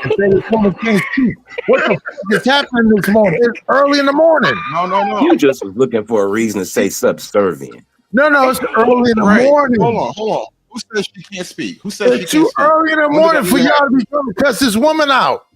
and say this woman can't speak. What the fuck is happening this morning? It's early in the morning. No. You just was looking for a reason to say subservient. No, it's early in the morning. Hold on. Who says she can't speak? Who says It's she can't too speak? early in the morning for y'all to be trying to cuss this woman out.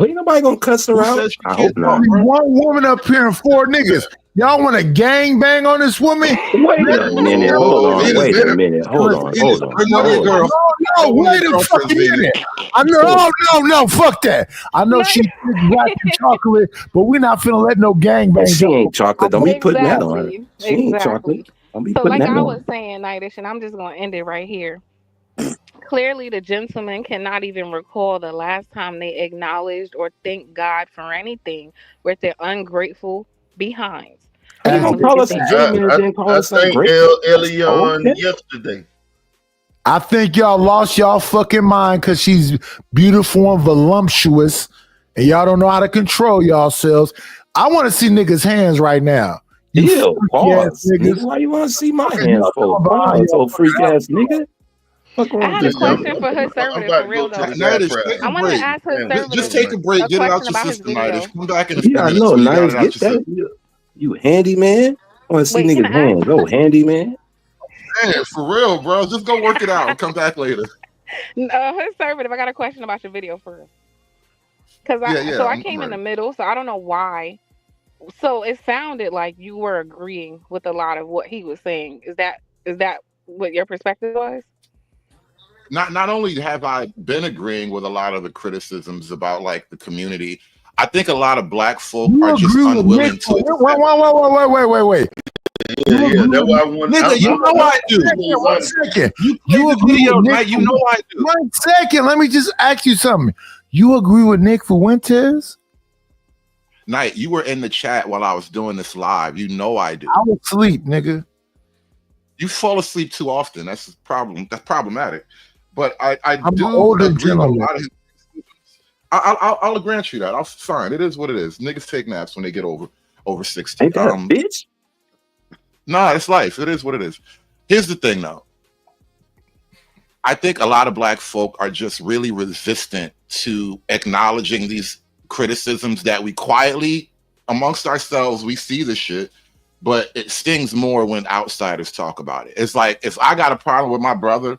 Ain't nobody gonna cuss her out. I hope not. One woman up here and 4 niggas. Y'all want to gang bang on this woman? Wait a minute. Hold on. Wait a minute. Hold on. No, wait a fucking minute. I know. No. Fuck that. I know she black and chocolate, but we're not finna let no gang bang. She ain't chocolate. Don't be putting that on her. She ain't chocolate. Don't be So, putting like that I on was her. saying, Nightish, and I'm just gonna end it right here. Clearly, the gentleman cannot even recall the last time they acknowledged or thanked God for anything with their ungrateful behinds. You gonna call us a gentleman and then call us ungrateful? Elion yesterday. I think y'all lost y'all fucking mind because she's beautiful and voluptuous, and y'all don't know how to control yourselves. I want to see niggas' hands right now. Ew, pause. Nigga, why you want to see my hands for? Pause, old freak ass nigga. I have a question for her servitor for real though. I want to ask her servitor. Just take a break. Get it out your system, Nightish. Come back in a few Yeah, I minutes. know. when you got Nice. it out Get your that. system. You handy man. I want to see niggas' hands. Oh, handy man. Man, for real, bro. Just go work it out and come back later. Her servitor, I got a question about your video first. Because I came in the middle, so I don't know why. So it sounded like you were agreeing with a lot of what he was saying. Is that what your perspective was? Not only have I been agreeing with a lot of the criticisms about like the community, I think a lot of black folk are just unwilling to. Wait. Yeah, that's why I want. Nigga, you know I do. 1 second. You agree video, Night? You know I do. 1 second. Let me just ask you something. You agree with Nick Fuentes? Night, you were in the chat while I was doing this live. You know I do. I was asleep, nigga. You fall asleep too often. That's a problem. That's problematic. But I do older agree with a gentleman. lot of his criticisms. I'll grant you that. Fine. It is what it is. Niggas take naps when they get over 60. Ain't that a bitch? Nah, it's life. It is what it is. Here's the thing, though. I think a lot of black folk are just really resistant to acknowledging these criticisms that we quietly, amongst ourselves, we see the shit, but it stings more when outsiders talk about it. It's like, if I got a problem with my brother,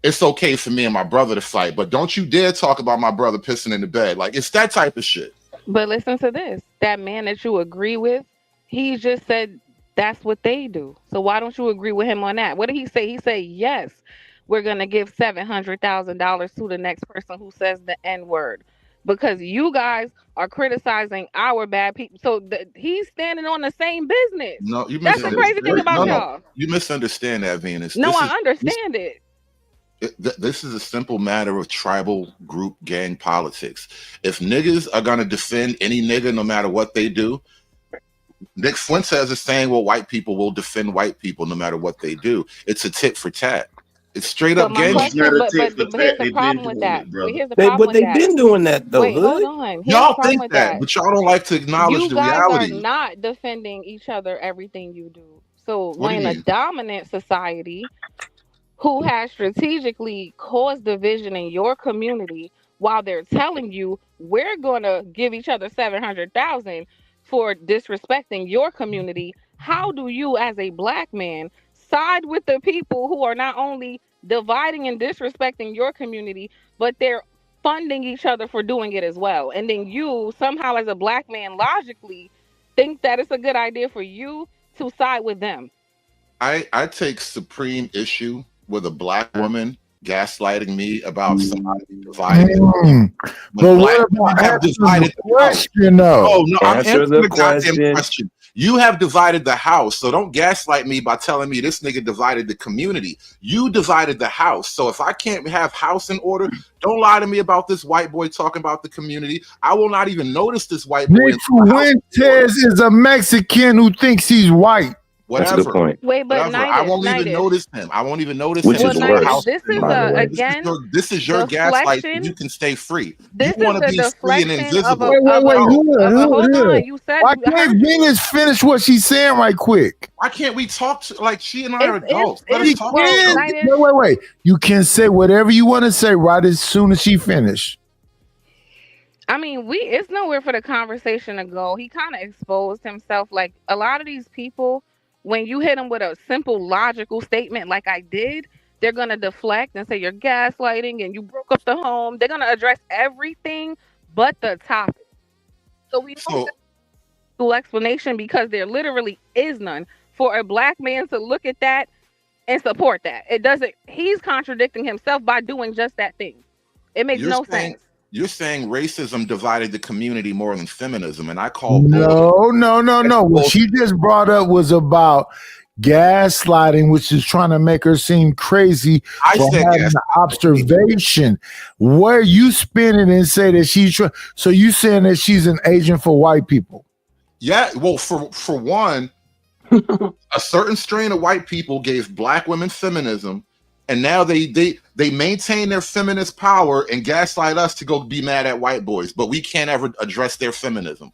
it's okay for me and my brother to fight, but don't you dare talk about my brother pissing in the bed. Like, it's that type of shit. But listen to this. That man that you agree with, he just said that's what they do. So why don't you agree with him on that? What did he say? He said, yes, we're going to give $700,000 to the next person who says the N-word. Because you guys are criticizing our bad people. So he's standing on the same business. No, you That's the crazy thing about y'all. You misunderstand that, Venus. No, I understand it. This is a simple matter of tribal group gang politics. If niggas are gonna defend any nigga no matter what they do, Nick Fuentes is saying, well, white people will defend white people no matter what they do. It's a tit for tat. It's straight up gang. But here's the problem with that. But they've been doing that though. Wait, hold on. Y'all think that, but y'all don't like to acknowledge the reality. You guys are not defending each other everything you do. So when a dominant society who has strategically caused division in your community, while they're telling you we're gonna give each other $700,000 for disrespecting your community, how do you, as a black man, side with the people who are not only dividing and disrespecting your community, but they're funding each other for doing it as well? And then you somehow, as a black man, logically think that it's a good idea for you to side with them. I take supreme issue with a black woman gaslighting me about somebody divided. But what about have divided the question, though? Oh no, I'm answering the goddamn question. You have divided the house, so don't gaslight me by telling me this nigga divided the community. You divided the house, so if I can't have house in order, don't lie to me about this white boy talking about the community. I will not even notice this white boy. Nick Fuentes is a Mexican who thinks he's white. Whatever. That's a good point. Wait, but Whatever. I won't even notice him. I won't even notice Which him. is worse. This is again. This is your gaslight. So you can stay free. This you want to be free and invisible. Hold on. You said why can't Venus finish what she's saying right quick? Why can't we talk to like she and I are adults? Wait. You can say whatever you want to say right as soon as she finished. I mean, it's nowhere for the conversation to go. He kind of exposed himself. Like a lot of these people, when you hit them with a simple logical statement like I did, they're gonna deflect and say you're gaslighting and you broke up the home. They're gonna address everything but the topic. So we don't So get a full explanation because there literally is none. For a black man to look at that and support that, it doesn't. He's contradicting himself by doing just that thing. It makes you're no saying sense. you're saying racism divided the community more than feminism, and I call No. What bullshit. she just brought up was about gaslighting, which is trying to make her seem crazy I for said having gas. an observation. Where you spin it and say that so you saying that she's an agent for white people? Yeah, well, for one, a certain strain of white people gave black women feminism, and now they maintain their feminist power and gaslight us to go be mad at white boys, but we can't ever address their feminism.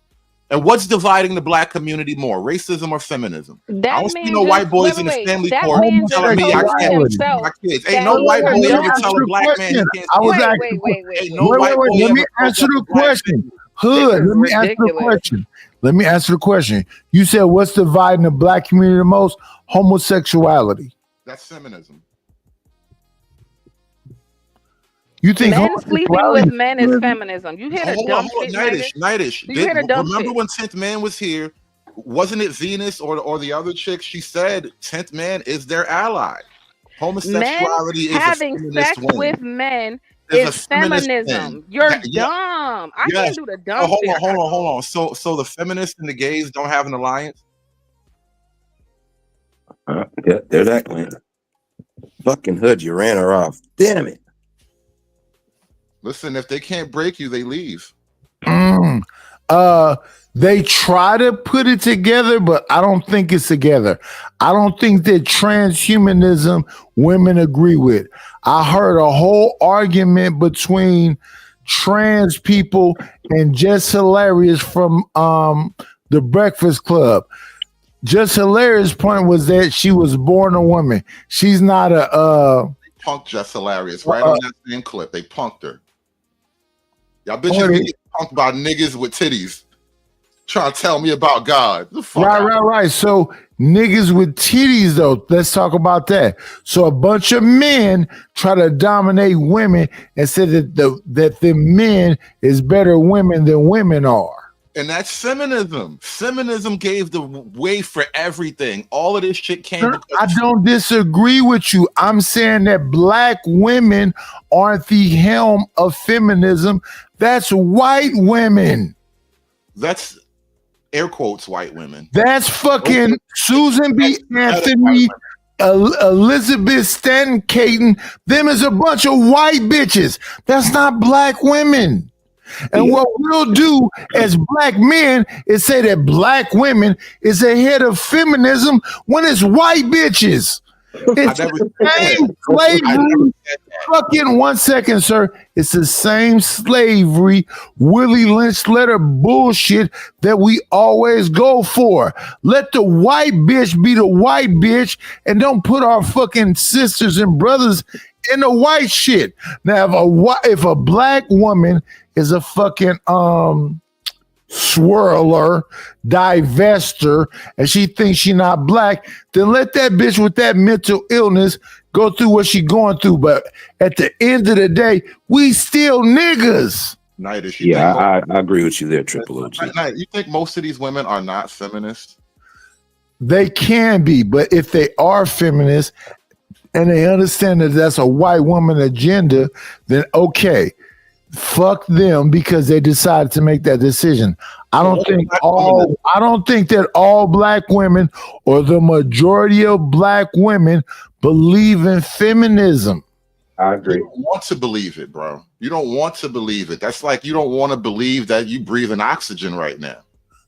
And what's dividing the black community more, racism or feminism? I That don't see man no white just boys in the wait. family That court man just telling me I told can't himself my kids. that Ain't no he white heard boy Let me ever answer tell a the black man he question. can't I was speak. asking. Ain't no white boy Let me ever answer told the a black question. man. Hood, This is let me answer the ridiculous. question. Let me answer the question. You said what's dividing the black community the most? Homosexuality. That's feminism. You think Men sleeping homosexuality with men is feminism. You hear the Hold dumb on, shit, Nightish, nigga? Nightish. Do you hear the dumb Remember shit? when 10th Man was here? Wasn't it Venus or the other chick? She said 10th Man is their ally. Men Homosexuality is a having feminist sex win. with men Is a is feminist win. feminism. You're Yeah, dumb. I yes. can't do the Oh, dumb hold shit. on, hold on. So the feminists and the gays don't have an alliance? Yeah, there that went. Fucking Hood, you ran her off. Damn it. Listen, if they can't break you, they leave. They try to put it together, but I don't think it's together. I don't think that transhumanism women agree with. I heard a whole argument between trans people and Just Hilarious from the Breakfast Club. Just Hilarious' point was that she was born a woman. She's not a Punked Just Hilarious right on that same clip. They punked her. Y'all bitches get punked by niggas with titties. Trying to tell me about God. The fuck out. Right. So niggas with titties, though. Let's talk about that. So a bunch of men try to dominate women and say that the men is better women than women are. And that's feminism. Feminism gave the way for everything. All of this shit came because I don't disagree with you. I'm saying that black women aren't the helm of feminism. That's white women. that's air quotes white women. That's fucking Susan B. Anthony, Elizabeth Stanton Caton. Them is a bunch of white bitches. That's not black women. And what we'll do as black men is say that black women is ahead of feminism when it's white bitches. It's the same slavery. Fucking 1 second, sir. It's the same slavery, Willie Lynch letter bullshit that we always go for. Let the white bitch be the white bitch and don't put our fucking sisters and brothers in the white shit. Now, if a black woman is a fucking swirler, divester, and she thinks she not black, then let that bitch with that mental illness go through what she going through. But at the end of the day, we still niggas. Nightish, I agree with you there, Triple OG. You think most of these women are not feminists? They can be, but if they are feminists and they understand that that's a white woman agenda, then okay. Fuck them because they decided to make that decision. I don't think that all black women or the majority of black women believe in feminism. I agree. You don't want to believe it, bro. You don't want to believe it. That's like you don't want to believe that you breathing oxygen right now.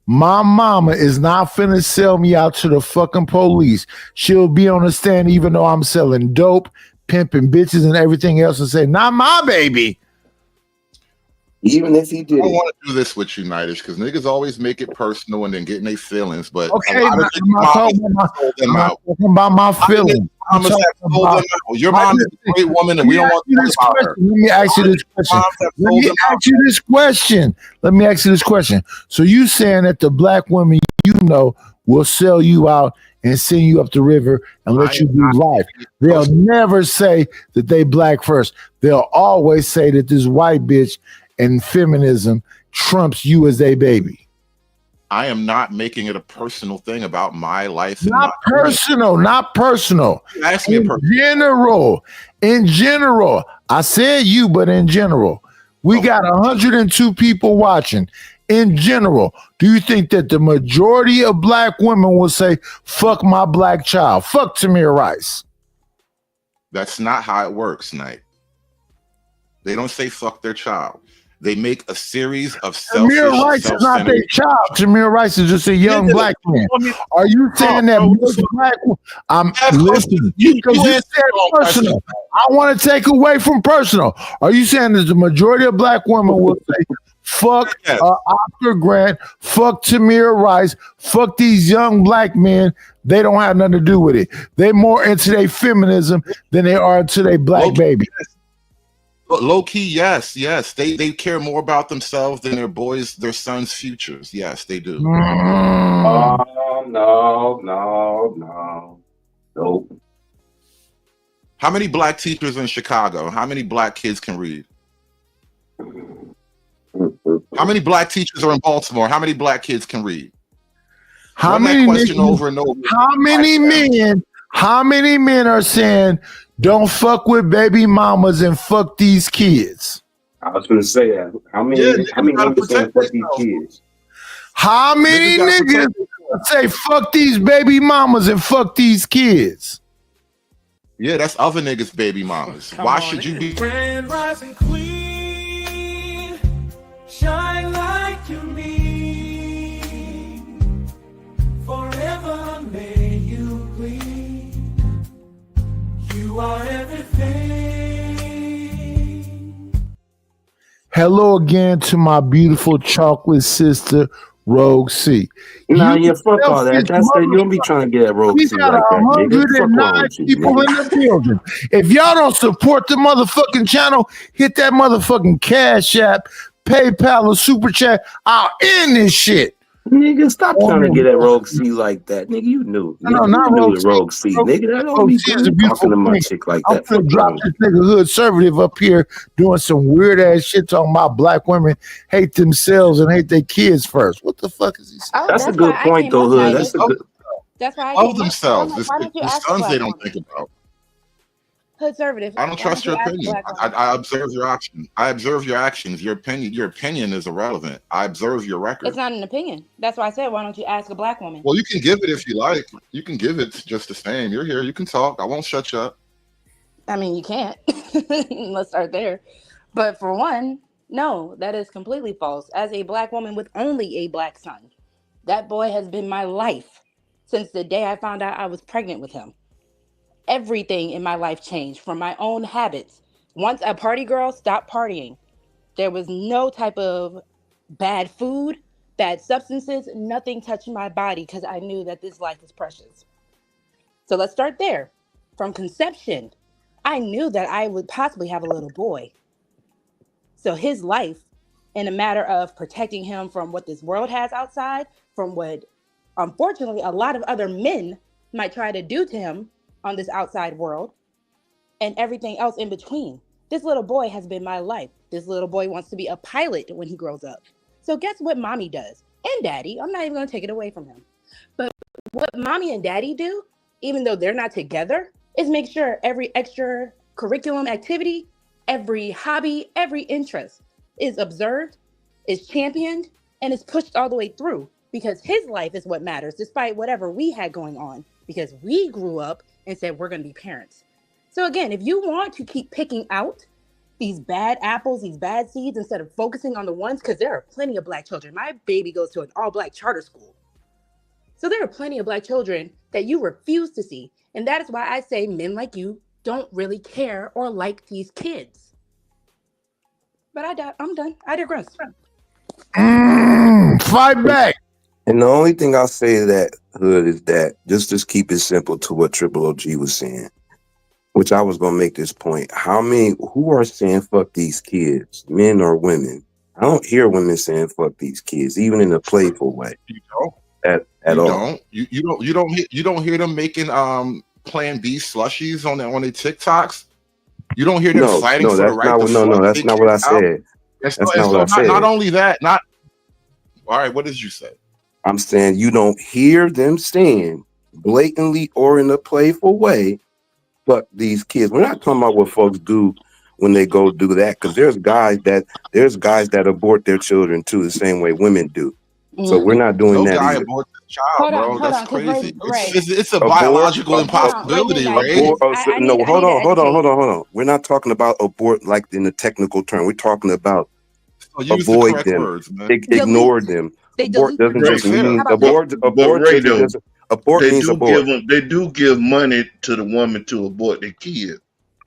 My mama is not finna sell me out to the fucking police. She'll be on the stand even though I'm selling dope, pimping bitches and everything else and say, not my baby. Even if he did, I don't want to do this with you, Nightish, because niggas always make it personal and then getting their feelings. But okay, I'm not talking about my feelings. mamas have sold them out. Your mom is a great woman, and we don't want to talk about her. Let me ask you this question. Let me ask you this question. So you saying that the black women you know will sell you out and send you up the river and let you do life? They'll never say that they black first. They'll always say that this white bitch and feminism trumps you as a baby. I am not making it a personal thing about my life. Not personal. You ask me In general, I said you, but in general, we got 102 people watching. In general, do you think that the majority of black women will say, fuck my black child, fuck Tamir Rice? That's not how it works, Knight. They don't say fuck their child. They make a series of selfish, Tamir Rice is not their child. Tamir Rice is just a young black man. Are you saying that black? I'm listening because you said personal. I want to take away from personal. Are you saying that the majority of black women will say, fuck Oscar Grant, fuck Tamir Rice, fuck these young black men? They don't have nothing to do with it. They're more into their feminism than they are into their black baby. Low key, yes. They care more about themselves than their sons' futures. Yes, they do. Oh, no. Nope. How many black teachers in Chicago? How many black kids can read? How many black teachers are in Baltimore? How many black kids can read? How many men are saying, don't fuck with baby mamas and fuck these kids? I was going to say that. How many niggas say fuck these kids? How many niggas say fuck these baby mamas and fuck these kids? Yeah, that's other niggas' baby mamas. Why should you be? Grand rising queen, shine like you mean. Forever may you gleam. You are everything. Hello again to my beautiful chocolate sister, Rogue C. Nah, fuck all that. That's that. You don't be trying to get at Rogue C like that, nigga. 109 people in the building. If y'all don't support the motherfucking channel, hit that motherfucking Cash App, PayPal, or Super Chat. I'll end this shit. Nigga, stop trying to get at Rogue C like that. Nigga, you knew. No, not Rogue C. Nigga, that don't be talking to my chick like that. I'm gonna drop this nigga Hood Conservative up here doing some weird ass shit talking about black women hate themselves and hate their kids first. What the fuck is he saying? Oh, that's a good point though, Hood. That's a good. That's why Of themselves. The sons they don't think about. Conservative. I don't trust your opinion. I observe your actions. I observe your actions. Your opinion is irrelevant. I observe your record. It's not an opinion. That's why I said, why don't you ask a black woman? Well, you can give it if you like. You can give it just the same. You're here. You can talk. I won't shut you up. I mean, you can't. Let's start there. But for one, no, that is completely false. As a black woman with only a black son, that boy has been my life since the day I found out I was pregnant with him. Everything in my life changed from my own habits. Once a party girl stopped partying, there was no type of bad food, bad substances, nothing touching my body because I knew that this life is precious. So let's start there. From conception, I knew that I would possibly have a little boy. So his life, in a matter of protecting him from what this world has outside, from what, unfortunately, a lot of other men might try to do to him on this outside world, and everything else in between. This little boy has been my life. This little boy wants to be a pilot when he grows up. So guess what mommy does? And daddy, I'm not even gonna take it away from him. But what mommy and daddy do, even though they're not together, is make sure every extra curriculum activity, every hobby, every interest is observed, is championed, and is pushed all the way through, because his life is what matters, despite whatever we had going on, because we grew up and said we're going to be parents. So again, if you want to keep picking out these bad apples, these bad seeds, instead of focusing on the ones, because there are plenty of black children. My baby goes to an all-black charter school. So there are plenty of black children that you refuse to see. And that is why I say men like you don't really care or like these kids. But I'm done. I digress. Fight back. And the only thing I'll say to that, Hood, is that just keep it simple to what Triple OG was saying, which I was going to make this point. Who are saying fuck these kids, men or women? I don't hear women saying fuck these kids, even in a playful way. You don't. At all. You don't hear them making Plan B slushies on their TikToks. You don't hear them fighting for the right to that's not what I said. That's not what I said. Not only that, all right, what did you say? I'm saying you don't hear them saying blatantly or in a playful way, fuck these kids. We're not talking about what folks do when they go do that, because there's guys that abort their children too, the same way women do. So we're not doing that. No guy aborts a child, bro. That's crazy. It's a Abort, biological impossibility, right? Hold on. We're not talking about abort like in the technical term. We're talking about avoid them, words, ignore them. Abort doesn't just mean abort. Abort means abort. They do give money to the woman to abort their kid.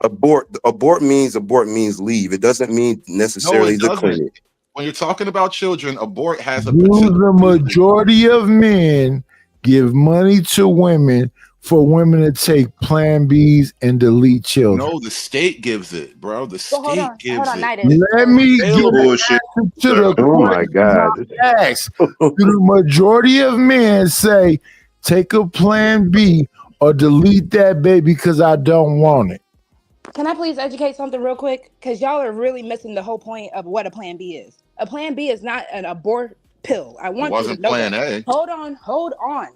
Abort means leave. It doesn't mean necessarily the clinic. When you're talking about children, abort has a the majority of men give money to women for women to take Plan Bs and delete children. No, the state gives it, bro. The state gives it. Let me get bullshit. To the oh my God. The majority of men say, take a Plan B or delete that baby because I don't want it. Can I please educate something real quick? Because y'all are really missing the whole point of what a Plan B is. A Plan B is not an abort pill. I want you to know Plan that. A. Hold on.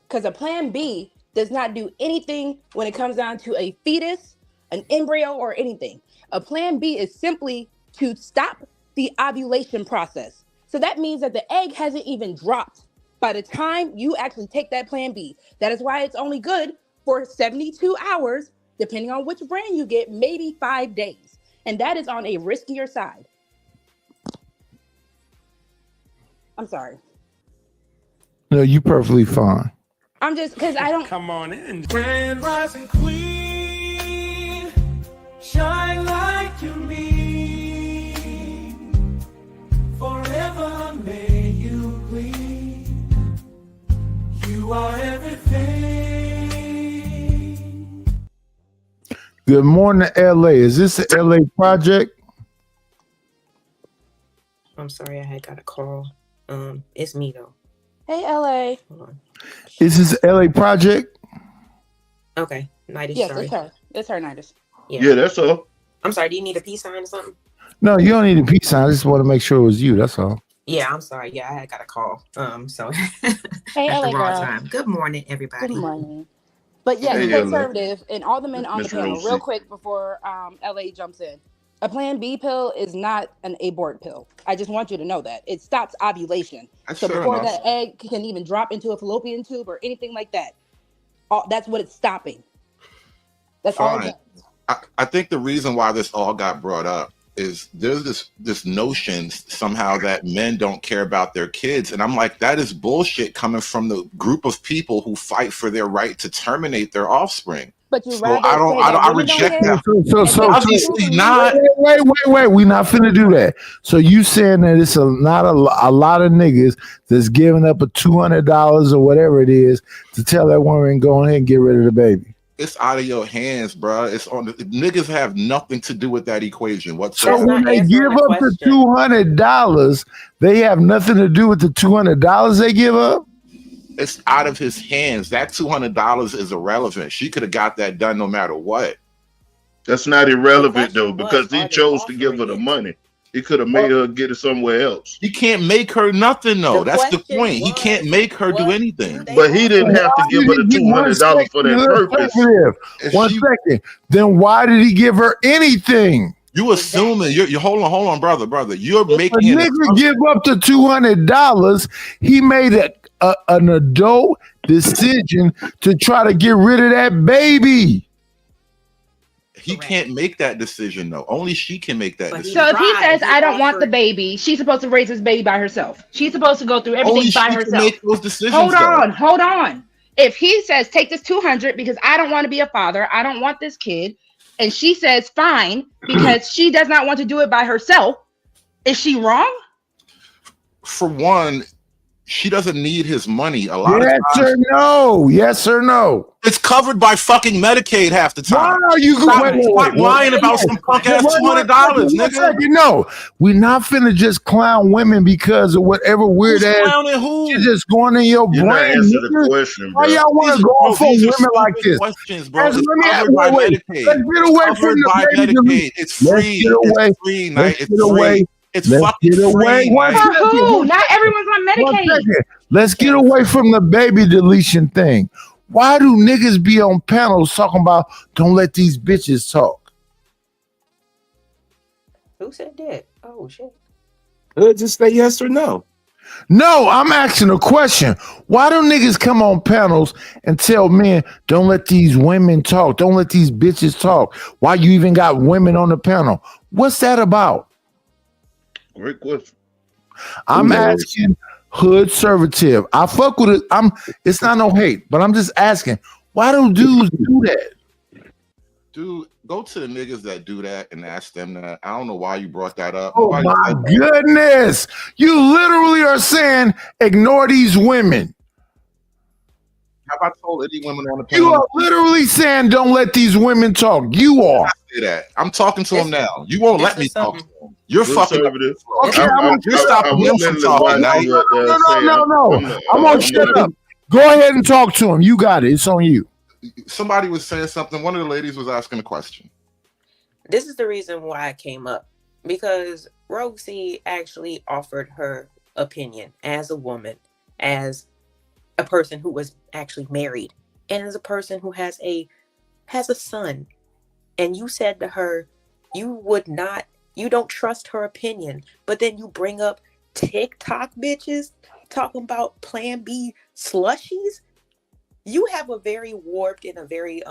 Because a Plan B does not do anything when it comes down to a fetus, an embryo, or anything. A Plan B is simply to stop the ovulation process. So that means that the egg hasn't even dropped by the time you actually take that Plan B. That is why it's only good for 72 hours, depending on which brand you get, maybe 5 days. And that is on a riskier side. I'm sorry. No, you perfectly fine. I'm just, because I don't. Come on in. Grand rising queen, shine like you mean. Forever may you gleam. You are everything. Good morning, LA. Is this the LA project? I'm sorry, I had got a call. It's me though. Hey, LA. Hold on. Is this LA project? Okay, Nidus. Yes, sorry. it's her, Nidus. Yeah, that's all. I'm sorry. Do you need a peace sign or something? No, you don't need a peace sign. I just want to make sure it was you. That's all. Yeah, I'm sorry. Yeah, I had got a call. So Hey, at LA the wrong girl. time. Good morning, everybody. Good morning. But yes, Hey, conservative and all the men on the Miss panel, Rosie. real quick before LA jumps in. A Plan B pill is not an abort pill. I just want you to know that. It stops ovulation. So Fair before enough. that egg can even drop into a fallopian tube or anything like that, that's what it's stopping. That's all it Fine. does. I think the reason why this all got brought up is there's this notion somehow that men don't care about their kids, and I'm like, that is bullshit coming from the group of people who fight for their right to terminate their offspring. But you So rather I reject that. So Obviously not. Wait. We not finna do that. So you saying that it's not a lot of niggas that's giving up a $200 or whatever it is to tell that woman go ahead and get rid of the baby. It's out of your hands, bro. It's on. Niggas have nothing to do with that equation So whatsoever. when they give up the $200, they have nothing to do with the $200 they give up. It's out of his hands. That $200 is irrelevant. She could have got that done no matter what. That's not irrelevant though, because he chose to give her the money. He could have made her get it somewhere else. He can't make her nothing though. That's the point. He can't make her do anything. But he didn't have to give her the $200 for that purpose. One second. Then why did he give her anything? You assuming you hold on, brother. You're making a nigga give up the $200. He made an adult decision to try to get rid of that baby. He can't make that decision though. Only she can make that decision. So if he says, I don't want the baby, she's supposed to raise this baby by herself. She's supposed to go through everything Only by she herself. can make those decisions, hold though. on. If he says, take this 200 because I don't want to be a father, I don't want this kid, and she says, fine, because she does not want to do it by herself, is she wrong? For one, she doesn't need his money. A lot Yes of times, or no? Yes or no? it's covered by fucking Medicaid half the Why time. are you Stop, going? stop lying about some punk ass $200, nigga. No, we're not finna just clown women because of whatever weird Who's ass. clowning who? You're just going in your You're not brain. answering the nigga. question, Why bro. y'all want to go off on These are women like stupid this? questions, bro. Let's, It's let me covered by wait. Medicaid. Let's get away It's from covered the by baby Medicaid. delete. It's Let's free. get away. It's free, Knight. Let's It's get away. free. It's Let's fucking get away. free, One Knight. For who? second. Not everyone's on One Medicaid. second. Let's get away from the baby deletion thing. Why do niggas be on panels talking about don't let these bitches talk? Who said that? Oh shit. Just say yes or no. No, I'm asking a question. Why do niggas come on panels and tell men don't let these women talk? Don't let these bitches talk. Why you even got women on the panel? What's that about? Great question. I'm Who knows? asking hood conservative. I fuck with it. It's not no hate, but I'm just asking, why do dudes do that? Dude, go to the niggas that do that and ask them that. I don't know why you brought that up. Oh Nobody my said that. goodness. You literally are saying ignore these women. Have I told any women on the You panel? are literally saying don't let these women talk. You are. I say that. I'm talking to them now. You won't This let me is talk to something- them. You're Good fucking up. conservative. Okay, You're stopping them from talking. No, I'm gonna shut up. Go ahead and talk to him. You got it. It's on you. Somebody was saying something. One of the ladies was asking a question. This is the reason why I came up, because Roxy actually offered her opinion as a woman, as a person who was actually married, and as a person who has a son. And you said to her, you don't trust her opinion, but then you bring up TikTok bitches talking about Plan B slushies. You have a very warped and a very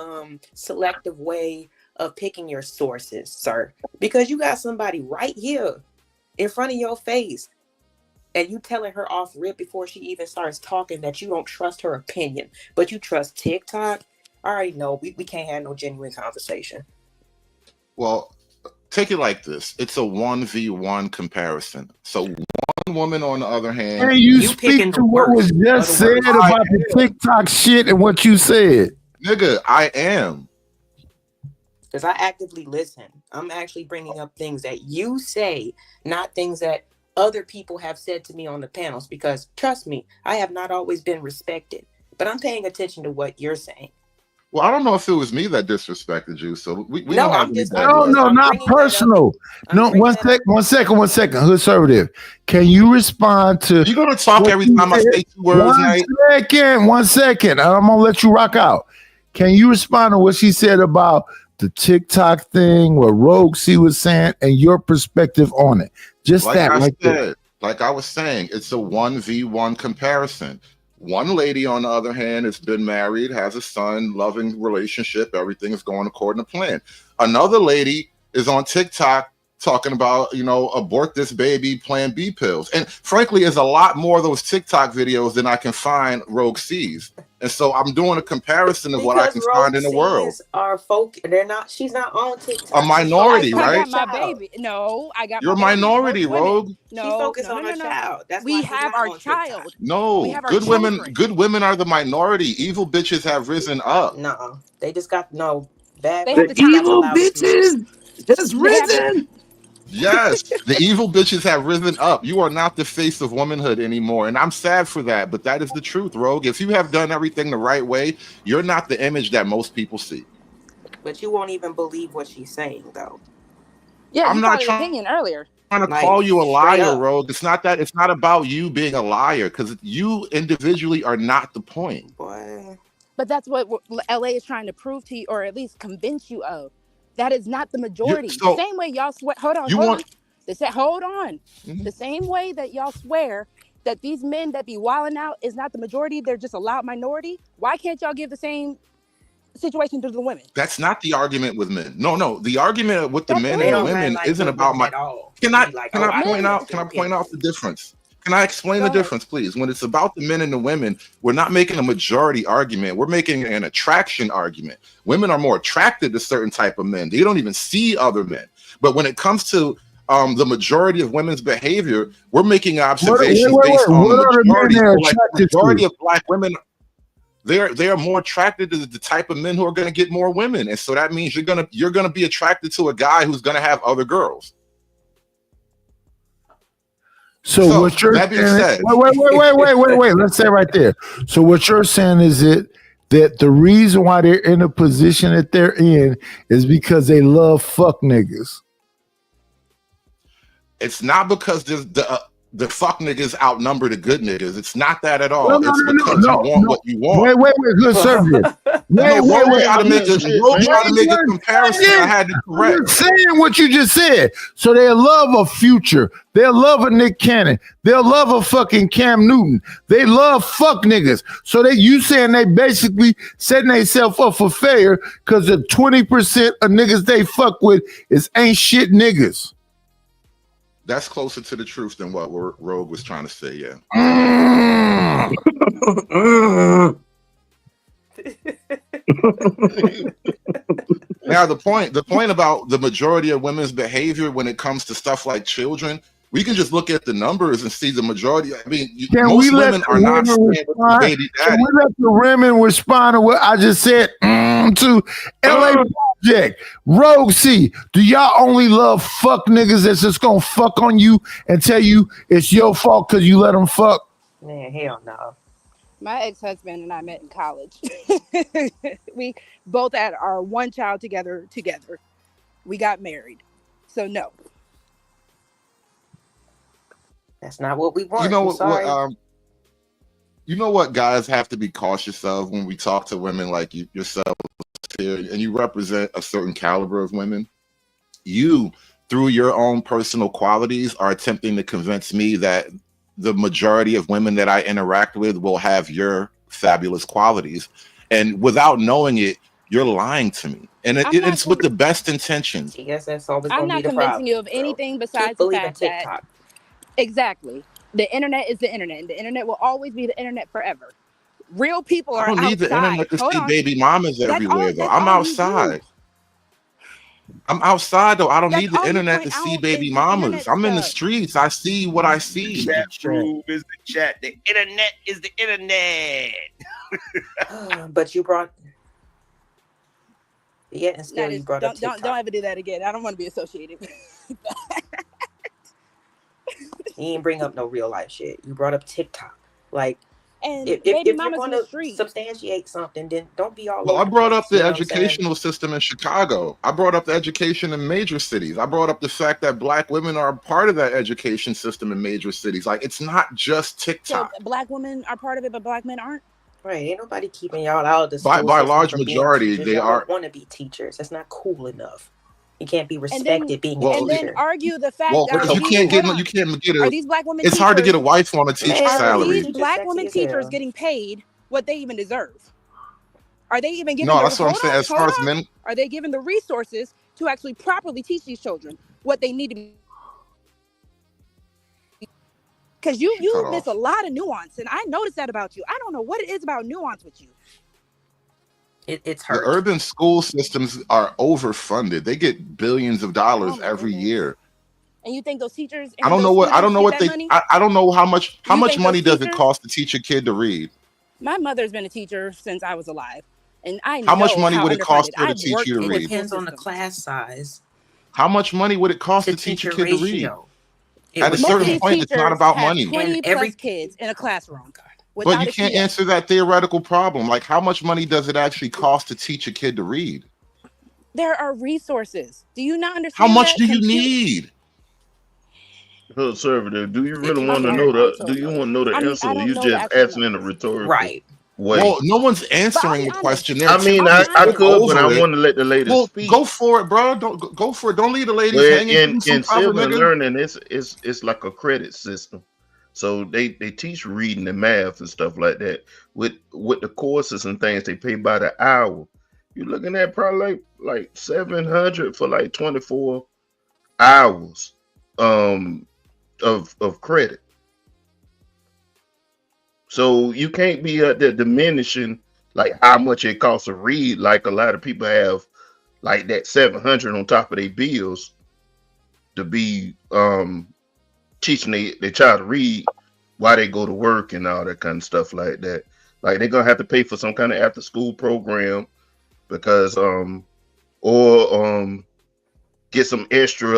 selective way of picking your sources, sir, because you got somebody right here in front of your face and you telling her off rip before she even starts talking that you don't trust her opinion, but you trust TikTok. I already know we can't have no genuine conversation. Well, take it like this. It's a 1v1 comparison. So one woman on the other hand. And you speak to what was just said about the TikTok shit and what you said. Nigga, I am. Because I actively listen. I'm actually bringing up things that you say, not things that other people have said to me on the panels. Because trust me, I have not always been respected. But I'm paying attention to what you're saying. Well, I don't know if it was me that disrespected you. So we No, don't have I'm any just- bad No, blood. no, I'm not bringing that up. personal. I'm No, bringing one that second. Hood conservative. Can you respond to You gonna talk what every you time I said? say 2 words, Nate? One second. I'm gonna let you rock out. Can you respond to what she said about the TikTok thing, what Roxy was saying, and your perspective on it? Just Like that, I right there. said, like I was saying, it's a 1v1 comparison. One lady, on the other hand, has been married, has a son, loving relationship, everything is going according to plan. Another lady is on TikTok talking about, abort this baby, Plan B pills. And frankly, there's a lot more of those TikTok videos than I can find Rogue C's. And so I'm doing a comparison of what I can find in the world. Are she's not on TikTok. A minority, I right? got my baby. No, I got You're a my baby. minority, Most women- Rogue. She No, focused no, on no, her no. child. That's why We she's have not our on TikTok. child. We No, have our good women. children. Good women are the minority. Evil bitches have risen up. No, they just got bad. They have The the child. evil bitches has They have risen. Yes, the evil bitches have risen up. You are not the face of womanhood anymore, and I'm sad for that. But that is the truth, Rogue. If you have done everything the right way, you're not the image that most people see. But you won't even believe what she's saying, though. Yeah, I'm you not called it trying- opinion earlier. Trying to Like, call you a straight liar, up. Rogue. It's not that. It's not about you being a liar, because you individually are not the point. Boy. But that's what LA is trying to prove to you, or at least convince you of. That is not the majority. so- the same way y'all swear. Hold on. You hold want- on. Hold on. Mhm. The same way that y'all swear that these men that be wilding out is not the majority, they're just a loud minority. Why can't y'all give the same situation to the women? That's not the argument with men. No. The argument with the That men They and the don't women like isn't good about women my. at all. Can I Be like, can oh, I point have out? Can I this point opinion. out the difference? Can I explain Go the ahead. difference, please? When it's about the men and the women, we're not making a majority argument. We're making an attraction argument. Women are more attracted to certain type of men. They don't even see other men. But when it comes to the majority of women's behavior, we're making Wait, observations wait, based wait. on What the are the men majority. they're So, like, the attracted majority to? of black women, they're more attracted to the type of men who are going to get more women, and so that means you're gonna be attracted to a guy who's going to have other girls. So So what you're that being saying? said, Wait. Let's say right there. So what you're saying is that the reason why they're in the position that they're in is because they love fuck niggas. it's not because the fuck niggas outnumber the good niggas. It's not that at all. No, It's because you want what you want. Wait, good survey. Rogue tried to make a Wait. comparison. I had to I'm correct. just saying what you just said. So they love a Future. They love a Nick Cannon. They'll love a fucking Cam Newton. They love fuck niggas. So you saying they basically setting themselves up for failure because the 20% of niggas they fuck with is ain't shit niggas. That's closer to the truth than what Rogue was trying to say. Yeah. Now the point about the majority of women's behavior when it comes to stuff like children, we can just look at the numbers and see the majority. I mean, most women are not saying baby daddy. Can we let the women respond to what I just said to LA Project? Rogue C, do y'all only love fuck niggas that's just gonna fuck on you and tell you it's your fault because you let them fuck? Man, hell no. My ex-husband and I met in college. We both had our one child together. We got married. So no. That's not what we want. You know I'm what? sorry. You know what guys have to be cautious of when we talk to women like yourself here, and you represent a certain caliber of women. You, through your own personal qualities, are attempting to convince me that the majority of women that I interact with will have your fabulous qualities, and without knowing it, you're lying to me. And it's with the best intentions. Yes, that's always I'm going to not be the convincing problem. you of anything besides Keep the believing fact that TikTok. exactly the internet is the internet, and the internet will always be the internet forever. Real people I are don't need the outside. internet to Hold see on. baby mamas That's everywhere, all. though. That's I'm all you do. outside. I'm outside, though. I don't That's need the all you internet point to see out baby is the internet mamas. I'm in the stuff. streets. I see what I see. Chat room is the chat. The internet is the internet. But you brought. Yeah, and still you brought up Don't TikTok. ever do that again. I don't want to be associated with that. You ain't bring up no real life shit. You brought up TikTok. Like, And if baby you're mamas in going the to street. substantiate something, then don't be all Well, over I the brought place. up the You know what I'm saying? educational system in Chicago. I brought up the education in major cities. I brought up the fact that black women are part of that education system in major cities. Like, it's not just So TikTok. black women are part of it, but black men aren't. Right, ain't nobody keeping y'all out of the By school a system large from being majority, teachers. they Y'all are. don't want to be teachers. That's not cool enough. You can't be And then respected being a Well, and then teacher. argue the fact well, that because you can't get are a. these black women It's hard to get a teachers? wife on a teacher's Man, Are salary. these black sexy women as teachers hell. getting paid what they even deserve? Are they even given No, the that's what I'm saying. As far as men, Are they given the resources to actually properly teach these children what they need to be? Because you cut miss off. a lot of nuance, and I noticed that about you. I don't know what it is about nuance with you. It's the hurt. urban school systems are overfunded. They get billions of dollars Oh my every goodness. year. And you think those teachers I and don't know those what I don't students know get what that they money? I don't know how much You think money those does it teachers? cost to teach a kid to read? My mother's been a teacher since I was alive, and I How much know money how would it cost underfunded. her to I've teach worked you to in It read? school depends on the systems. class size. How much money would it cost To to teach a teacher kid to read? ratio. It At a would Most of certain these depend. point, it's not teachers about have money. 20 And plus every kids in a classroom But without you a can't TA. answer that theoretical problem. Like, how much money does it actually cost to teach a kid to read? There are resources. Do you not How understand much that? do you need? Conservative, do you it really can want be to Okay, know very the? Do you volatile. want to know the I mean, answer? I Or don't you know the just actual asking in a numbers, rhetorical Right. way? Well, no one's but I'll answering be the question. honest. They're I mean, attempting to I skip could, but I over it. want to let the lady Well, speak. go for it, bro. Don't go for it. Don't leave the ladies Well, hanging. Give them some in cover, civil and nigga. learning, it's like a credit system. So they teach reading and math and stuff like that. With the courses and things, they pay by the hour. You're looking at probably like 700 for like 24 hours of credit. So you can't be out there diminishing like how much it costs to read, like a lot of people have like that 700 on top of their bills. to be teaching their child to read while they go to work and all that kind of stuff like that. Like they're gonna have to pay for some kind of after school program because or get some extra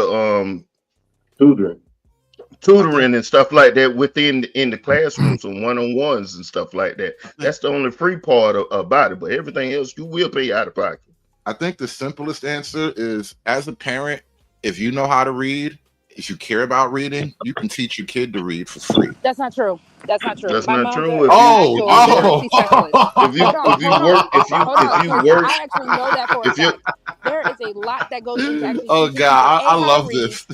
tutoring and stuff like that in the classroom, some one-on-ones and stuff like that. That's the only free part about it, but everything else you will pay out of pocket. I think the simplest answer is, as a parent, if you know how to read, if you care about reading, you can teach your kid to read for free. That's not true. That's not true. That's My not mom's true. an Oh, actual literacy specialist. If you work, I actually know that for a fact. There is a lot that goes into actually Oh teaching God, people I A, how to love read, this.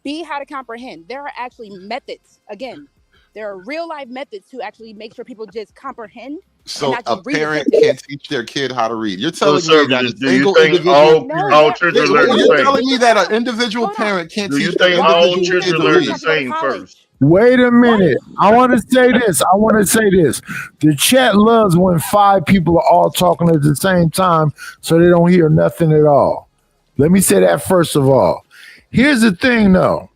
B, how to comprehend. There are actually methods. Again, there are real life methods to actually make sure people just comprehend. So not a just read the parent sentence. can't teach their kid how to read. You're so telling me that a services, do you single think individual all children learn the you're same? telling me that an individual Hold on. parent can't Do you teach their think all individual kid children to learn the read? same first? Wait a minute. I want to say this. The chat loves when 5 people are all talking at the same time so they don't hear nothing at all. Let me say that first of all. Here's the thing though.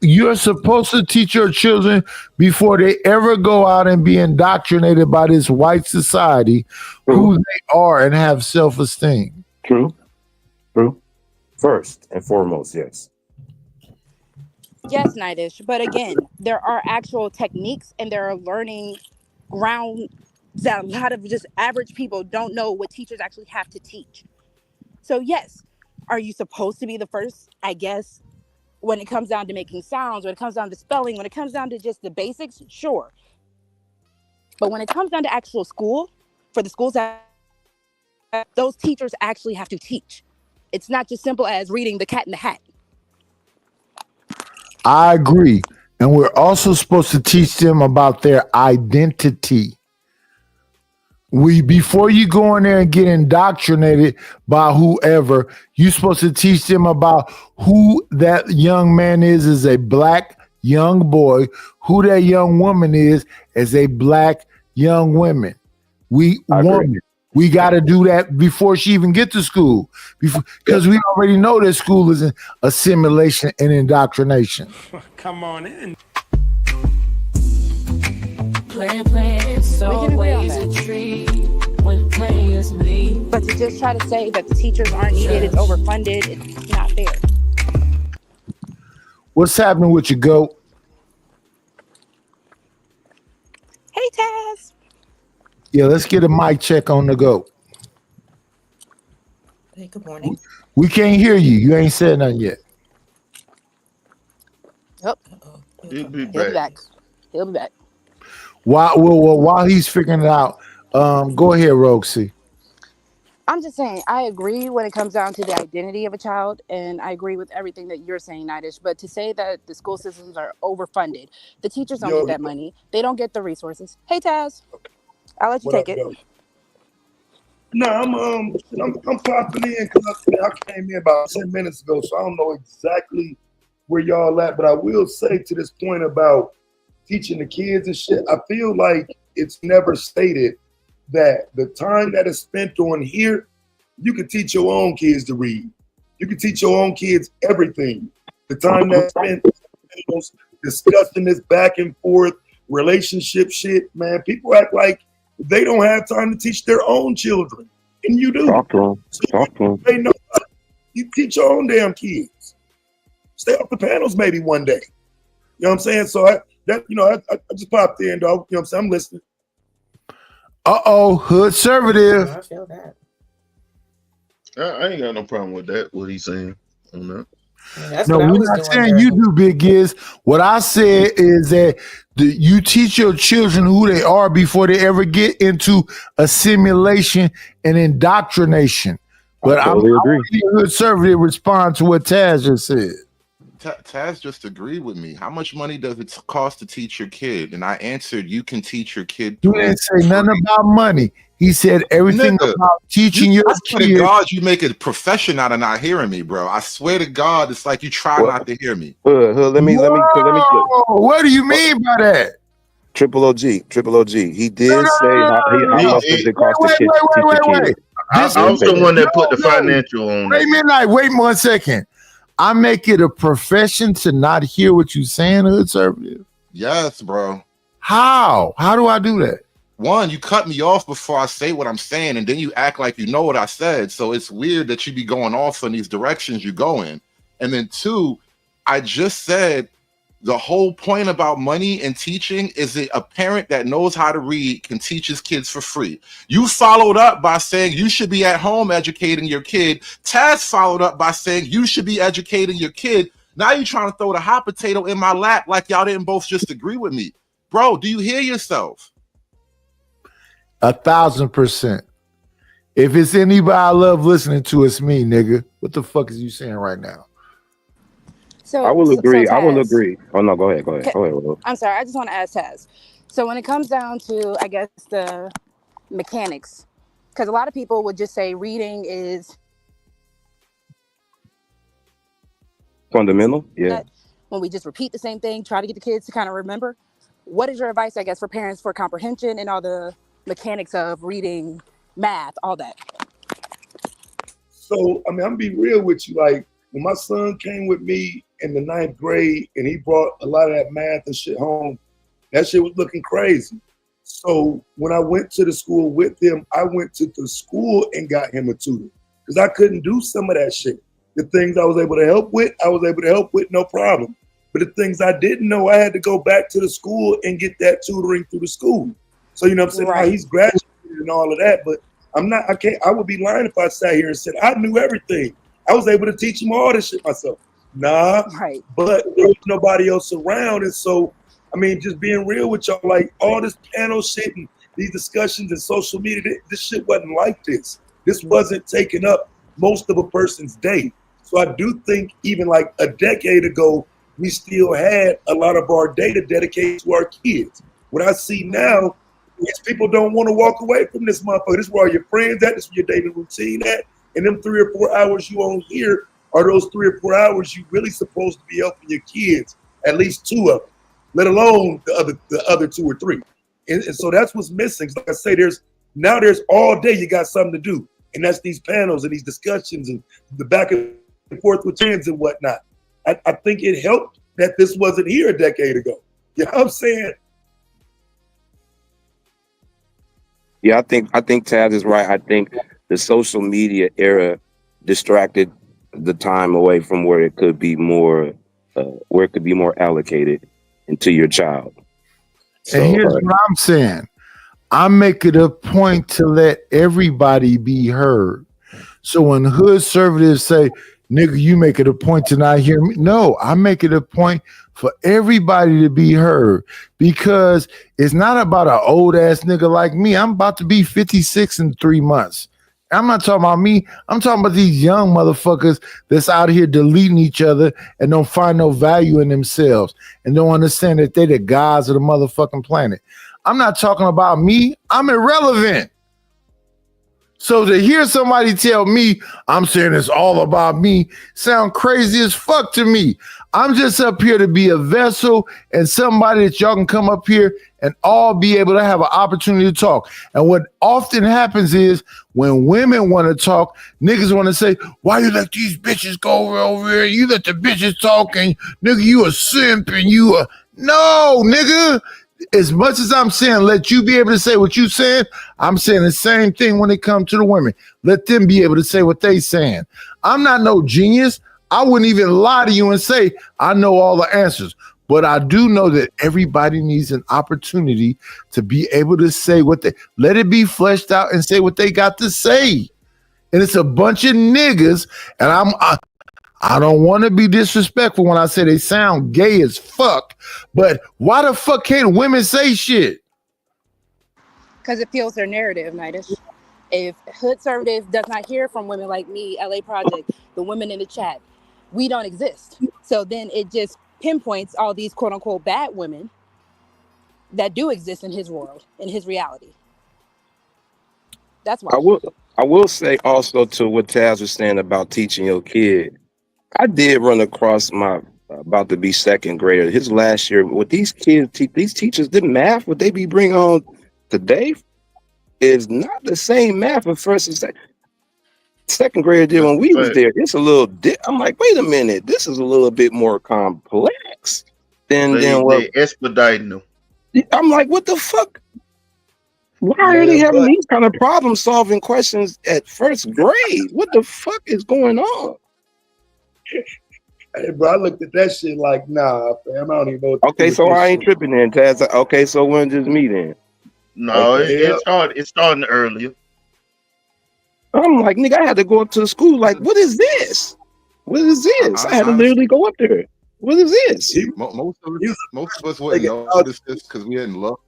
You're supposed to teach your children before they ever go out and be indoctrinated by this white society who they are and have self-esteem. True. First and foremost, yes. Yes, Nightish. But again, there are actual techniques and there are learning grounds that a lot of just average people don't know what teachers actually have to teach. So yes, are you supposed to be the first? I guess when it comes down to making sounds, when it comes down to spelling, when it comes down to just the basics, sure. But when it comes down to actual school, for the schools that those teachers actually have to teach. It's not just simple as reading The Cat in the Hat. I agree. And we're also supposed to teach them about their identity. Before you go in there and get indoctrinated by whoever, you're supposed to teach them about who that young man is as a black young boy, who that young woman is as a black young woman. We got to do that before she even get to school, because we already know that school is an assimilation and indoctrination. Come on in. It's always a treat when players leave. But to just try to say that the teachers aren't needed, it's overfunded, it's not fair. What's happening with your goat? Hey, Taz. Yeah, let's get a mic check on the goat. Hey, good morning. We can't hear you. You ain't said nothing yet. Yep. He'll be He'll be back. back. He'll be back. While he's figuring it out, go ahead, Roxy. I'm just saying, I agree when it comes down to the identity of a child, and I agree with everything that you're saying, Nightish. But to say that the school systems are overfunded, the teachers don't get that money. They don't get the resources. Hey, Taz, I'll let you take it. No, I'm popping in because I came in about 10 minutes ago, so I don't know exactly where y'all at. But I will say to this point about teaching the kids and shit, I feel like it's never stated that the time that is spent on here, you can teach your own kids to read. You can teach your own kids everything. The time that's spent discussing this back and forth relationship shit, man, people act like they don't have time to teach their own children. And you do. Talk to them. They know you teach your own damn kids. Stay off the panels maybe one day. You know what I'm saying? So I just popped in, dog. You know what I'm saying? I'm listening. Hood conservative. I feel that. I ain't got no problem with that. What he's saying on that. That's No, what I we're was not doing saying during- you do, Big Giz. What I said is that you teach your children who they are before they ever get into assimilation and indoctrination. But I totally agree. want to hear a conservative respond to what Taz just said. Taz just agreed with me. How much money does it cost to teach your kid? And I answered, you can teach your kid. You didn't say nothing about money. He said everything Nigga, about teaching your I swear to kids. God, you make a profession out of not hearing me, bro. I swear to God, it's like you try not to hear me. Let me. Whoa, what do you mean by that? Triple OG. He did say how much does it cost to teach your kids. I was the one that put the financial on Wait it. midnight. Wait 1 second. I make it a profession to not hear what you're saying, hood conservative? Yes, bro. How? How do I do that? One, you cut me off before I say what I'm saying, and then you act like you know what I said. So it's weird that you be going off in these directions you go in. And then two, I just said the whole point about money and teaching is that a parent that knows how to read can teach his kids for free. You followed up by saying you should be at home educating your kid. Taz followed up by saying you should be educating your kid. Now you're trying to throw the hot potato in my lap like y'all didn't both just agree with me. Bro, do you hear yourself? 1,000%. If it's anybody I love listening to, it's me, nigga. What the fuck is you saying right now? So I will agree. I will Taz, agree. Oh no, go ahead. Go ahead. Go ahead. Will. I'm sorry. I just want to ask Taz. So when it comes down to, I guess, the mechanics, because a lot of people would just say reading is Fundamental. Yeah. when we just repeat the same thing, try to get the kids to kind of remember. What is your advice, I guess, for parents for comprehension and all the mechanics of reading, math, all that? So, I mean, I'm gonna be real with you. Like, when my son came with me in the 9th grade and he brought a lot of that math and shit home, that shit was looking crazy. So when I went to the school with him, I went to the school and got him a tutor because I couldn't do some of that shit. The things I was able to help with, I was able to help with no problem. But the things I didn't know, I had to go back to the school and get that tutoring through the school. So, you know what I'm saying? Right. Now he's graduated and all of that, but I would be lying if I sat here and said I knew everything. I was able to teach him all this shit myself. Nah, Right. but there was nobody else around. And so, I mean, just being real with y'all, like all this panel shit and these discussions and social media, this shit wasn't like this. This wasn't taking up most of a person's day. So I do think even like a decade ago, we still had a lot of our data dedicated to our kids. What I see now is people don't want to walk away from this motherfucker. This is where all your friends at, this is where your daily routine at. And them 3 or 4 hours you on here are those 3 or 4 hours you really supposed to be helping your kids, at least 2 of them, let alone the other 2 or 3. And so that's what's missing. Like I say, there's all day you got something to do. And that's these panels and these discussions and the back and forth with friends and whatnot. I think it helped that this wasn't here a decade ago. You know what I'm saying? Yeah, I think Taz is right. I think the social media era distracted the time away from where it could be more allocated into your child. So, and here's what I'm saying. I make it a point to let everybody be heard. So when hood conservatives say, nigga, you make it a point to not hear me. No, I make it a point for everybody to be heard because it's not about an old ass nigga like me. I'm about to be 56 in 3 months. I'm not talking about me. I'm talking about these young motherfuckers that's out here deleting each other and don't find no value in themselves and don't understand that they're the gods of the motherfucking planet. I'm not talking about me. I'm irrelevant. So to hear somebody tell me I'm saying it's all about me sound crazy as fuck to me. I'm just up here to be a vessel and somebody that y'all can come up here and all be able to have an opportunity to talk. And what often happens is when women want to talk, niggas want to say, why you let these bitches go over here? You let the bitches talk and nigga, you a simp and you a... No, nigga. As much as I'm saying, let you be able to say what you saying, I'm saying the same thing when it comes to the women. Let them be able to say what they saying. I'm not no genius. I wouldn't even lie to you and say I know all the answers. But I do know that everybody needs an opportunity to be able to say what they, let it be fleshed out and say what they got to say. And it's a bunch of niggas, and I don't want to be disrespectful when I say they sound gay as fuck, but why the fuck can't women say shit? Because it fuels their narrative, Nidus. If hood conservative does not hear from women like me, LA Project, the women in the chat, we don't exist. So then it just pinpoints all these quote unquote bad women that do exist in his world, in his reality. That's why. I will say also to what Taz was saying about teaching your kid. I did run across my about to be second grader. His last year, what these kids, these teachers did math, what they be bringing on today is not the same math for first and second. second grade did That's when a we was fact. there. It's a little. I'm like, wait a minute, this is a little bit more complex than what. They expediting them. I'm like, what the fuck? Why are they Yeah, having but these kind of problem solving questions at first grade? What the fuck is going on? hey, bro, I looked at that shit like, nah, fam, I don't even know what to do Okay, with so this I ain't shit. tripping then, Taz. Okay, so when just me then? No, Okay. it's starting earlier. I'm like, nigga, I had to go up to the school. Like, what is this? What is this? I had to literally go up there. What is this? Most of us wouldn't notice this because we didn't look.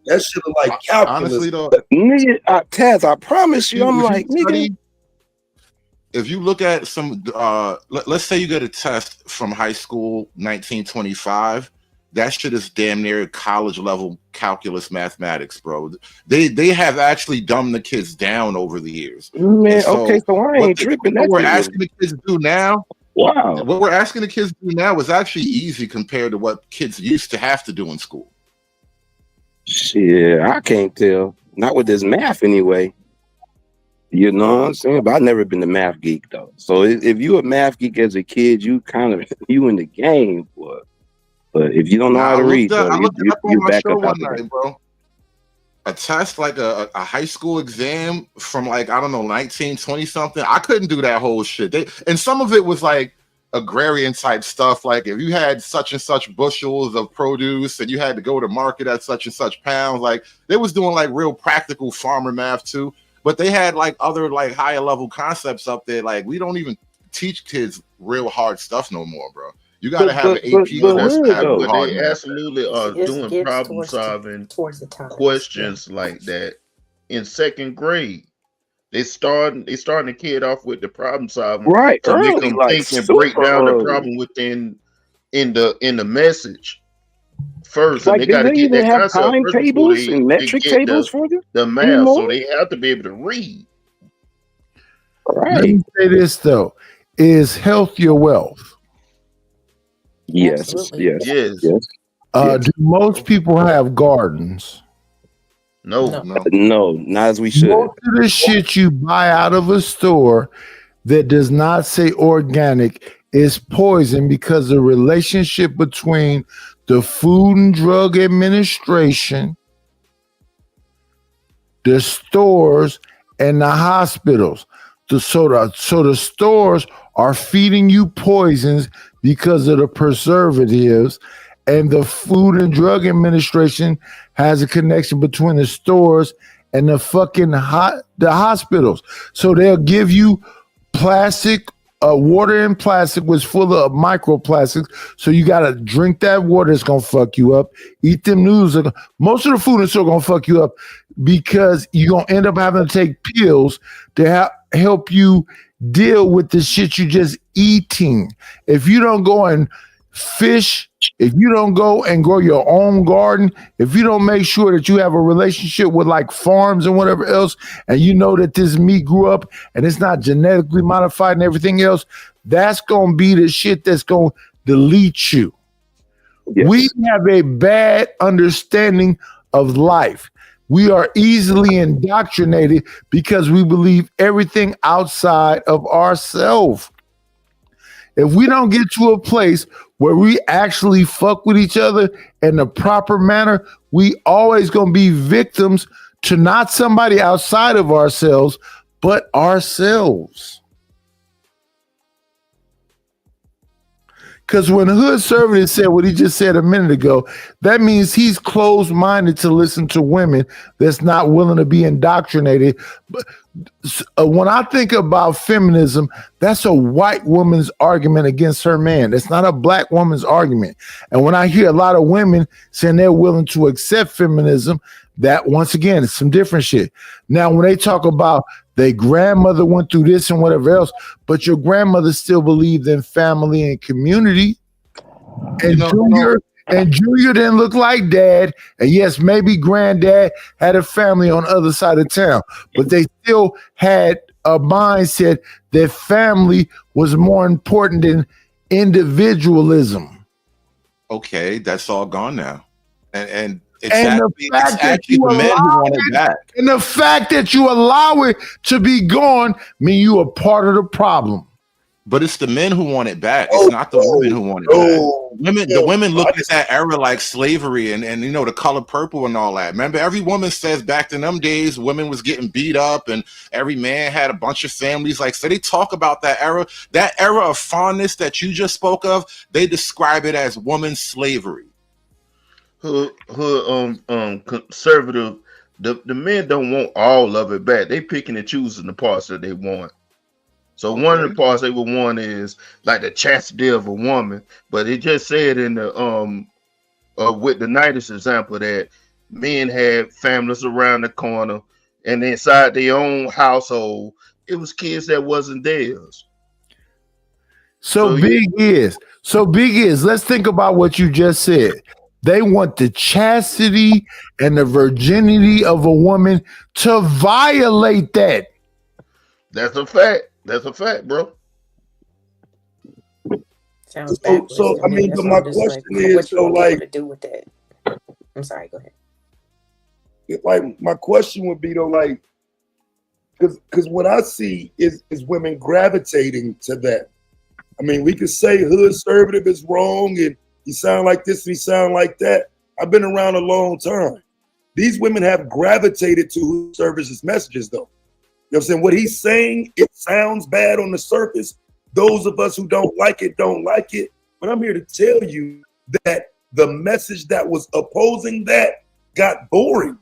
That shit look like calculus. Honestly, though, Nigga, Taz, I promise you, I'm if like, you nigga. study, if you look at some, let's say you get a test from high school 1925, that shit is damn near college level calculus mathematics, bro. They have actually dumbed the kids down over the years. Man, okay, so I ain't tripping. What That's we're just asking the kids to do now. Wow. What we're asking the kids to do now is actually easy compared to what kids used to have to do in school. Shit, I can't tell. Not with this math anyway. You know what I'm saying? But I've never been a math geek though. So if you a math geek as a kid, you kind of you in the game, boy. But if you don't know how to read, I looked it up on you my back show up one out the night, game. bro. A test like a high school exam from like, I don't know, 1920 something. I couldn't do that whole shit. And some of it was like agrarian type stuff. Like if you had such and such bushels of produce and you had to go to market at such and such pounds, like they was doing like real practical farmer math too. But they had like other like higher level concepts up there. Like we don't even teach kids real hard stuff no more, bro. You got to have an AP course to have real hard They math. absolutely are doing problem solving questions like that in second grade. They starting the kid off with the problem solving, Right, to make early, them like think and break super down the early. problem within in the message first, Like, and they do got to they get even that have concept first before timetables they and metric get tables for them the math. anymore? So they have to be able to read. Let me say this though: is health your wealth? Yes, yes, Yes. yes. Do most people have gardens? No, no, not as we should. Most of the shit you buy out of a store that does not say organic is poison because the relationship between the Food and Drug Administration, the stores, and the hospitals. So the stores are feeding you poisons because of the preservatives, and the Food and Drug Administration has a connection between the stores and the fucking the hospitals. So they'll give you plastic, water in plastic was full of microplastics. So you gotta drink that water. It's gonna fuck you up. Eat them noodles. Most of the food is still gonna fuck you up because you're gonna end up having to take pills to help you deal with the shit you just eating. If you don't go and fish, if you don't go and grow your own garden, if you don't make sure that you have a relationship with like farms and whatever else, and you know that this meat grew up and it's not genetically modified and everything else, that's going to be the shit that's going to delete you. Yes. We have a bad understanding of life. We are easily indoctrinated because we believe everything outside of ourselves. If we don't get to a place where we actually fuck with each other in the proper manner, we always gonna be victims to not somebody outside of ourselves, but ourselves. Because when Hood Servant said what he just said a minute ago, that means he's closed-minded to listen to women that's not willing to be indoctrinated. But when I think about feminism, that's a white woman's argument against her man. It's not a black woman's argument. And when I hear a lot of women saying they're willing to accept feminism, that once again, it's some different shit. Now, when they talk about their grandmother went through this and whatever else, but your grandmother still believed in family and community. And Junior didn't look like dad. And yes, maybe granddad had a family on the other side of town, but they still had a mindset that family was more important than individualism. Okay, that's all gone now. And And the fact that you allow it, and the fact that you allow it to be gone, mean you are part of the problem. But it's the men who want it back. It's not the women who want it back. The women look at that era like slavery and you know, the color purple and all that. Remember, every woman says back in them days, women was getting beat up and every man had a bunch of families. Like, so they talk about that era of fondness that you just spoke of. They describe it as woman slavery. Conservative, the men don't want all of it back. They picking and choosing the parts that they want. So one of the parts they would want is like the chastity of a woman, but it just said in the with the Nidus example that men had families around the corner, and inside their own household, it was kids that wasn't theirs. So big is. Let's think about what you just said. They want the chastity and the virginity of a woman to violate that. That's a fact. That's a fact, bro. Sounds backwards. So I mean, but my question is, so like, to do with that? I'm sorry. Go ahead. Like, my question would be though, like, because what I see is women gravitating to that. I mean, we could say hood conservative is wrong and he sound like this and he sound like that. I've been around a long time. These women have gravitated to hood services messages though. You know what I'm saying? What he's saying, it sounds bad on the surface. Those of us who don't like it, don't like it. But I'm here to tell you that the message that was opposing that got boring.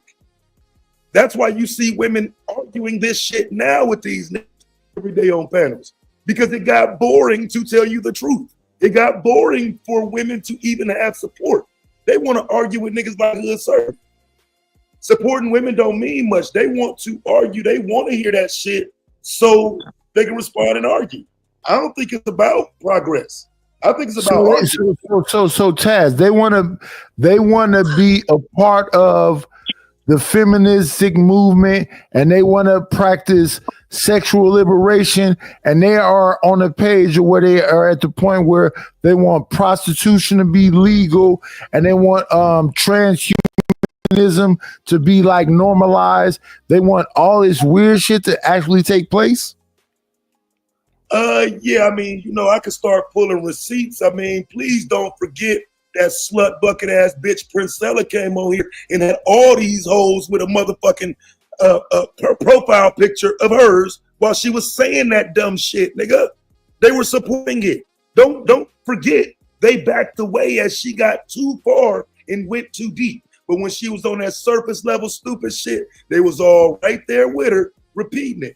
That's why you see women arguing this shit now with these niggas every day on panels. Because it got boring to tell you the truth. It got boring for women to even have support. They want to argue with niggas like hood serve. Supporting women don't mean much. They want to argue. They want to hear that shit so they can respond and argue. I don't think it's about progress. I think it's about arguing. So Taz, they want to be a part of the feministic movement, and they want to practice sexual liberation, and they are on a page where they are at the point where they want prostitution to be legal, and they want transhumanism to be like normalized. They want all this weird shit to actually take place. Yeah, I mean, you know, I could start pulling receipts. I mean, please don't forget that slut bucket ass bitch Princella came on here and had all these hoes with a motherfucking profile picture of hers while she was saying that dumb shit, nigga. They were supporting it. Don't forget, they backed away as she got too far and went too deep. But when she was on that surface level stupid shit, they was all right there with her, repeating it.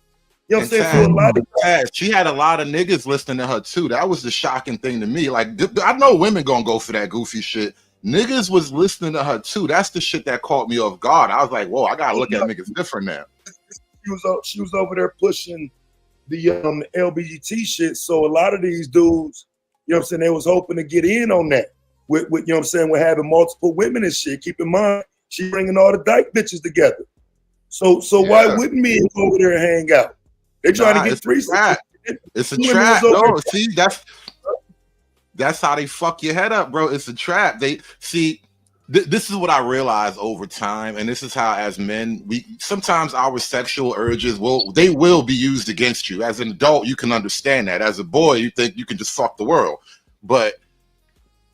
You know what I'm saying? So a lot of she had a lot of niggas listening to her too. That was the shocking thing to me. Like, I know women gonna go for that goofy shit. Niggas was listening to her too. That's the shit that caught me off guard. I was like, whoa, I gotta look at niggas different now. She was over there pushing the LGBT shit. So a lot of these dudes, you know what I'm saying, they was hoping to get in on that. With you know what I'm saying, with having multiple women and shit. Keep in mind, she bringing all the dyke bitches together. So why wouldn't men go over there and hang out? They trying to get threesomes. It's a trap. No, see, that's how they fuck your head up, bro. It's a trap. They see. This is what I realized over time, and this is how, as men, we sometimes our sexual urges will be used against you. As an adult, you can understand that. As a boy, you think you can just fuck the world, but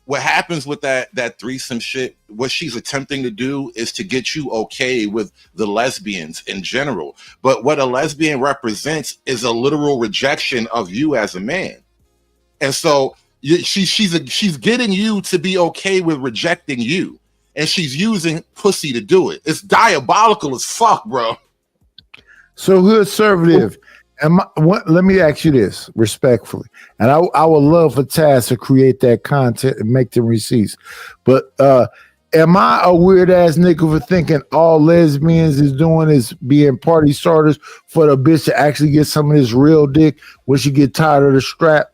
what happens with that threesome shit, what she's attempting to do is to get you okay with the lesbians in general. But what a lesbian represents is a literal rejection of you as a man. And so she's getting you to be okay with rejecting you. And she's using pussy to do it. It's diabolical as fuck, bro. So hood conservative. Let me ask you this respectfully, and I would love for Taz to create that content and make them receipts. But am I a weird ass nigga for thinking all lesbians is doing is being party starters for the bitch to actually get some of this real dick when she get tired of the strap?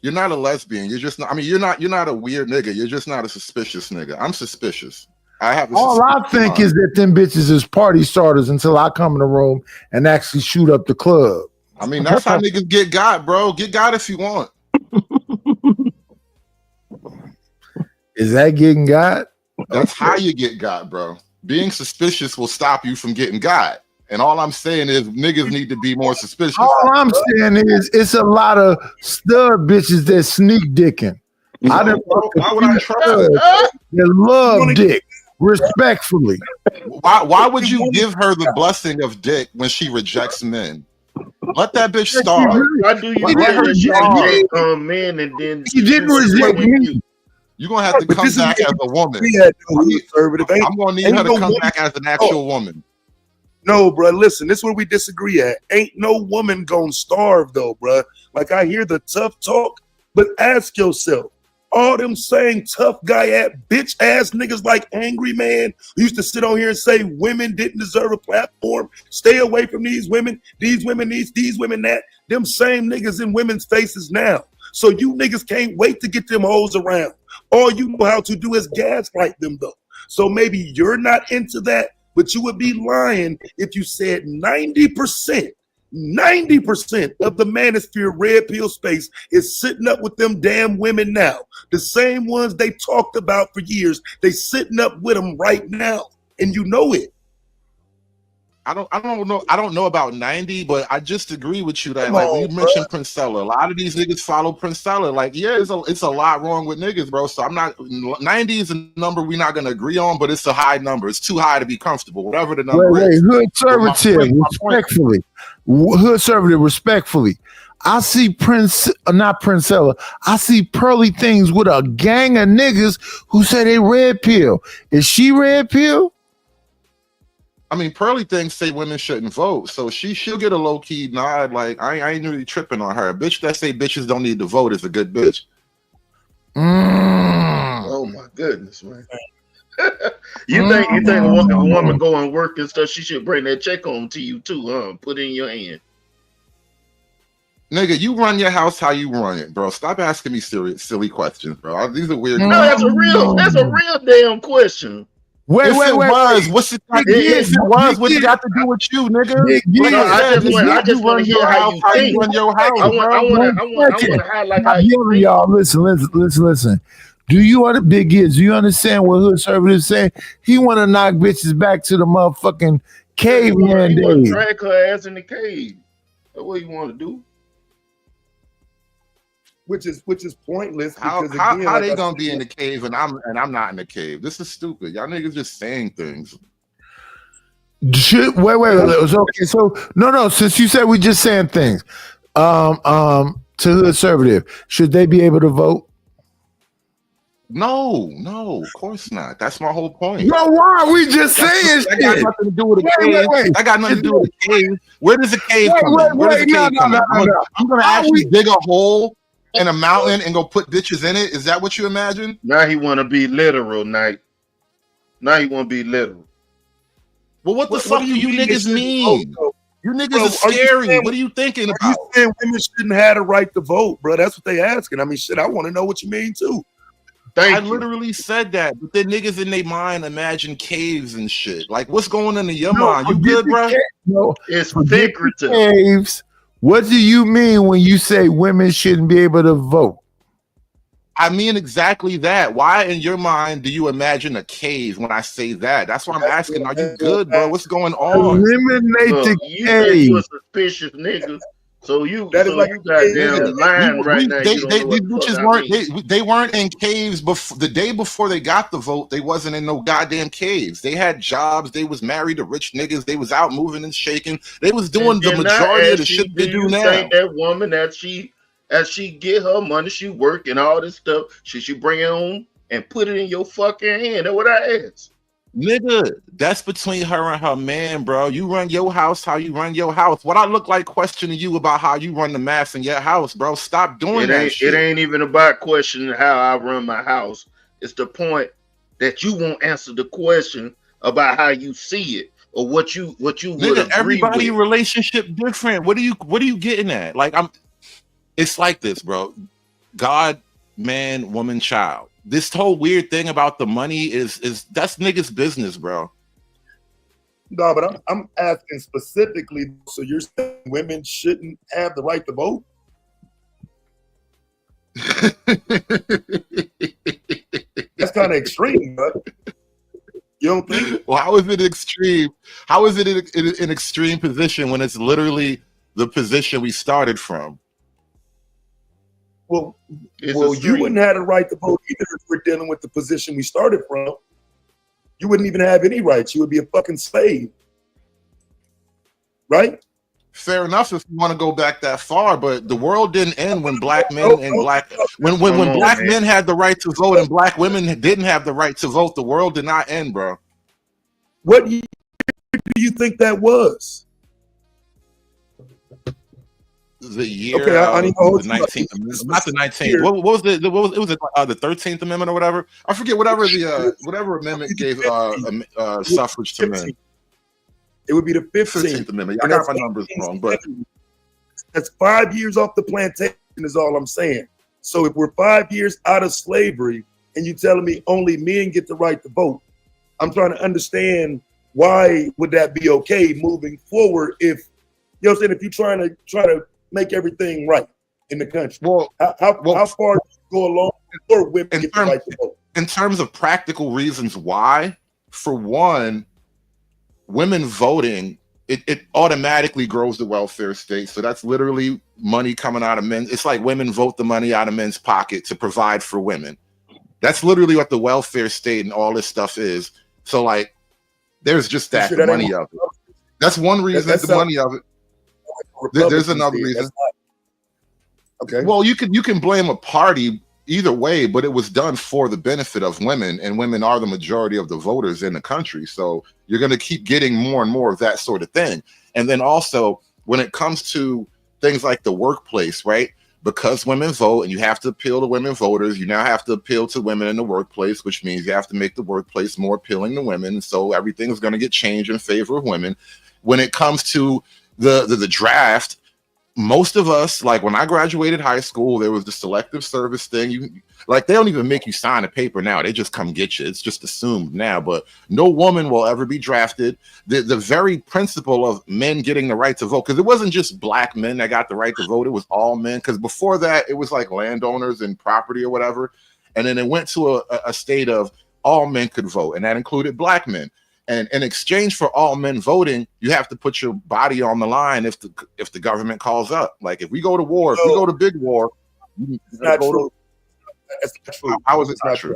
You're not a lesbian. You're just not. I mean, you're not a weird nigga. You're just not a suspicious nigga. I'm suspicious. All I think is that them bitches is party starters until I come in the room and actually shoot up the club. I mean, that's how niggas get got, bro. Get got if you want. Is that getting got? That's how you get got, bro. Being suspicious will stop you from getting got. And all I'm saying is niggas need to be more suspicious. All I'm saying is it's a lot of stud bitches that sneak dicking. Why would I trust them? They love dick, respectfully. Why would you give her the blessing of dick when she rejects men? Let that bitch starve. Why do you let she reject men and then she didn't reject me? You're gonna have to come back as a woman. I'm gonna need her to come back as an actual woman. No, bro. Listen, this is where we disagree at. Ain't no woman gonna starve though, bro. Like I hear the tough talk, but ask yourself, all them saying tough guy at bitch ass niggas like Angry Man who used to sit on here and say women didn't deserve a platform. Stay away from these women these women that. Them same niggas in women's faces now. So you niggas can't wait to get them hoes around. All you know how to do is gaslight them though. So maybe you're not into that, but you would be lying if you said 90% of the manosphere red pill space is sitting up with them damn women now. The same ones they talked about for years, they sitting up with them right now. And you know it. I don't know about 90, but I just agree with you that you mentioned Princella. A lot of these niggas follow Princella. Like, yeah, it's a lot wrong with niggas, bro. So 90 is a number we're not gonna agree on, but it's a high number. It's too high to be comfortable. Whatever the number is. Hood conservative, respectfully. I see not Princella. I see Pearly Things with a gang of niggas who say they red pill. Is she red pill? I mean, Pearly Things say women shouldn't vote, so she'll get a low key nod. Like I ain't really tripping on her. A bitch that say bitches don't need to vote is a good bitch. Oh my goodness, man! you think a woman go and work and stuff? She should bring that check home to you too, huh? Put it in your hand. Nigga, you run your house how you run it, bro. Stop asking me silly questions, bro. These are weird. No, that's a real damn question. Wait. What's it got? If it was, what it got to do with you, nigga? I just want to hear how you think. Run your house. I want to highlight how you think. Y'all, listen. Do you Big Giz? Do you understand what hood conservatives say? He want to knock bitches back to the motherfucking caveman days. Drag her ass in the cave. That's what you want to do. Which is pointless. How they gonna be in the cave and I'm not in the cave? This is stupid. Y'all niggas just saying things. Wait. Okay, so no. Since you said we just saying things, to the conservative, should they be able to vote? No, of course not. That's my whole point. No, why are we just saying shit? That got nothing to do with a cave. Wait. That got nothing to do with a cave. Where does a cave come in? Where does a cave come in? I'm gonna actually dig a hole in a mountain and go put bitches in it. Is that what you imagine? Now he want to be literal, Knight. Now he want to be literal. Well, what the fuck do you niggas mean? You niggas are scary. What are you thinking about? You saying women shouldn't have the right to vote, bro? That's what they asking. I mean, shit, I want to know what you mean too. I literally said that, but then niggas in their mind imagine caves and shit. Like, what's going on in your mind? You good, bro? No, it's figurative. Caves. What do you mean when you say women shouldn't be able to vote? I mean exactly that. Why in your mind do you imagine a cave when I say that? That's why I'm asking. Are you good, bro? What's going on? Eliminate the you cave. think you a suspicious nigga. So you goddamn lying right now. These bitches they weren't in caves before the day before they got the vote. They wasn't in no goddamn caves. They had jobs. They was married to rich niggas. They was out moving and shaking. They was doing the majority of the shit they do now. Think that woman as she get her money, she work and all this stuff, should you bring it home and put it in your fucking hand? That's what I asked. Nigga, that's between her and her man, bro. You run your house how you run your house. What I look like questioning you about how you run the math in your house, bro. Stop doing that shit. It ain't even about questioning how I run my house. It's the point that you won't answer the question about how you see it or what you Nigga, everybody relationship different. What are you getting at? Like it's like this, bro. God, man, woman, child. This whole weird thing about the money is that's niggas' business, bro. No, but I'm asking specifically. So you're saying women shouldn't have the right to vote? That's kind of extreme, but You don't think? Well, how is it extreme? How is it an extreme position when it's literally the position we started from? Well, It's you extreme. wouldn't have the right to vote either if we're dealing with the position we started from. You wouldn't even have any rights. You would be a fucking slave. Right? Fair enough if you want to go back that far, but the world didn't end when black men and black when Come on, black man. men had the right to vote and black women didn't have the right to vote. The world did not end, bro. What year do you think that was? The year Okay, I need to hold the you up. 19th amendment, not the 19th. What was the the 13th amendment or whatever? I forget whatever the whatever amendment gave suffrage to men. It would be the 15th 15th. amendment. I And got that's my numbers wrong, but that's 5 years off the plantation is all I'm saying. So if we're 5 years out of slavery and you telling me only men get the right to vote, I'm trying to understand why would that be okay moving forward if, you know what I'm saying, if you're trying to make everything right in the country. well, How far do you go along before women in get the right to vote? in terms of practical reasons why, for one, women voting, it automatically grows the welfare state. So that's literally money coming out of men. It's like women vote the money out of men's pocket to provide for women. That's literally what the welfare state and all this stuff is. So like, there's just that, sure the that ain't money of it. That's one reason, that's the money of it. There's another Republicans did. reason. That's not- okay. Well, you can blame a party either way, but it was done for the benefit of women, and women are the majority of the voters in the country. So you're going to keep getting more and more of that sort of thing. And then also, when it comes to things like the workplace, right? Because women vote and you have to appeal to women voters, you now have to appeal to women in the workplace, which means you have to make the workplace more appealing to women. So everything's going to get changed in favor of women. When it comes to the draft, most of us, like when I graduated high school, there was the selective service thing. Like they don't even make you sign a paper now. They just come get you. It's just assumed now. But no woman will ever be drafted. The very principle of men getting the right to vote, because it wasn't just black men that got the right to vote. It was all men. Because before that, it was like landowners and property or whatever. And then it went to a state of all men could vote, and that included black men. And in exchange for all men voting, you have to put your body on the line if the government calls up. Like if we go to war, if we go to big war, It's not true. That's not true. How is it It's not true?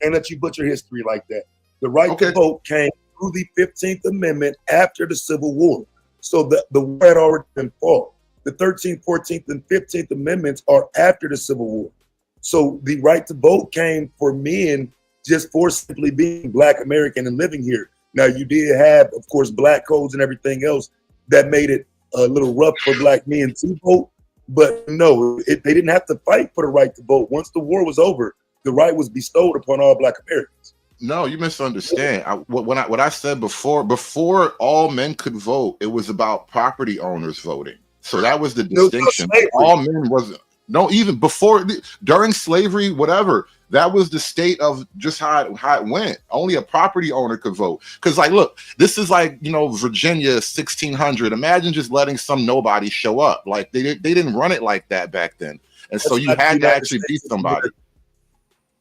And that you butcher history like that. The right Okay. to vote came through the 15th Amendment after the Civil War. So the war had already been fought. The 13th, 14th, and 15th Amendments are after the Civil War. So the right to vote came for men just for simply being Black American and living here. Now, you did have, of course, black codes and everything else that made it a little rough for black men to vote. But no, they didn't have to fight for the right to vote. Once the war was over, the right was bestowed upon all Black Americans. No, you misunderstand. What I said before all men could vote, it was about property owners voting. So that was the No, distinction. slavery. All men wasn't. No, even before, during slavery, whatever. That was the state of just how it went. Only a property owner could vote. Because, like, look, this is like, Virginia 1600. Imagine just letting some nobody show up. Like, they didn't run it like that back then. And so That's you not the had to United actually be States of somebody.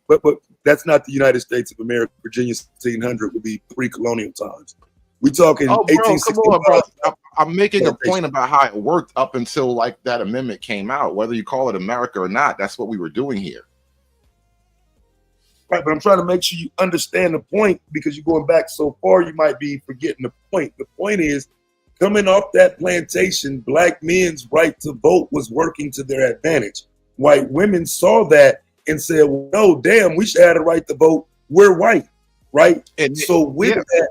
But that's not the United States of America. Virginia 1600 would be pre-colonial times. We talking Oh, bro, come 1865. on, bro. I'm making a point about how it worked up until like that amendment came out. Whether you call it America or not, that's what we were doing here. Right, but I'm trying to make sure you understand the point, because you're going back so far, you might be forgetting the point. The point is, coming off that plantation, black men's right to vote was working to their advantage. White women saw that and said, well, no, damn, we should have the right to vote. We're white, right? And so with yeah. that,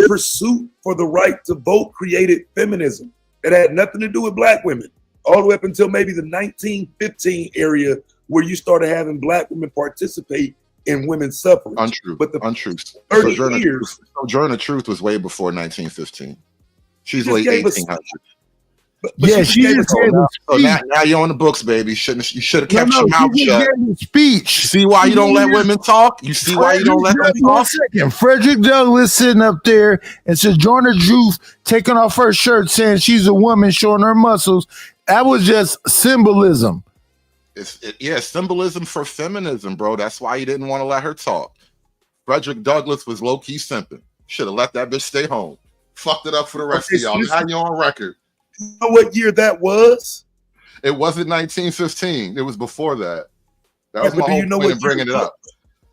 pursuit for the right to vote created feminism. It had nothing to do with black women, all the way up until maybe the 1915 area, where you started having black women participate in women's suffrage. Untrue. But the untrue. 30 Sojourner years. Truth was way before 1915. She's Just late gave us- 1800s. But Yeah, she gave just us- gave a So speech. now you're on the books, baby. You should have No, kept no, your mouth she just shut. gave a speech. See why you don't let women talk? You see why you don't let them One talk? second. Frederick Douglass sitting up there and Sojourner Truth taking off her shirt saying she's a woman, showing her muscles. That was just symbolism. It's symbolism for feminism, bro. That's why you didn't want to let her talk. Frederick Douglass was low-key simping. Should have let that bitch stay home. Fucked it up for the rest of y'all. Now you're on record. You know what year that was? It wasn't 1915. It was before that. That was Yeah, my but do whole you know point what in bringing year it it up.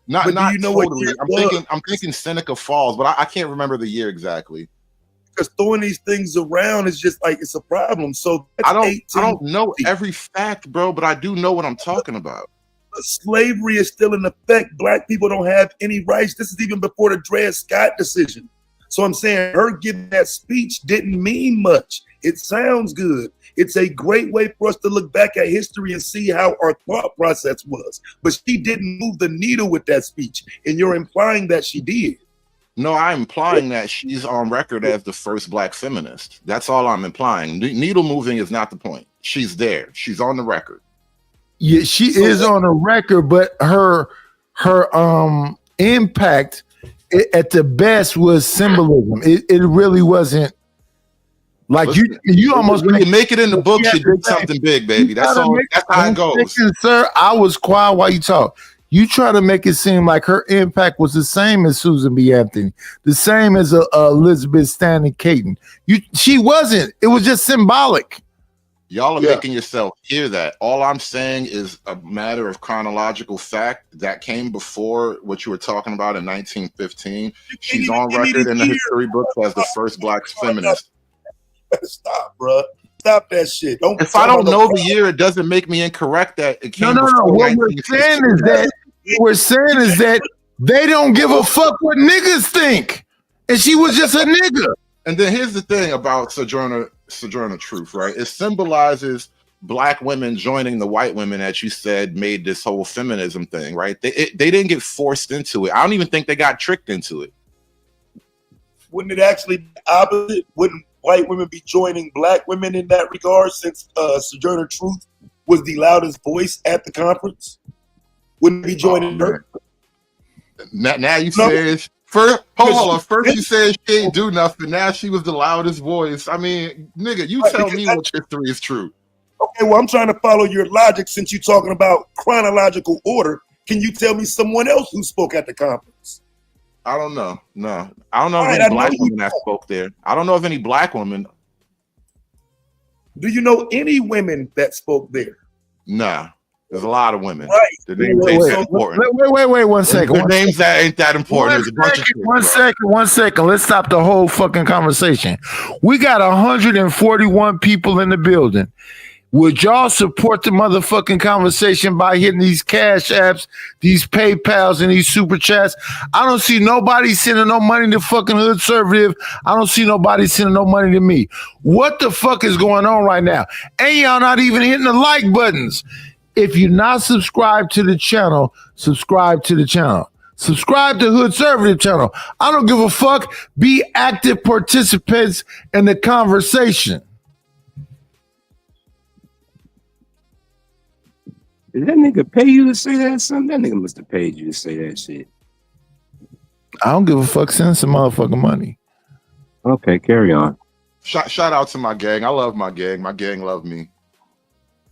Not But do not you know what totally. year it I'm thinking Seneca Falls, but I can't remember the year exactly. Because throwing these things around is just like it's a problem. So that's I don't know every fact, bro, but I do know what I'm talking about. Slavery is still in effect. Black people don't have any rights. This is even before the Dred Scott decision. So I'm saying her giving that speech didn't mean much. It sounds good. It's a great way for us to look back at history and see how our thought process was. But she didn't move the needle with that speech. And you're implying that she did. No, I'm implying that she's on record as the first black feminist. That's all I'm implying. Needle moving is not the point. She's there. She's on the record. Yeah, she is on the record, but her impact at the best was symbolism. It really wasn't like you almost when you make it in the book, you did something big, baby. That's all. That's how it goes. Sir, I was quiet while you talk. You try to make it seem like her impact was the same as Susan B. Anthony, the same as Elizabeth Stanton Caton. She wasn't. It was just symbolic. Y'all are making yourself hear that. All I'm saying is a matter of chronological fact that came before what you were talking about in 1915. She's on record in the history books as the first black feminist. Stop, bro. Stop that shit. If I don't know the year, it doesn't make me incorrect that it came before. What we're saying is that they don't give a fuck what niggas think. And she was just a nigga. And then here's the thing about Sojourner Truth, right? It symbolizes black women joining the white women that you said made this whole feminism thing, right? They didn't get forced into it. I don't even think they got tricked into it. Wouldn't it actually be opposite? Wouldn't white women be joining black women in that regard since Sojourner Truth was the loudest voice at the conference? Wouldn't it be joining her? Now you said... Hold on. First you said she ain't do nothing. Now she was the loudest voice. I mean, nigga, you tell me which history is true. Okay, well, I'm trying to follow your logic since you're talking about chronological order. Can you tell me someone else who spoke at the conference? I don't know. No. I don't know of any black women that spoke there. I don't know of any black women. Do you know any women that spoke there? Nah. There's a lot of women. Right. The names ain't that important. Wait, 1 second. The names that ain't that important. There's a bunch of shit, 1 second. Let's stop the whole fucking conversation. We got 141 people in the building. Would y'all support the motherfucking conversation by hitting these cash apps, these PayPals, and these super chats? I don't see nobody sending no money to fucking Hood Conservative. I don't see nobody sending no money to me. What the fuck is going on right now? And y'all not even hitting the like buttons. If you're not subscribed to the channel, subscribe to the channel. Subscribe to Hood Conservative channel. I don't give a fuck. Be active participants in the conversation. Did that nigga pay you to say that, son? That nigga must have paid you to say that shit. I don't give a fuck. Send some motherfucking money. Okay, carry on. Shout out to my gang. I love my gang. My gang love me.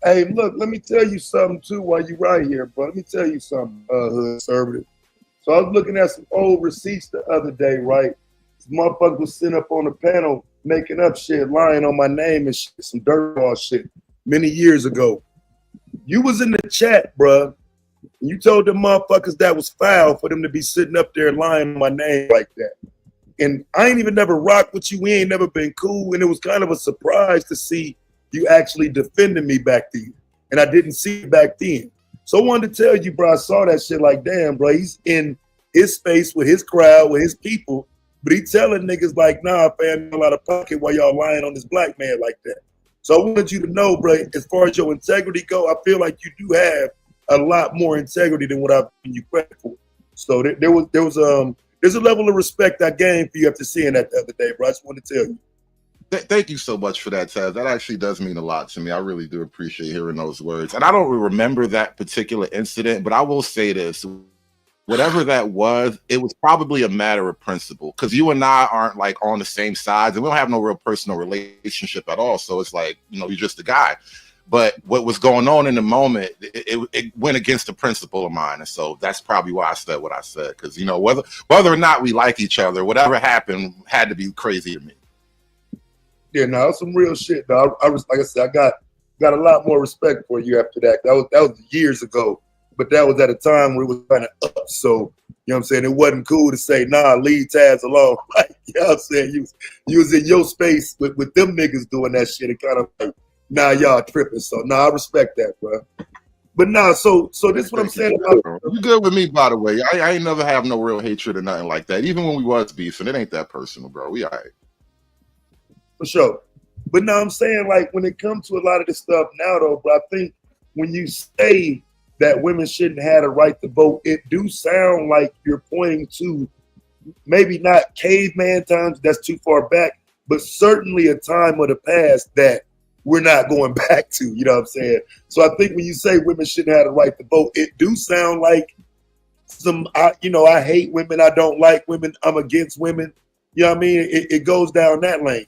Hey, look, let me tell you something too while you right here, bro. Let me tell you something, Hood Conservative. So I was looking at some old receipts the other day, right? This motherfucker was sitting up on the panel making up shit, lying on my name and shit, some dirtball shit many years ago. You was in the chat, bro. You told them motherfuckers that was foul for them to be sitting up there lying on my name like that. And I ain't even never rocked with you. We ain't never been cool. And it was kind of a surprise to see you actually defended me back then. And I didn't see it back then. So I wanted to tell you, bro, I saw that shit like, damn, bro, he's in his space with his crowd, with his people. But he telling niggas like, nah, fam, a lot of pocket while y'all lying on this black man like that. So I wanted you to know, bro, as far as your integrity go, I feel like you do have a lot more integrity than what I've given you credit for. So there's a level of respect I gained for you after seeing that the other day, bro. I just want to tell you. Thank you so much for that, Taz. That actually does mean a lot to me. I really do appreciate hearing those words. And I don't remember that particular incident, but I will say this. Whatever that was, it was probably a matter of principle because you and I aren't like on the same sides and we don't have no real personal relationship at all. So it's like, you know, you're just a guy. But what was going on in the moment, it went against the principle of mine, and so that's probably why I said what I said. Because whether or not we like each other, whatever happened had to be crazy to me. Yeah, no, some real shit. Though. I was like I said, I got a lot more respect for you after that. That was years ago, but that was at a time where it was kind of up. So you know what I'm saying? It wasn't cool to say, nah, leave Taz alone. Like, you know what I'm saying? You was in your space with them niggas doing that shit. It kind of like, nah, y'all tripping. So nah, I respect that, bro. But nah, so this is what I'm saying about you good with me, by the way. I ain't never have no real hatred or nothing like that. Even when we was beefing, it ain't that personal, bro. We all right. For sure. But now I'm saying, like, when it comes to a lot of this stuff now, though, but I think when you say that women shouldn't have a right to vote, it do sound like you're pointing to maybe not caveman times, that's too far back, but certainly a time of the past that we're not going back to, you know what I'm saying? So I think when you say women shouldn't have the right to vote, it do sound like I hate women, I don't like women, I'm against women. You know what I mean? It goes down that lane.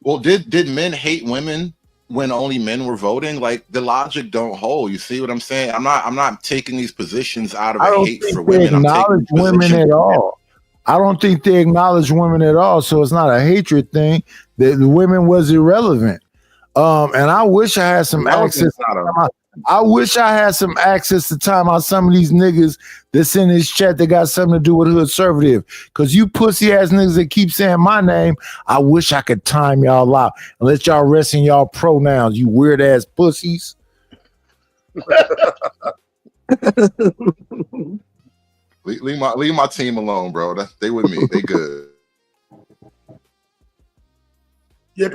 Well, did men hate women when only men were voting? Like, the logic don't hold. You see what I'm saying? I'm not taking these positions out of a hate for women. I'm taking women at all. I don't think they acknowledge women at all. So it's not a hatred thing. The women was irrelevant. And I wish I had some access. I wish I had some access to time out some of these niggas that's in this chat that got something to do with Hoodservative. Because you pussy ass niggas that keep saying my name, I wish I could time y'all out and let y'all rest in y'all pronouns, you weird ass pussies. Leave my team alone, bro. They with me. They good. Yeah,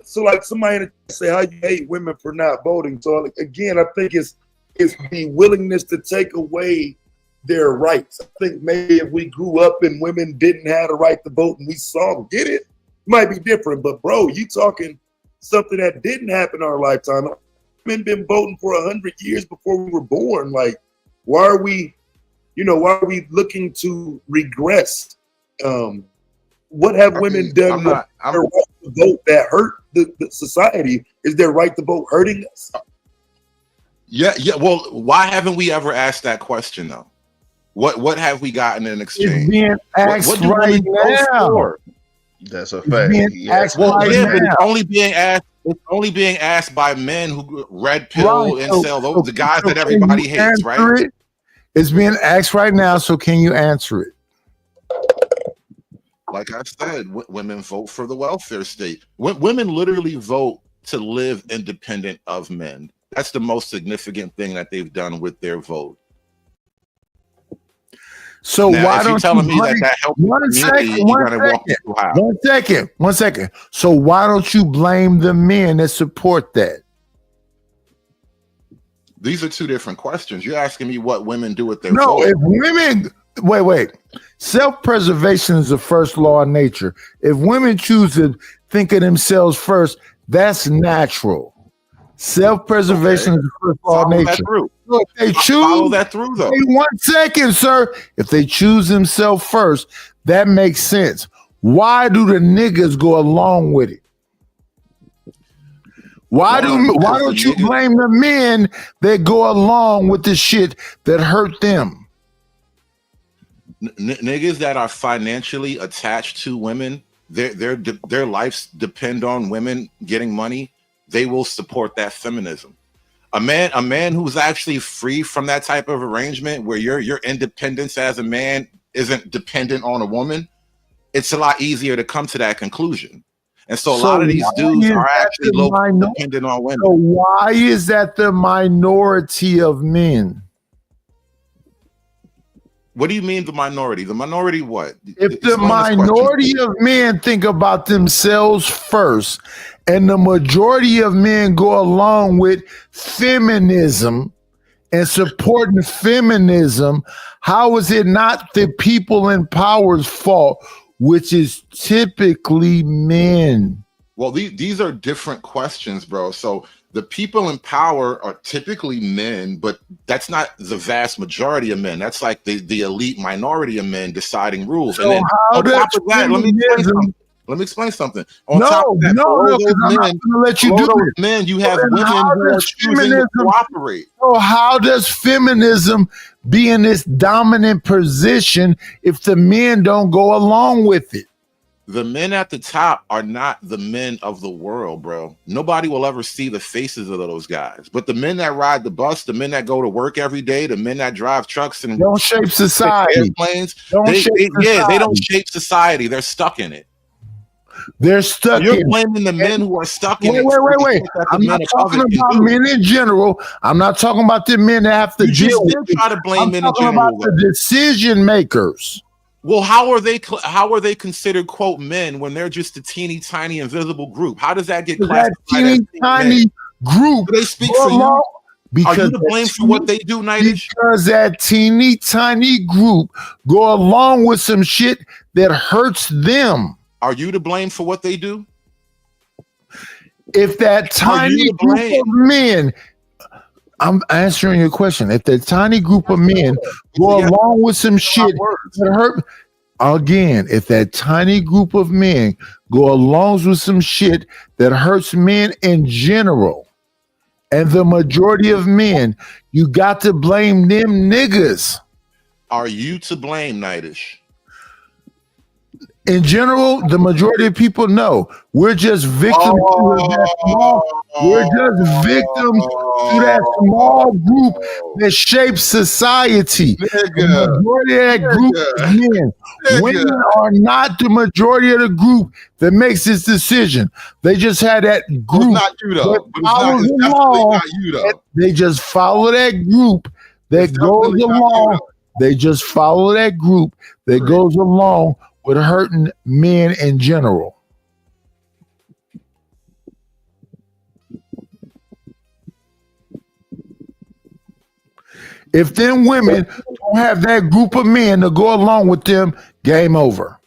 so like somebody say how you hate women for not voting. So like, again, I think it's the willingness to take away their rights. I think maybe if we grew up and women didn't have the right to vote and we saw them get it, might be different. But bro, you talking something that didn't happen in our lifetime. Women been voting for 100 years before we were born. Like, why are we looking to regress? What have women done with their right to vote that hurt the society? Is their right to vote hurting us? Yeah. Well, why haven't we ever asked that question though? What have we gotten in exchange? It's being asked what do right women now. for? That's a fact. But it's only being asked. It's only being asked by men who red pill and sell those the guys that everybody hates, right? It's being asked right now. So can you answer it? Like I said, women vote for the welfare state. Women literally vote to live independent of men. That's the most significant thing that they've done with their vote. So now, why don't you telling me that helps? One second. So why don't you blame the men that support that? These are two different questions. You're asking me what women do with their vote. If women wait. Self-preservation is the first law of nature. If women choose to think of themselves first, that's natural. Self-preservation is the first law of nature. So if they choose, follow that through, though. Hey, 1 second, sir. If they choose themselves first, that makes sense. Why do the niggas go along with it? Why don't you blame the men that go along with the shit that hurt them? Niggas that are financially attached to women, their lives depend on women getting money. They will support that feminism. A man who's actually free from that type of arrangement, where your independence as a man isn't dependent on a woman, it's a lot easier to come to that conclusion. And so a lot of these dudes are actually dependent on women. So why is that the minority of men? What do you mean the minority? The minority what? If the minority of men think about themselves first, and the majority of men go along with feminism and supporting feminism, how is it not the people in power's fault, which is typically men? Well, these are different questions, bro. So the people in power are typically men, but that's not the vast majority of men. That's like the elite minority of men deciding rules. So and then how on top of that, let me tell you something. Let me explain something. On top of that, no, below because I'm not going to let you do those it. men, you have Then women how who are does choosing to cooperate. So how does feminism be in this dominant position if the men don't go along with it? The men at the top are not the men of the world, bro. Nobody will ever see the faces of those guys. But the men that ride the bus, the men that go to work every day, the men that drive trucks and don't shape society. Airplanes, They they don't shape society. They're stuck in it. They're stuck You're in blaming the men who are stuck in wait, it. Wait. I'm not talking about men in general. I'm not talking about the men that have to deal with it. Try to blame men in talking general. about the decision makers. Well, how are they considered quote men when they're just a teeny tiny invisible group? How does that get classified? That teeny tiny group. Do they speak for you? Are you to blame for what they do, Nightish? Because that teeny tiny group go along with some shit that hurts them. Are you to blame for what they do? If that tiny group of men, I'm answering your question. If that tiny group of men go along with some shit that hurt, again, if that tiny group of men go along with some shit that hurts men in general, and the majority of men, you got to blame them niggas. Are you to blame, Nightish? In general, the majority of people know we're just victims to that small. We're just victims to that small group that shapes society. The majority of that group is men. Women are not the majority of the group that makes this decision. They just had that group. It's not you though. It's definitely not you though. They just follow that group that goes along. They just follow that group that goes along with hurting men in general. If them women don't have that group of men to go along with them, game over.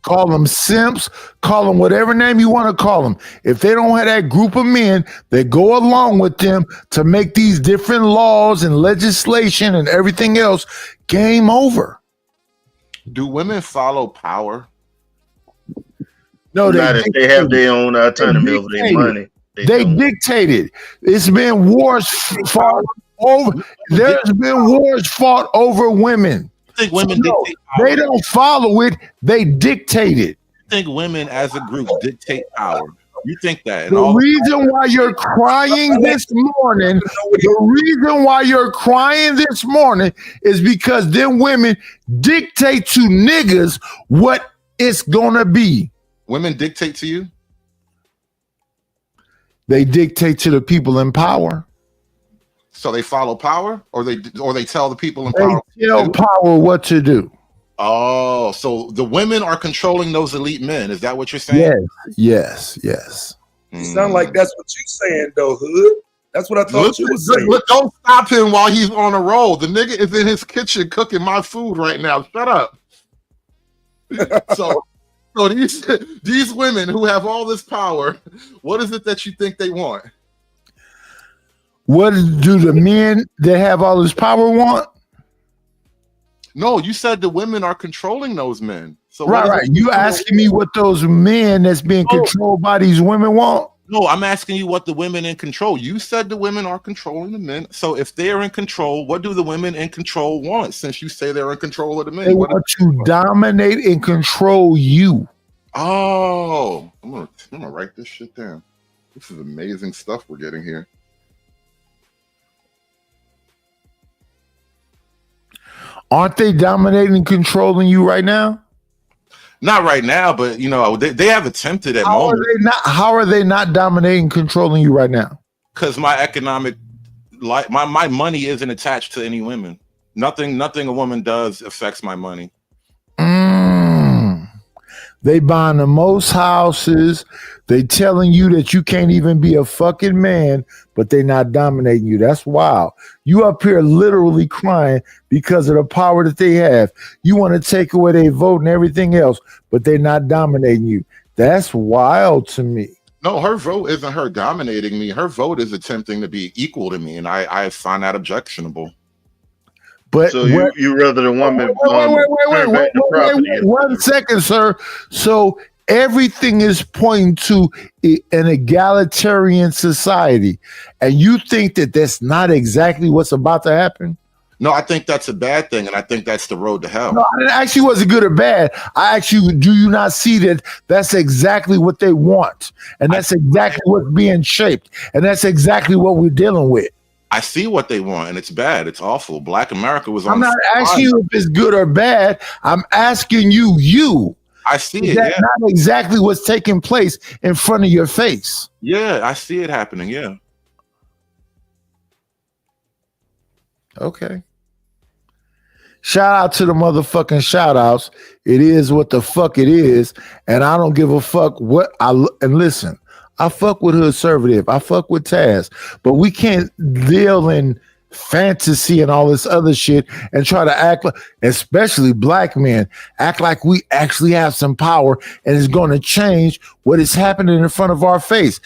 Call them simps, call them whatever name you want to call them. If they don't have that group of men that go along with them to make these different laws and legislation and everything else, game over. Do women follow power? No, they have their own autonomy over their money. They dictated. It's been wars fought over. There's been wars fought over women. I think women dictate power. They don't follow it. They dictate it. I think women as a group dictate power. You think that? The reason why you're crying this morning, is because them women dictate to niggas what it's gonna be. Women dictate to you? They dictate to the people in power. So they follow power, or they tell the people in power. They tell power what to do. Oh, so the women are controlling those elite men. Is that what you're saying? Yes. Sound like that's what you saying though, Hood. That's what I thought you was saying. Look, don't stop him while he's on a roll. The nigga is in his kitchen cooking my food right now. Shut up. So these women who have all this power, what is it that you think they want? What do the men that have all this power want? No, you said the women are controlling those men. So right. You asking me what those men that's being controlled by these women want? No, I'm asking you what the women in control. You said the women are controlling the men. So if they're in control, what do the women in control want? Since you say they're in control of the men, they want to dominate and control you. Oh, I'm gonna write this shit down. This is amazing stuff we're getting here. Aren't they dominating and controlling you right now? Not right now, but they have attempted at moments. How are they not dominating and controlling you right now? Because my economic my money isn't attached to any women. Nothing a woman does affects my money. They buying the most houses. They telling you that you can't even be a fucking man, but they not dominating you. That's wild. You up here literally crying because of the power that they have. You want to take away their vote and everything else, but they're not dominating you. That's wild to me. No, her vote isn't her dominating me. Her vote is attempting to be equal to me, and I find that objectionable. But So you rather the woman turn back the property? wait, 1 second, sir. So everything is pointing to an egalitarian society, and you think that that's not exactly what's about to happen? No, I think that's a bad thing, and I think that's the road to hell. No, it actually wasn't good or bad. I actually, do you not see that that's exactly what they want, and that's exactly what's being shaped, and that's exactly what we're dealing with. I see what they want, and it's bad. It's awful. Black America was on. I'm not asking you if it's good or bad. I'm asking you. I see Is it. that Yeah. not exactly what's taking place in front of your face? Yeah, I see it happening. Yeah. Okay. Shout out to the motherfucking shout outs. It is what the fuck it is. And I don't give a fuck what and listen, I fuck with Hoodservative. I fuck with Taz. But we can't deal in fantasy and all this other shit and try to act like, especially black men, act like we actually have some power and it's going to change what is happening in front of our face.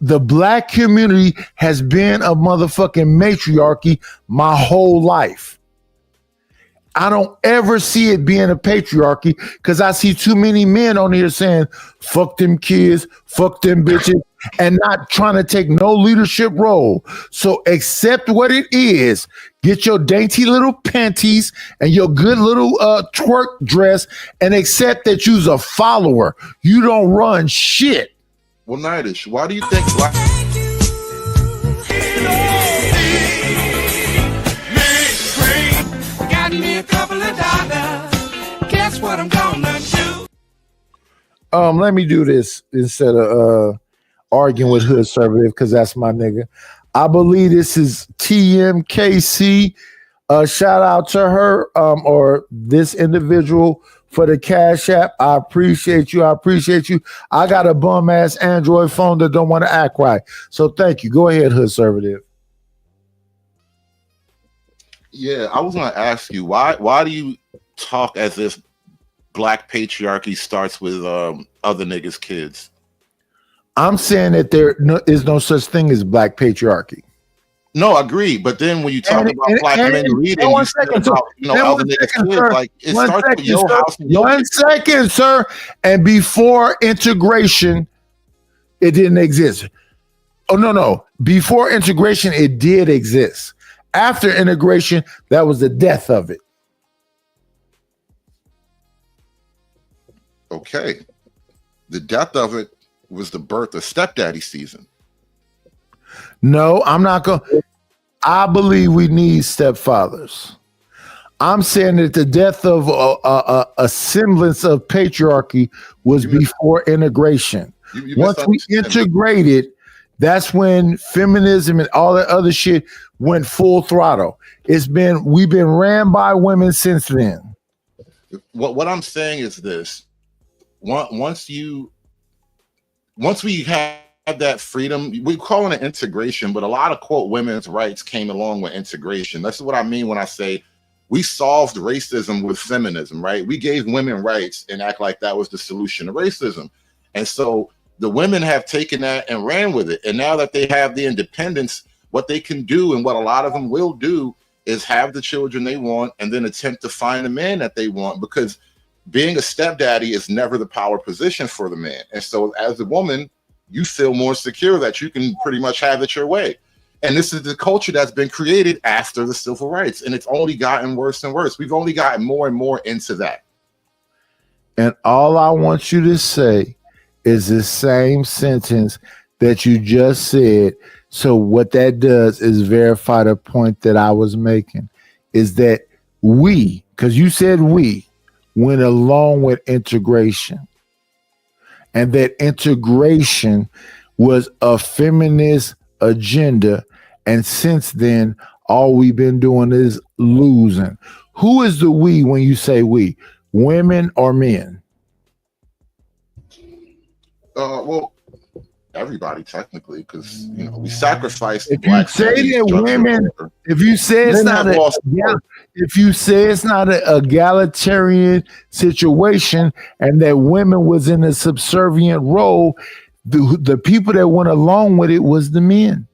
The black community has been a motherfucking matriarchy my whole life. I don't ever see it being a patriarchy because I see too many men on here saying, fuck them kids, fuck them bitches, and not trying to take no leadership role. So accept what it is. Get your dainty little panties and your good little twerk dress and accept that you's a follower. You don't run shit. Well, Nightish, why do you think black... A couple of dollars. Guess what I'm gonna do? Let me do this instead of arguing with Hoodservative because that's my nigga. I believe this is TMKC. Shout out to her or this individual for the Cash App. I appreciate you. I got a bum ass Android phone that don't want to act right. So thank you. Go ahead, Hoodservative. Yeah, I was going to ask you, why do you talk as if black patriarchy starts with other niggas' kids? I'm saying that there is no such thing as black patriarchy. No, I agree. But then when you talk about black men leading, you say about, other niggas' kids, like it starts with your house. And your 1 second, sir. And before integration, it didn't exist. Oh, no. Before integration, it did exist. After integration, that was the death of it. Okay. The death of it was the birth of stepdaddy season. No, I'm not going to. I believe we need stepfathers. I'm saying that the death of a semblance of patriarchy was before integration. Once we integrated, that's when feminism and all that other shit went full throttle. We've been ran by women since then. What I'm saying is this: once we have that freedom, we call it integration, but a lot of quote women's rights came along with integration. That's what I mean when I say we solved racism with feminism, right? We gave women rights and act like that was the solution to racism, and so the women have taken that and ran with it. And now that they have the independence, what they can do and what a lot of them will do is have the children they want and then attempt to find the man that they want, because being a stepdaddy is never the power position for the man. And so as a woman, you feel more secure that you can pretty much have it your way. And this is the culture that's been created after the civil rights. And it's only gotten worse and worse. We've only gotten more and more into that. And all I want you to say is the same sentence that you just said. So what that does is verify the point that I was making, is that we, because you said we, went along with integration. And that integration was a feminist agenda. And since then, all we've been doing is losing. Who is the we when you say we? Women or men? Well, everybody technically, because we sacrificed. If you say that women, if you say it's not an egalitarian situation, and that women was in a subservient role, the people that went along with it was the men.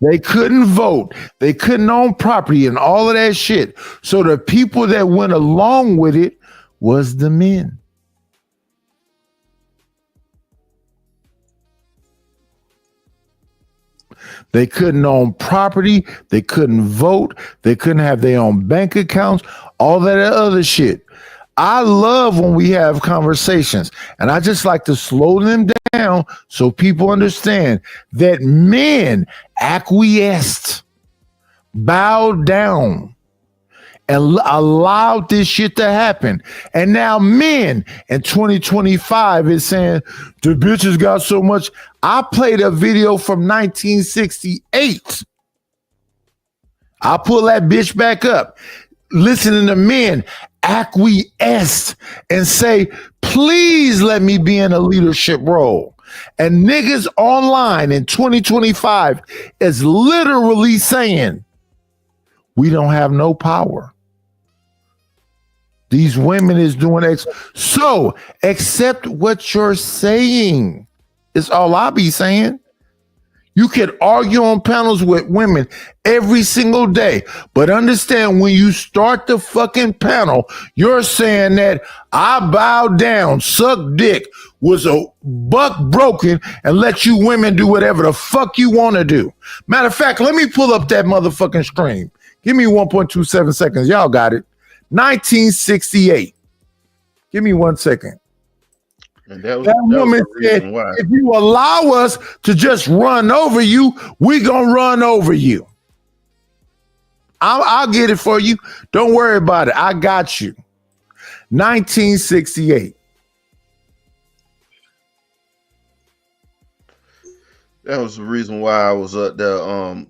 They couldn't vote. They couldn't own property and all of that shit. So the people that went along with it was the men. They couldn't own property. They couldn't vote. They couldn't have their own bank accounts, all that other shit. I love when we have conversations, and I just like to slow them down so people understand that men acquiesced, bowed down, and allowed this shit to happen. And now men in 2025 is saying the bitches got so much. I played a video from 1968. I'll pull that bitch back up. Listening to men acquiesce and say, please let me be in a leadership role. And niggas online in 2025 is literally saying, we don't have no power. These women is doing X. So accept what you're saying. It's all I be saying. You can argue on panels with women every single day, but understand when you start the fucking panel, you're saying that I bow down, suck dick, was a buck broken, and let you women do whatever the fuck you want to do. Matter of fact, let me pull up that motherfucking stream. Give me 1.27 seconds. Y'all got it. 1968. Give me 1 second. And that woman said, if you allow us to just run over you, we gonna run over you. I'll get it for you. Don't worry about it. I got you. 1968. That was the reason why I was up there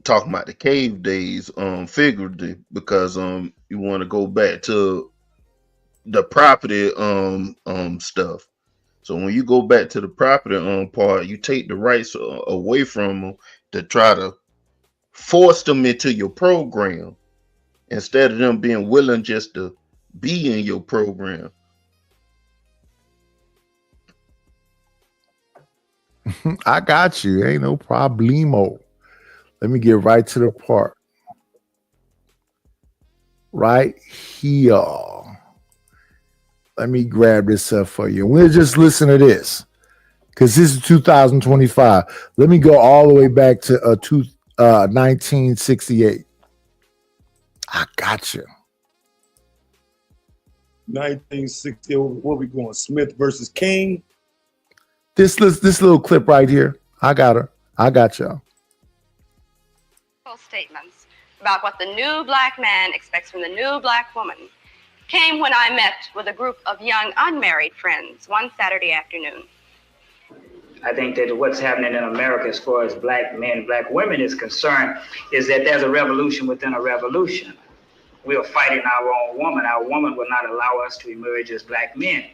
talking about the cave days figuratively, because you want to go back to the property stuff. So when you go back to the property part, you take the rights away from them to try to force them into your program instead of them being willing just to be in your program. I got you. Ain't no problemo. Let me get right to the part. Right here. Let me grab this up for you. We'll just listen to this because this is 2025. Let me go all the way back to 1968. I got you. 1960. Where we going? Smith versus King. This little clip right here. I got her. I got y'all. Statements about what the new black man expects from the new black woman came when I met with a group of young unmarried friends one Saturday afternoon. I think that what's happening in America as far as black men, black women is concerned is that there's a revolution within a revolution. We are fighting our own woman. Our woman will not allow us to emerge as black men.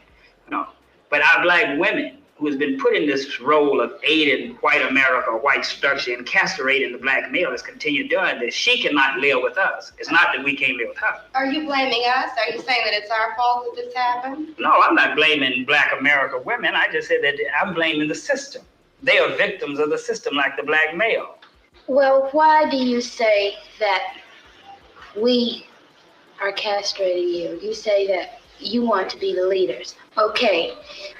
No. But our black women, who has been put in this role of aiding white America, white structure, and castrating the black male, has continued doing this. She cannot live with us. It's not that we can't live with her. Are you blaming us? Are you saying that it's our fault that this happened? No, I'm not blaming black America women. I just said that I'm blaming the system. They are victims of the system like the black male. Well, why do you say that we are castrating you? You say that you want to be the leaders. Okay,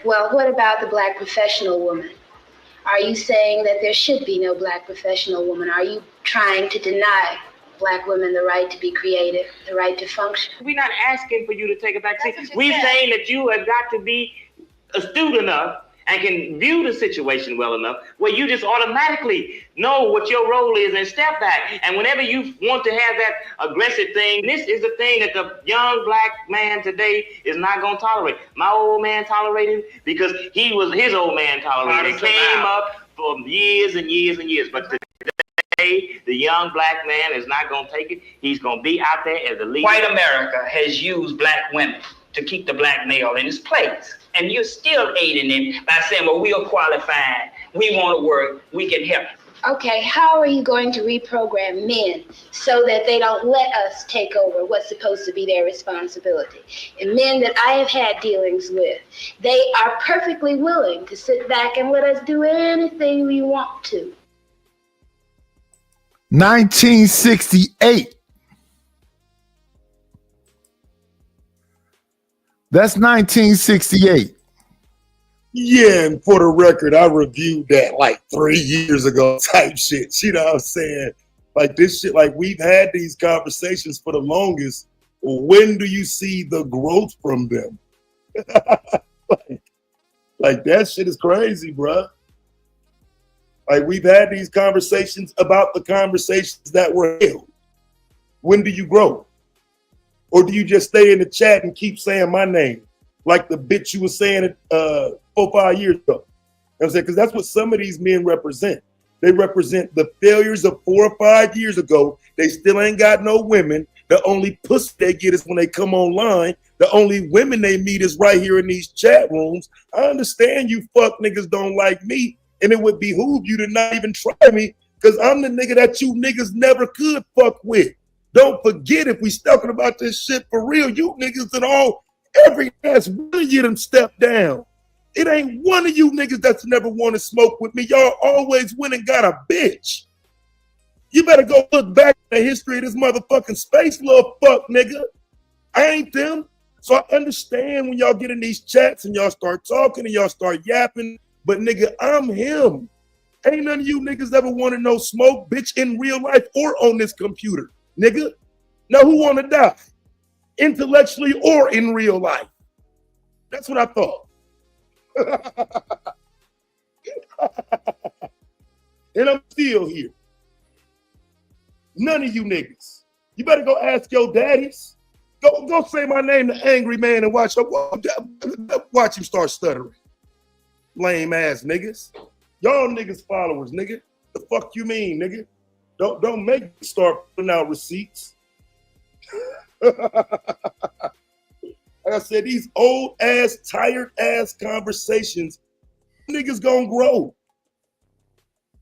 well, what about the black professional woman? Are you saying that there should be no black professional woman? Are you trying to deny black women the right to be creative, the right to function? We're not asking for you to take a back seat. We're saying that you have got to be astute enough and can view the situation well enough where you just automatically know what your role is and step back. And whenever you want to have that aggressive thing, this is the thing that the young black man today is not going to tolerate. My old man tolerated it because his old man tolerated it. It came up for years and years and years. But today, the young black man is not going to take it. He's going to be out there as a leader. White America has used black women to keep the black male in his place. And you're still aiding him by saying, well, we are qualified, we want to work, we can help. Okay, how are you going to reprogram men so that they don't let us take over what's supposed to be their responsibility? And men that I have had dealings with, they are perfectly willing to sit back and let us do anything we want to. 1968. That's 1968. Yeah, and for the record, I reviewed that like 3 years ago type shit. You know what I'm saying? Like this shit, like we've had these conversations for the longest. When do you see the growth from them? like that shit is crazy, bruh. Like we've had these conversations about the conversations that were held. When do you grow? Or do you just stay in the chat and keep saying my name? Like the bitch you were saying 4 or 5 years ago. You know what I'm saying? Because that's what some of these men represent. They represent the failures of 4 or 5 years ago. They still ain't got no women. The only pussy they get is when they come online. The only women they meet is right here in these chat rooms. I understand you fuck niggas don't like me, and it would behoove you to not even try me because I'm the nigga that you niggas never could fuck with. Don't forget, if we talking about this shit for real, you niggas and all, every ass one of you done stepped down. It ain't one of you niggas that's never want to smoke with me. Y'all always went and got a bitch. You better go look back at the history of this motherfucking space, little fuck nigga. I ain't them. So I understand when y'all get in these chats and y'all start talking and y'all start yapping, but nigga, I'm him. Ain't none of you niggas ever want to know smoke, bitch, in real life or on this computer, nigga. Now who want to die? Intellectually or in real life? That's what I thought. And I'm still here. None of you niggas. You better go ask your daddies. Go say my name to Angry Man and watch him start stuttering. Lame ass niggas. Y'all niggas followers, nigga. The fuck you mean, nigga? Don't make me start putting out receipts. Like I said, these old ass, tired ass conversations, niggas gonna grow.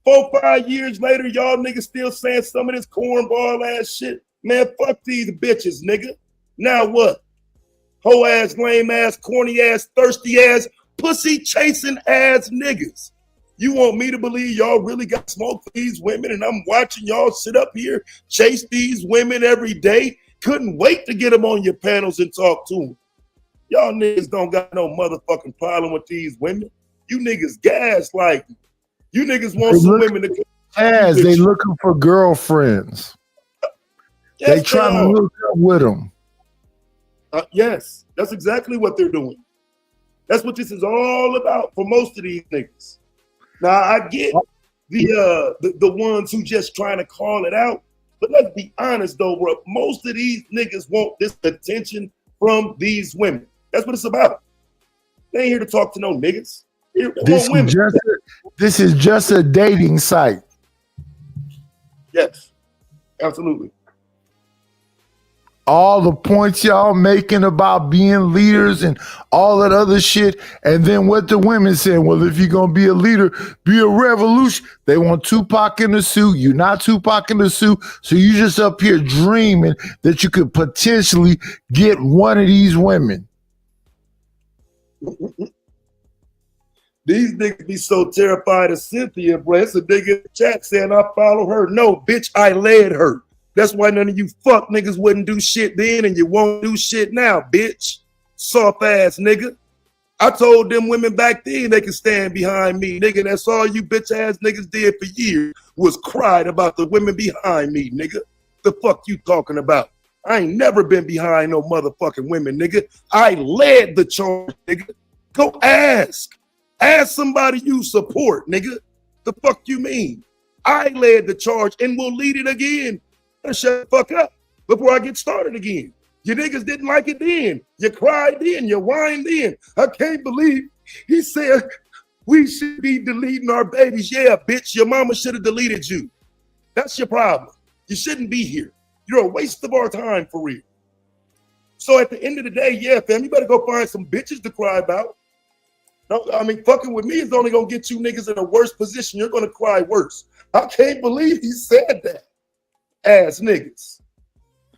4 or 5 years later, y'all niggas still saying some of this cornball ass shit. Man, fuck these bitches, nigga. Now what? Hoe ass, lame ass, corny ass, thirsty ass, pussy chasing ass niggas. You want me to believe y'all really got smoke for these women and I'm watching y'all sit up here, chase these women every day? Couldn't wait to get them on your panels and talk to them. Y'all niggas don't got no motherfucking problem with these women. You niggas gaslighting. You niggas want some women to as they looking for girlfriends. Yes, they trying to hook up with them. Yes, that's exactly what they're doing. That's what this is all about for most of these niggas. Now I get the ones who just trying to call it out, but let's be honest though, bro. Most of these niggas want this attention from these women. That's what it's about. They ain't here to talk to no niggas. This is just a dating site. Yes, absolutely. All the points y'all making about being leaders and all that other shit, and then what the women saying, well, if you're gonna be a leader, be a revolution. They want Tupac in the suit. You're not Tupac in the suit, so you just up here dreaming that you could potentially get one of these women. These niggas be so terrified of Cynthia, bro. It's a nigga in the chat saying I follow her. No, bitch, I led her. That's why none of you fuck niggas wouldn't do shit then and you won't do shit now, bitch. Soft ass nigga. I told them women back then they could stand behind me, nigga. That's all you bitch ass niggas did for years was cried about the women behind me, nigga. The fuck you talking about? I ain't never been behind no motherfucking women, nigga. I led the charge, nigga. Go ask. Ask somebody you support, nigga. The fuck you mean? I led the charge and will lead it again. Shut the fuck up before I get started again. You niggas didn't like it then. You cried then. You whined then. I can't believe he said we should be deleting our babies. Yeah, bitch, your mama should have deleted you. That's your problem. You shouldn't be here. You're a waste of our time for real. So at the end of the day, yeah, fam, you better go find some bitches to cry about. No, I mean, fucking with me is only gonna get you niggas in a worse position. You're gonna cry worse. I can't believe he said that. Ass niggas.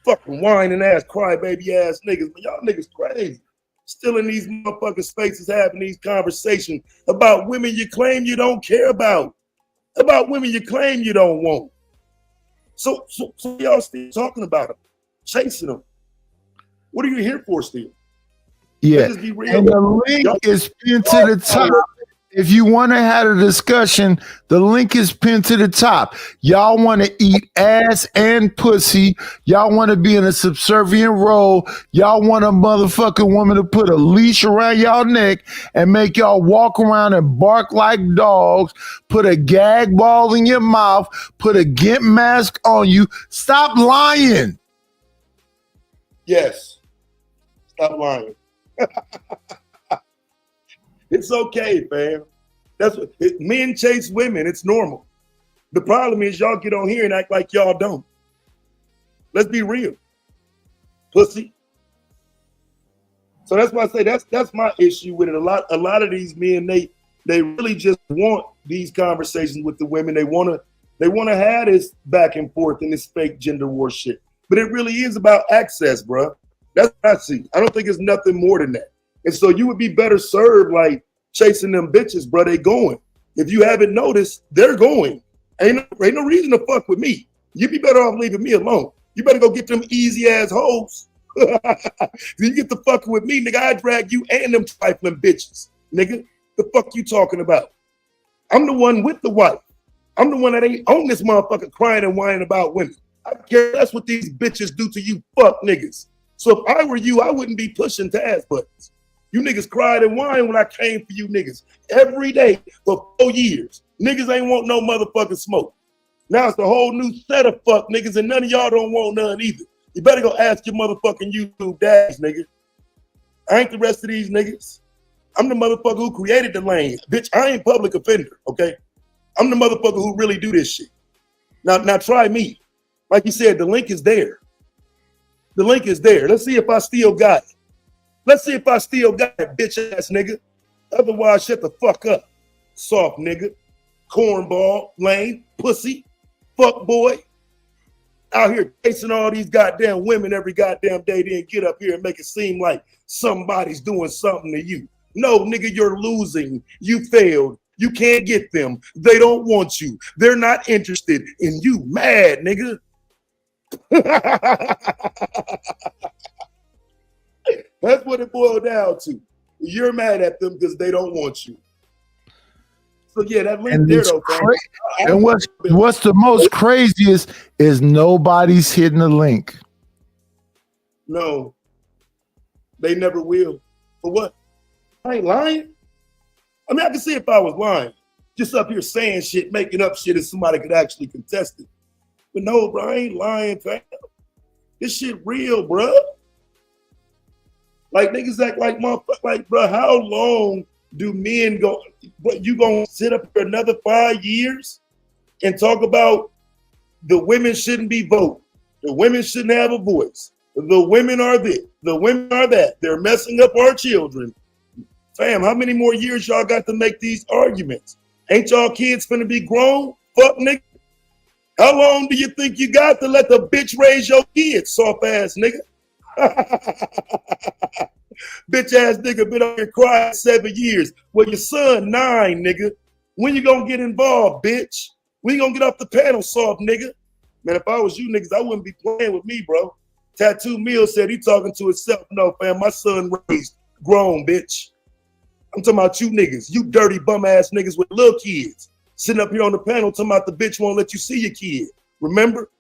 Fucking whining ass, crybaby ass niggas. But y'all niggas crazy. Still in these motherfucking spaces having these conversations about women you claim you don't care about. About women you claim you don't want. So y'all still talking about them, chasing them. What are you here for still? Yeah. Let's just be real. And the link is pinned to the top. If you want to have a discussion, the link is pinned to the top. Y'all want to eat ass and pussy. Y'all want to be in a subservient role. Y'all want a motherfucking woman to put a leash around y'all neck and make y'all walk around and bark like dogs, put a gag ball in your mouth, put a gimp mask on you. Stop lying. Yes. Stop lying. It's okay, fam. That's what men chase women. It's normal. The problem is y'all get on here and act like y'all don't. Let's be real. Pussy. So that's why I say that's my issue with it. A lot of these men, they really just want these conversations with the women. They wanna have this back and forth in this fake gender war shit. But it really is about access, bro. That's what I see. I don't think it's nothing more than that. And so you would be better served like chasing them bitches, bro. They going. If you haven't noticed, they're going. Ain't no reason to fuck with me. You'd be better off leaving me alone. You better go get them easy ass hoes. You get the fucking with me, nigga. I drag you and them trifling bitches, nigga. The fuck you talking about? I'm the one with the wife. I'm the one that ain't on this motherfucker crying and whining about women. I don't care. That's what these bitches do to you, fuck niggas. So if I were you, I wouldn't be pushing task buttons. You niggas cried and whined when I came for you niggas every day for 4 years. Niggas ain't want no motherfucking smoke. Now it's a whole new set of fuck niggas, and none of y'all don't want none either. You better go ask your motherfucking YouTube dads, nigga. I ain't the rest of these niggas. I'm the motherfucker who created the lane. Bitch, I ain't public offender, okay? I'm the motherfucker who really do this shit. Now try me. Like you said, the link is there. The link is there. Let's see if I still got it. Let's see if I still got it, bitch ass nigga. Otherwise, shut the fuck up. Soft nigga. Cornball, lame, pussy, fuck boy. Out here chasing all these goddamn women every goddamn day, then get up here and make it seem like somebody's doing something to you. No, nigga, you're losing. You failed. You can't get them. They don't want you. They're not interested in you. Mad, nigga. That's what it boiled down to. You're mad at them because they don't want you. So yeah, that link there though. And what's the most craziest is nobody's hitting the link. No, they never will. For what? I ain't lying. I mean, I can see if I was lying, just up here saying shit, making up shit, and somebody could actually contest it. But no, bro, I ain't lying, fam. This shit real, bro. Like niggas act like motherfucker. Like, bro, how long do men go? What, you gonna sit up for another 5 years and talk about the women shouldn't be voting, the women shouldn't have a voice, the women are this, the women are that, they're messing up our children. Fam, how many more years y'all got to make these arguments? Ain't y'all kids finna be grown? Fuck nigga. How long do you think you got to let the bitch raise your kids, soft ass nigga? Bitch ass nigga been up here crying 7 years. Well, your son 9, nigga. When you gonna get involved, bitch? When you gonna get off the panel, soft nigga? Man, if I was you niggas, I wouldn't be playing with me, bro. Tattoo Mill said he talking to himself. No, fam, my son raised grown, bitch. I'm talking about you niggas. You dirty bum ass niggas with little kids. Sitting up here on the panel talking about the bitch won't let you see your kid. Remember?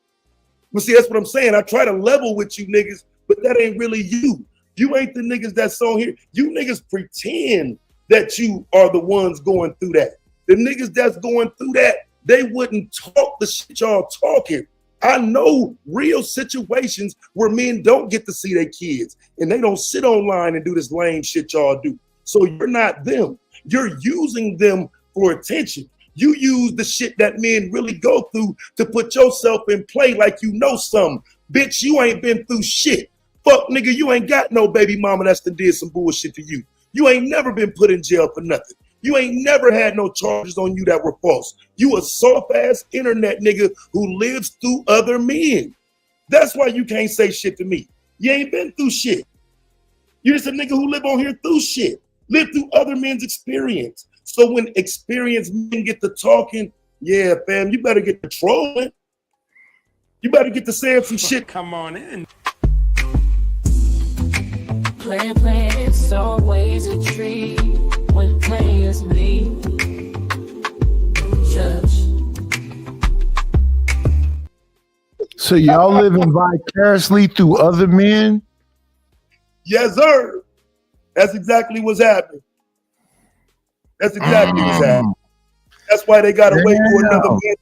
But see, that's what I'm saying. I try to level with you niggas, but that ain't really you. You ain't the niggas that's on here. You niggas pretend that you are the ones going through that. The niggas that's going through that, they wouldn't talk the shit y'all talking. I know real situations where men don't get to see their kids and they don't sit online and do this lame shit y'all do. So you're not them. You're using them for attention. You use the shit that men really go through to put yourself in play like you know something. Bitch, you ain't been through shit. Fuck, nigga, you ain't got no baby mama that's done did some bullshit to you. You ain't never been put in jail for nothing. You ain't never had no charges on you that were false. You a soft-ass internet nigga who lives through other men. That's why you can't say shit to me. You ain't been through shit. You're just a nigga who live on here through shit. Live through other men's experience. So when experienced men get to talking, yeah, fam, you better get to trolling. You better get to saying some shit. Come on in. Play, it's always a treat when players meet. Judge. So y'all living vicariously through other men? Yes, sir. That's exactly what's happening. That's exactly what's happening. That's why they gotta wait for another man.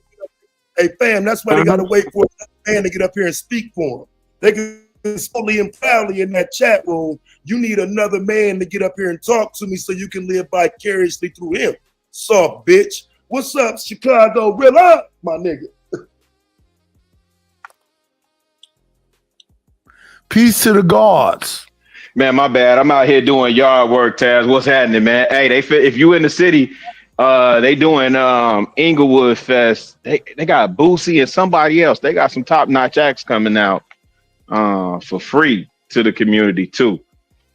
Hey, fam, that's why they gotta wait for another man to get up here and speak for them. They can slowly and proudly in that chat room. You need another man to get up here and talk to me so you can live vicariously through him. So, bitch. What's up, Chicago? Real up, my nigga. Peace to the gods. Man, my bad. I'm out here doing yard work, Taz. What's happening, man? Hey, if you in the city, they doing Inglewood Fest. They got Boosie and somebody else. They got some top-notch acts coming out for free to the community too.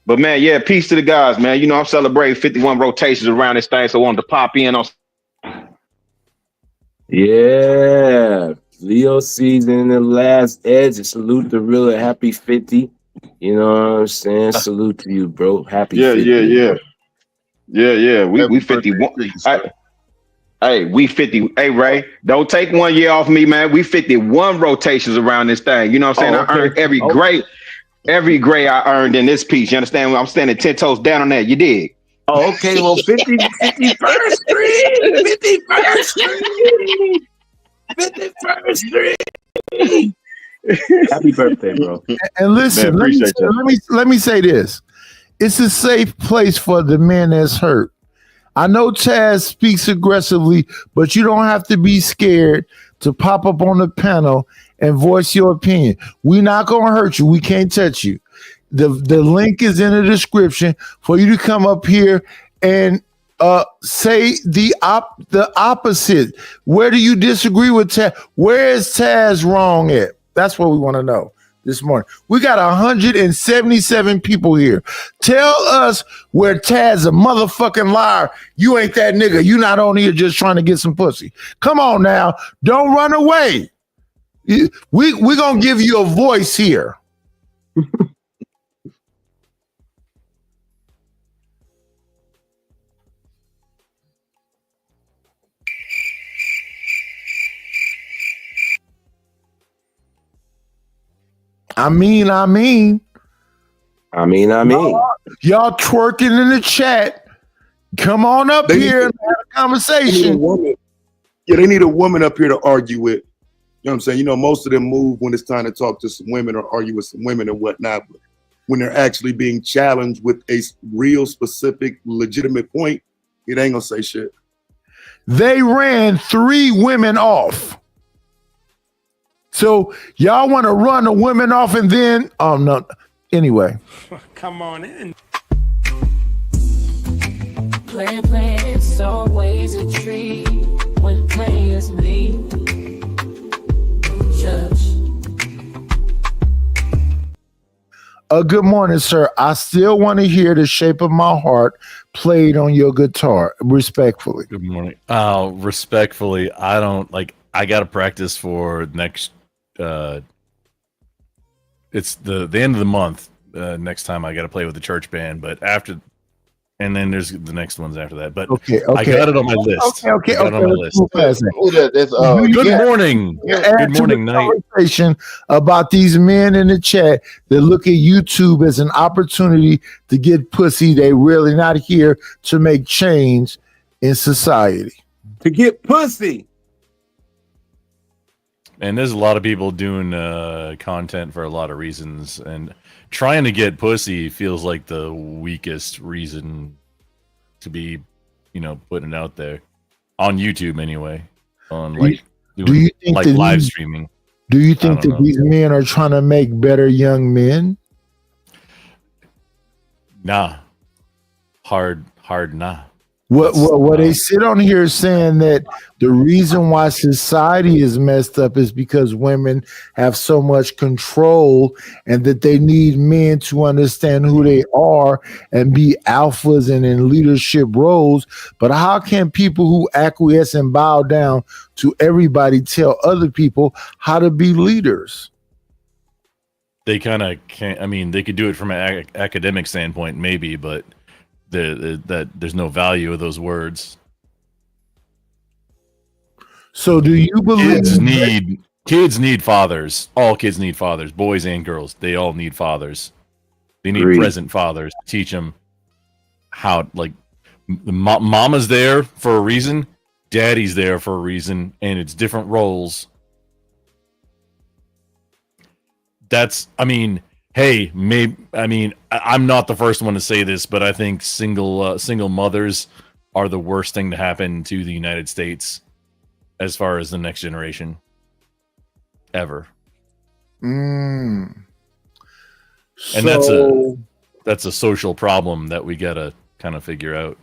But man, yeah, peace to the guys, man. You know, I'm celebrating 51 rotations around this thing, so I wanted to pop in on. Yeah, Leo season, the last edge. Salute the real happy 50. You know what I'm saying? Salute to you, bro. Happy 50. Yeah. We 51. Hey, we 50. Hey, Ray, don't take 1 year off me, man. We 51 rotations around this thing. You know what I'm saying? I earned every grade I earned in this piece. You understand? I'm standing 10 toes down on that. You dig? Oh, okay. Well, 51st Street. 51st Street. 51st Street. Happy birthday, bro. And listen, Man, let me say this. It's a safe place for the man that's hurt. I know Taz speaks aggressively, but you don't have to be scared to pop up on the panel and voice your opinion. We're not going to hurt you. We can't touch you. The link is in the description for you to come up here and say the opposite. Where do you disagree with Taz? Where is Taz wrong at? That's what we want to know this morning. We got 177 people here. Tell us where Taz a motherfucking liar. You ain't that nigga. You not on here just trying to get some pussy. Come on now. Don't run away. We gonna give you a voice here. I mean. Y'all twerking in the chat. Come on up here and have a conversation. They need a woman up here to argue with. You know what I'm saying? You know, most of them move when it's time to talk to some women or argue with some women and whatnot. But when they're actually being challenged with a real specific, legitimate point, it ain't gonna say shit. They ran 3 women off. So y'all want to run the women off and then, oh no. Anyway. Come on in. Play, it's always a treat when players meet. Judge. Good morning, sir. I still want to hear The Shape of My Heart played on your guitar, respectfully. Good morning. Respectfully, I don't like. I got to practice for next. It's the end of the month. Next time I got to play with the church band, but after, and then there's the next ones after that. But okay. I got it on my list. Okay. On my list. Good morning. Good morning, night. Conversation about these men in the chat that look at YouTube as an opportunity to get pussy. They really not here to make change in society. To get pussy. And there's a lot of people doing content for a lot of reasons, and trying to get pussy feels like the weakest reason to be, putting it out there on YouTube anyway. On do you think like live streaming? Do you think that these men are trying to make better young men? Nah, hard nah. What they sit on here saying that the reason why society is messed up is because women have so much control and that they need men to understand who they are and be alphas and in leadership roles. But how can people who acquiesce and bow down to everybody tell other people how to be leaders? They kind of can't. I mean, they could do it from an academic standpoint, maybe, but that there's no value of those words. So do you believe kids need fathers? All kids need fathers, boys and girls. They all need fathers. They need Agreed. present fathers to teach them how, like, mama's there for a reason, daddy's there for a reason, and it's different roles. That's, I mean, hey, maybe, I mean, I'm not the first one to say this, but I think single mothers are the worst thing to happen to the United States as far as the next generation ever. Mm. And that's a social problem that we gotta kind of figure out.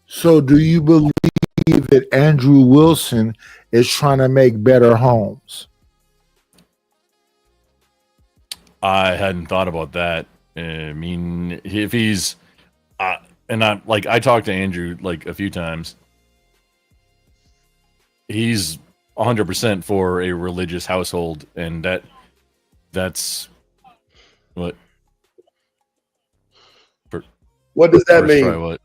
So do you believe that Andrew Wilson is trying to make better homes? I hadn't thought about that. I mean, if he's, and I talked to Andrew like a few times. He's 100% for a religious household, and that's what. What does that First try mean? what?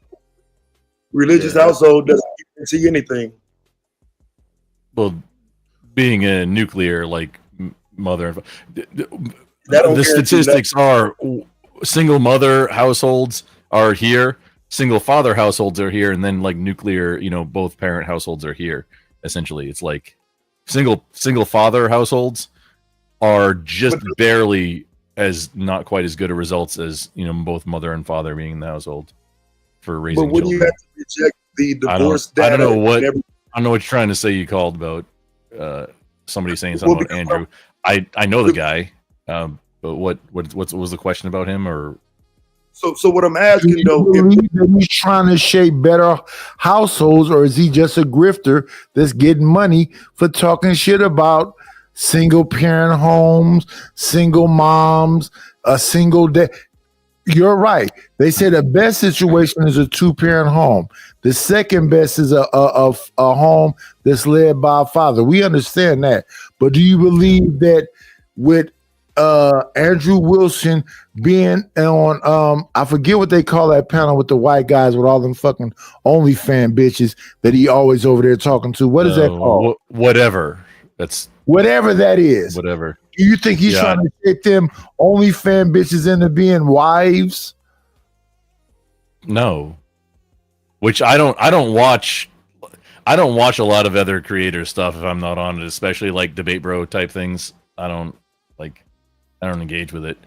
Religious Yeah. household doesn't guarantee anything. Well, being a nuclear like mother, That don't the guarantee statistics are single mother households are here, single father households are here, and then like nuclear, both parent households are here. Essentially, it's like single father households are just barely as not quite as good a results as both mother and father being in the household for raising But when children. you have to reject the divorce I don't data, know what and everything, I don't know what you're trying to say. You called about somebody saying something about Andrew. I know the guy, but what was the question about him? Or so what I'm asking Do you though, believe that he's trying to shape better households, or is he just a grifter that's getting money for talking shit about single parent homes, single moms, a single day? You're right. They say the best situation is a 2-parent home. The second best is a home that's led by a father. We understand that. But do you believe that with Andrew Wilson being on I forget what they call that panel with the white guys with all them fucking OnlyFans bitches that he always over there talking to? What is that called? whatever. That's whatever that is. Whatever. Do you think he's trying to take them OnlyFans bitches into being wives? No. Which I don't watch a lot of other creator stuff if I'm not on it, especially like Debate Bro type things. I don't engage with it.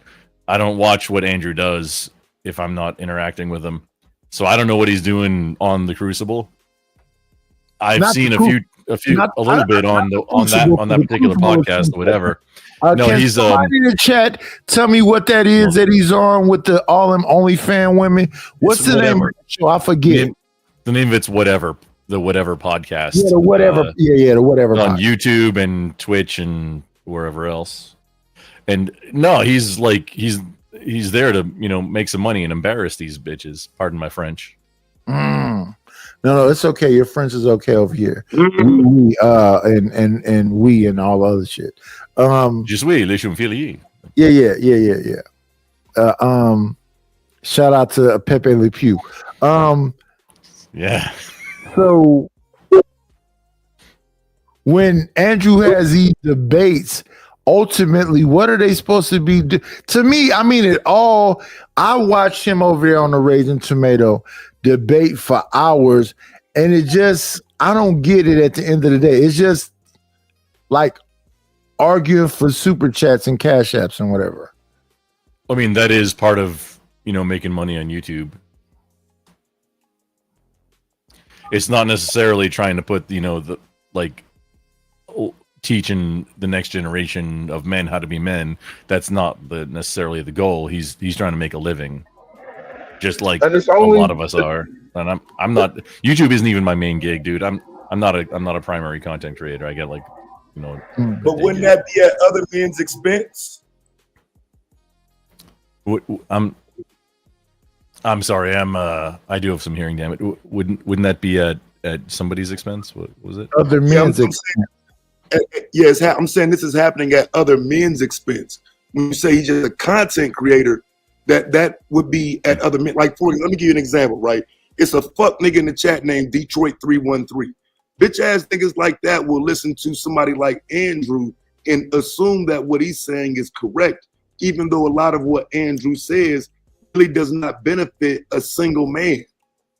I don't watch what Andrew does if I'm not interacting with him. So I don't know what he's doing on the Crucible. I've seen a little bit on that particular podcast or whatever. No, can he's somebody in the chat tell me what that is that he's on with all them OnlyFans women? What's the name of the show? I forget. The name of it's whatever. The whatever podcast. Yeah, the whatever. The whatever on podcast. YouTube and Twitch and wherever else. And no, he's there to make some money and embarrass these bitches. Pardon my French. No, it's okay. Your French is okay over here. We, and we and all other shit. Je suis le Chumfilier. Yeah. Shout out to Pepe Le Pew. Yeah. So when Andrew has these debates, ultimately, what are they supposed to be? To me, I mean, I watched him over there on the Raisin Tomato debate for hours, and I don't get it at the end of the day. It's just like arguing for super chats and cash apps and whatever. I mean, that is part of making money on YouTube. It's not necessarily trying to put teaching the next generation of men how to be men. That's not necessarily the goal. He's trying to make a living, just like a lot of us are. and I'm not. YouTube isn't even my main gig, dude. I'm not a primary content creator. I get like, you know. But wouldn't that be at other men's expense? I'm sorry. I do have some hearing damage. Wouldn't that be at somebody's expense? What was it? Other men's expense. Yes, I'm saying this is happening at other men's expense. When you say he's just a content creator, that would be at other men. Like, let me give you an example, right? It's a fuck nigga in the chat named Detroit 313. Bitch ass niggas like that will listen to somebody like Andrew and assume that what he's saying is correct, even though a lot of what Andrew says really does not benefit a single man.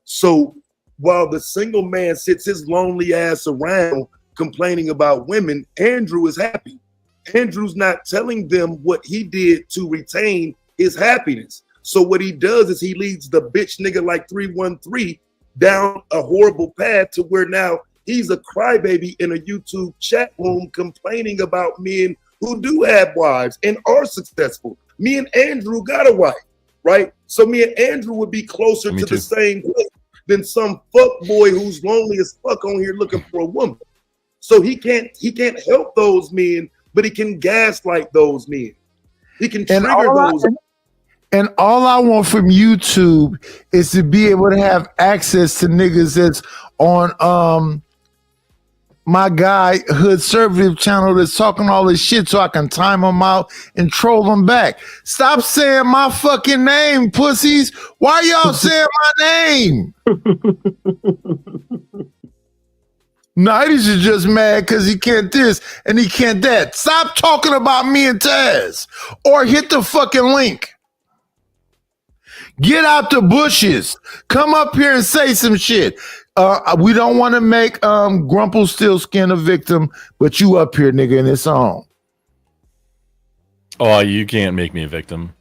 So while the single man sits his lonely ass around complaining about women, Andrew is happy. Andrew's not telling them what he did to retain his happiness. So what he does is he leads the bitch nigga like 313 down a horrible path to where now he's a crybaby in a YouTube chat room complaining about men who do have wives and are successful. Me and Andrew got a wife, right? So me and Andrew would be closer to the same place than some fuck boy who's lonely as fuck on here looking for a woman. So he can't help those men, but he can gaslight those men. He can trigger those. And all I want from YouTube is to be able to have access to niggas that's on my guy Hood Conservative channel that's talking all this shit so I can time them out and troll them back. Stop saying my fucking name, pussies. Why y'all saying my name? Nighties is just mad because he can't this and he can't that. Stop talking about me and Taz or hit the fucking link. Get out the bushes. Come up here and say some shit. We don't want to make Grumplestillskin a victim, but you up here, nigga, and it's on. Oh, you can't make me a victim.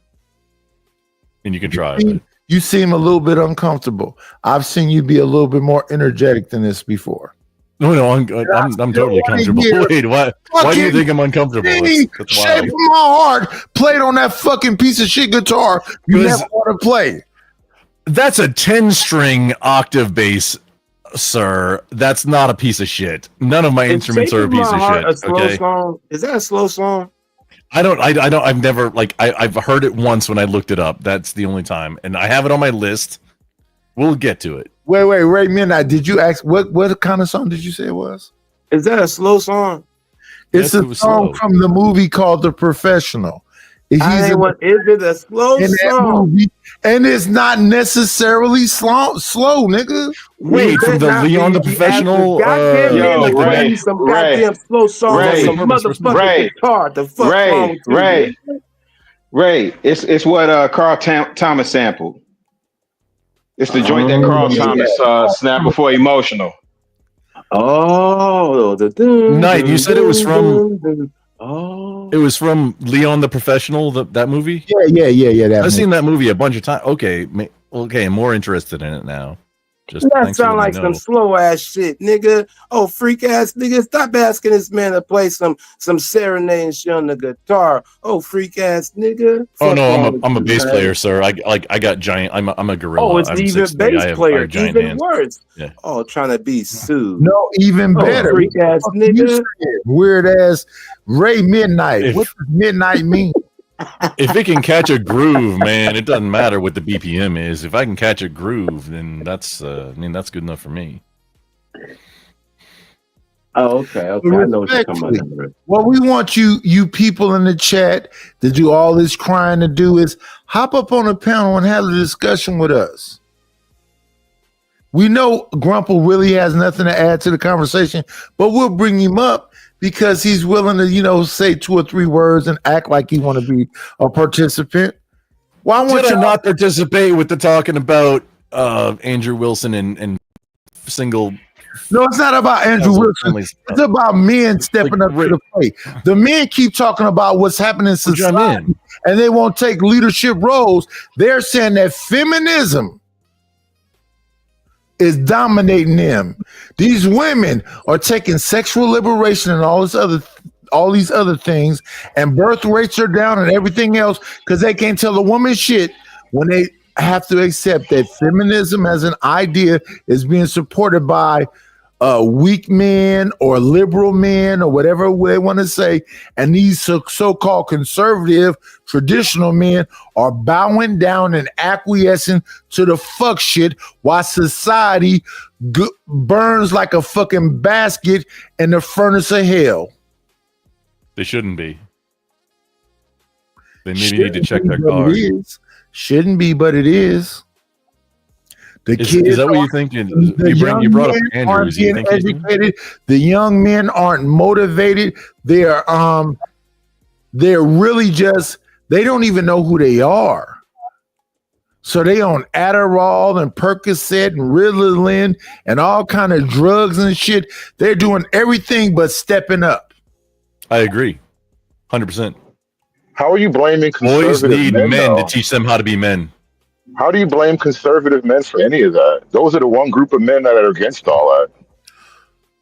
And you can try. You seem a little bit uncomfortable. I've seen you be a little bit more energetic than this before. No, I'm totally comfortable. Wait, what? Why do you think I'm uncomfortable? That's Shape of my heart played on that fucking piece of shit guitar you never want to play. That's a 10-string octave bass, sir. That's not a piece of shit. None of my instruments are a piece of shit. A slow song? Is that a slow song? I've never I've heard it once when I looked it up. That's the only time, and I have it on my list. We'll get to it. Wait, Ray Midnight. Did you ask what kind of song did you say it was? Is that a slow song? It's a song from the movie called The Professional. Is it a slow song? Movie, and it's not necessarily slow, nigga. Wait, from the Leon the Professional? Ray, some goddamn slow song on some motherfucking guitar. The fuck wrong with you? Ray, it's what Carl Thomas sampled. It's the joint that Carl Thomas snapped before Emotional. Oh, Night. You said it was from. Oh, it was from Leon the Professional. That movie. Yeah. I've seen that movie a bunch of times. Okay, I'm more interested in it now. Just that sound like some slow ass shit, nigga. Oh, freak ass nigga, stop asking this man to play some serenade shit on the guitar. Oh, freak ass nigga. Oh no, I'm a bass player, sir. I got giant. I'm a gorilla. Oh, it's even bass player. Even worse. Yeah. Oh, trying to be sued. No, even better. Freak ass nigga. Weird ass Ray Midnight. What does midnight mean? If it can catch a groove, man, it doesn't matter what the BPM is. If I can catch a groove, then that's good enough for me. Oh, okay. I know what you're talking about. What we want you people in the chat to do all this crying to do is hop up on a panel and have a discussion with us. We know Grumple really has nothing to add to the conversation, but we'll bring him up because he's willing to, say 2 or 3 words and act like he want to be a participant. Why would you not participate with the talking about Andrew Wilson and single? No, it's not about Andrew Wilson. It's about men stepping up to the plate. The men keep talking about what's happening in society, and they won't take leadership roles. They're saying that feminism is dominating them. These women are taking sexual liberation and all these other things, and birth rates are down and everything else because they can't tell a woman shit when have to accept that feminism as an idea is being supported by weak men or liberal men or whatever they want to say, and these so-called conservative traditional men are bowing down and acquiescing to the fuck shit while society burns like a fucking basket in the furnace of hell. They shouldn't be. They maybe need to check their car. Shouldn't be, but it is. The kids is that what you're thinking? You brought up Andrews. You think educated. The young men aren't motivated. They're really just, they don't even know who they are. So they on Adderall and Percocet and Ritalin and all kind of drugs and shit. They're doing everything but stepping up. I agree, 100%. How are you blaming boys need men though? to teach them how to be men? How do you blame conservative men for any of that? Those are the one group of men that are against all that.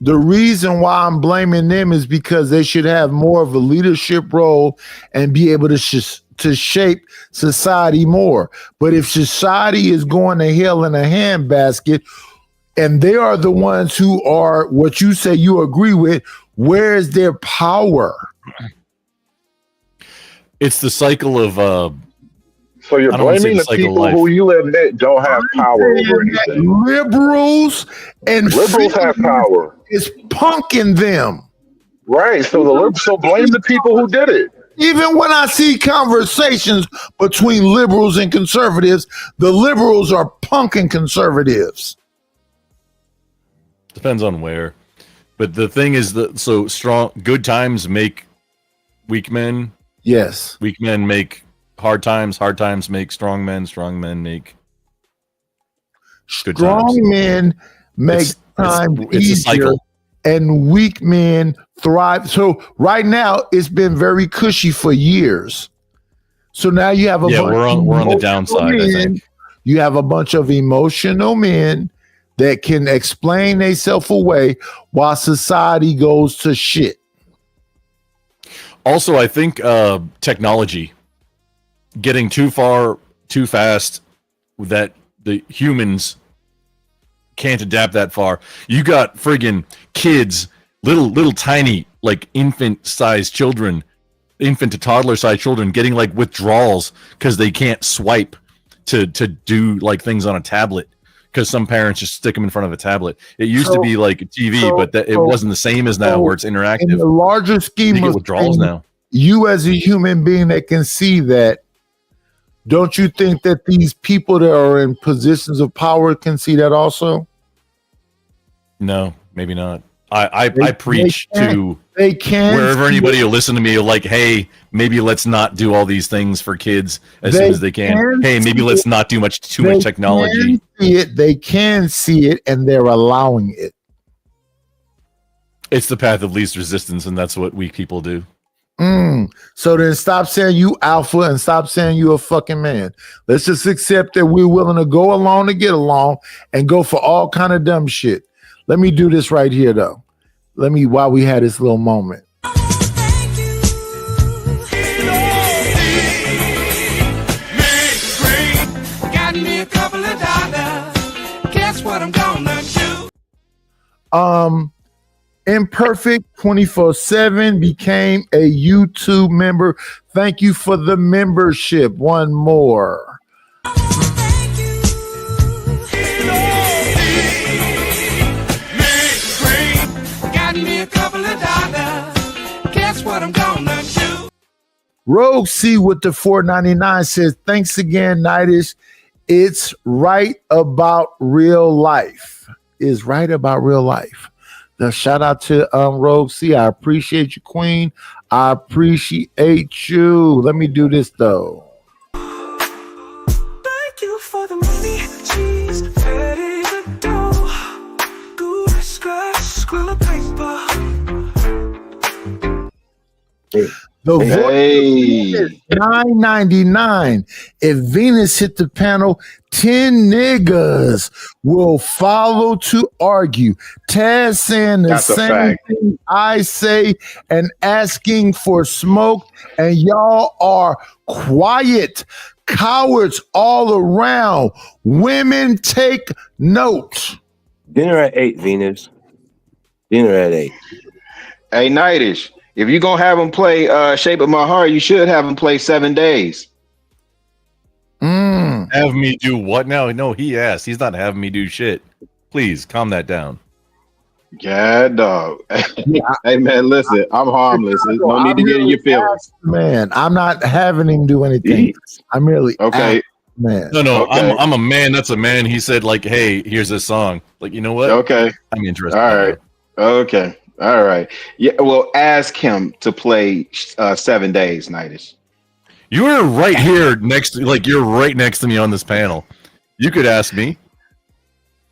The reason why I'm blaming them is because they should have more of a leadership role and be able to shape society more. But if society is going to hell in a handbasket, and they are the ones who are what you say you agree with, where is their power? It's the cycle of so you're blaming the people who you admit don't have power over anything. Liberals and liberals have power. Is punking them. Right. So so blame the people who did it. Even when I see conversations between liberals and conservatives, the liberals are punking conservatives. Depends on where. But the thing is that good times make weak men. Yes. Weak men make hard times make strong men make good strong times. Men make time easier and weak men thrive. So right now it's been very cushy for years. So now you have we're on the downside, I think. You have a bunch of emotional men that can explain themselves away while society goes to shit. Also, I think technology getting too far too fast that the humans can't adapt that far. You got friggin' kids, little tiny, like infant-sized children, infant to toddler-sized children getting like withdrawals because they can't swipe to do like things on a tablet because some parents just stick them in front of a tablet. It used to be like a TV, but it wasn't the same as now where it's interactive. In the larger scheme of withdrawals now. You as a human being that can see that, don't you think that these people that are in positions of power can see that also? No, maybe not. I preach to they can wherever anybody will listen to me, like, hey, maybe let's not do all these things for kids as soon as they can. Hey, maybe let's not do too much technology. They can see it, and they're allowing it. It's the path of least resistance, and that's what weak people do. So then stop saying you alpha and stop saying you a fucking man. Let's just accept that we're willing to go along to get along and go for all kind of dumb shit. Let me do this right here though. While we had this little moment. Got me a couple of dollars. Guess what I'm gonna do? Imperfect 24/7 became a YouTube member. Thank you for the membership. One more. Got me a couple of dollars. Guess what I'm gonna do? Rogue C with the $4.99 says, thanks again, Nightish. It's right about real life. Is right about real life. The shout out to Rogue C. I appreciate you, Queen. I appreciate you. Let me do this though. Thank you for the money. Cheese, pay the dough. Good scratch, squirrel paper. The voice of Venus, $9.99. If Venus hit the panel, 10 niggas will follow to argue. Taz saying the That's a same fact. thing I say and asking for smoke, and y'all are quiet. Cowards all around. Women take note. Dinner at 8, Venus. Dinner at 8. Hey, Nightish, if you're gonna have him play Shape of My Heart, you should have him play 7 Days. Have me do what now? No, he asked. He's not having me do shit. Please calm that down. Yeah, dog. Hey man, listen, I'm harmless. There's no need to get in your feelings. Man, I'm not having him do anything. I'm merely Okay. man. No, Okay. I'm a man. That's a man. He said, like, hey, here's this song. Like, you know what? Okay. I'm interested. All right. Okay. All right. Yeah. Well, ask him to play 7 Days, Nightish. You were right here next to, like, you're right next to me on this panel. You could ask me.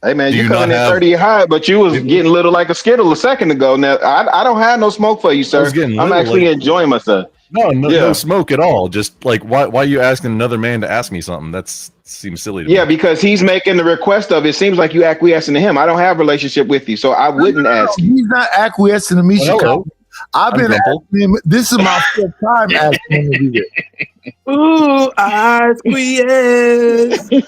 Hey man, Do you you coming not in have- 30 high, but you was getting little like a Skittle a second ago. Now I don't have no smoke for you, sir. was getting I'm little, actually like- enjoying myself. No smoke at all. Just like, why are you asking another man to ask me something? That seems silly to Yeah, me. because he's making the request of it. Seems like you acquiescing to him. I don't have a relationship with you, so I wouldn't ask you. He's not acquiescing to me, Well, hello. Chicago. I've I'm been Dimple. asking him. This is my first time asking him to do this. Ooh, I acquiesce. Do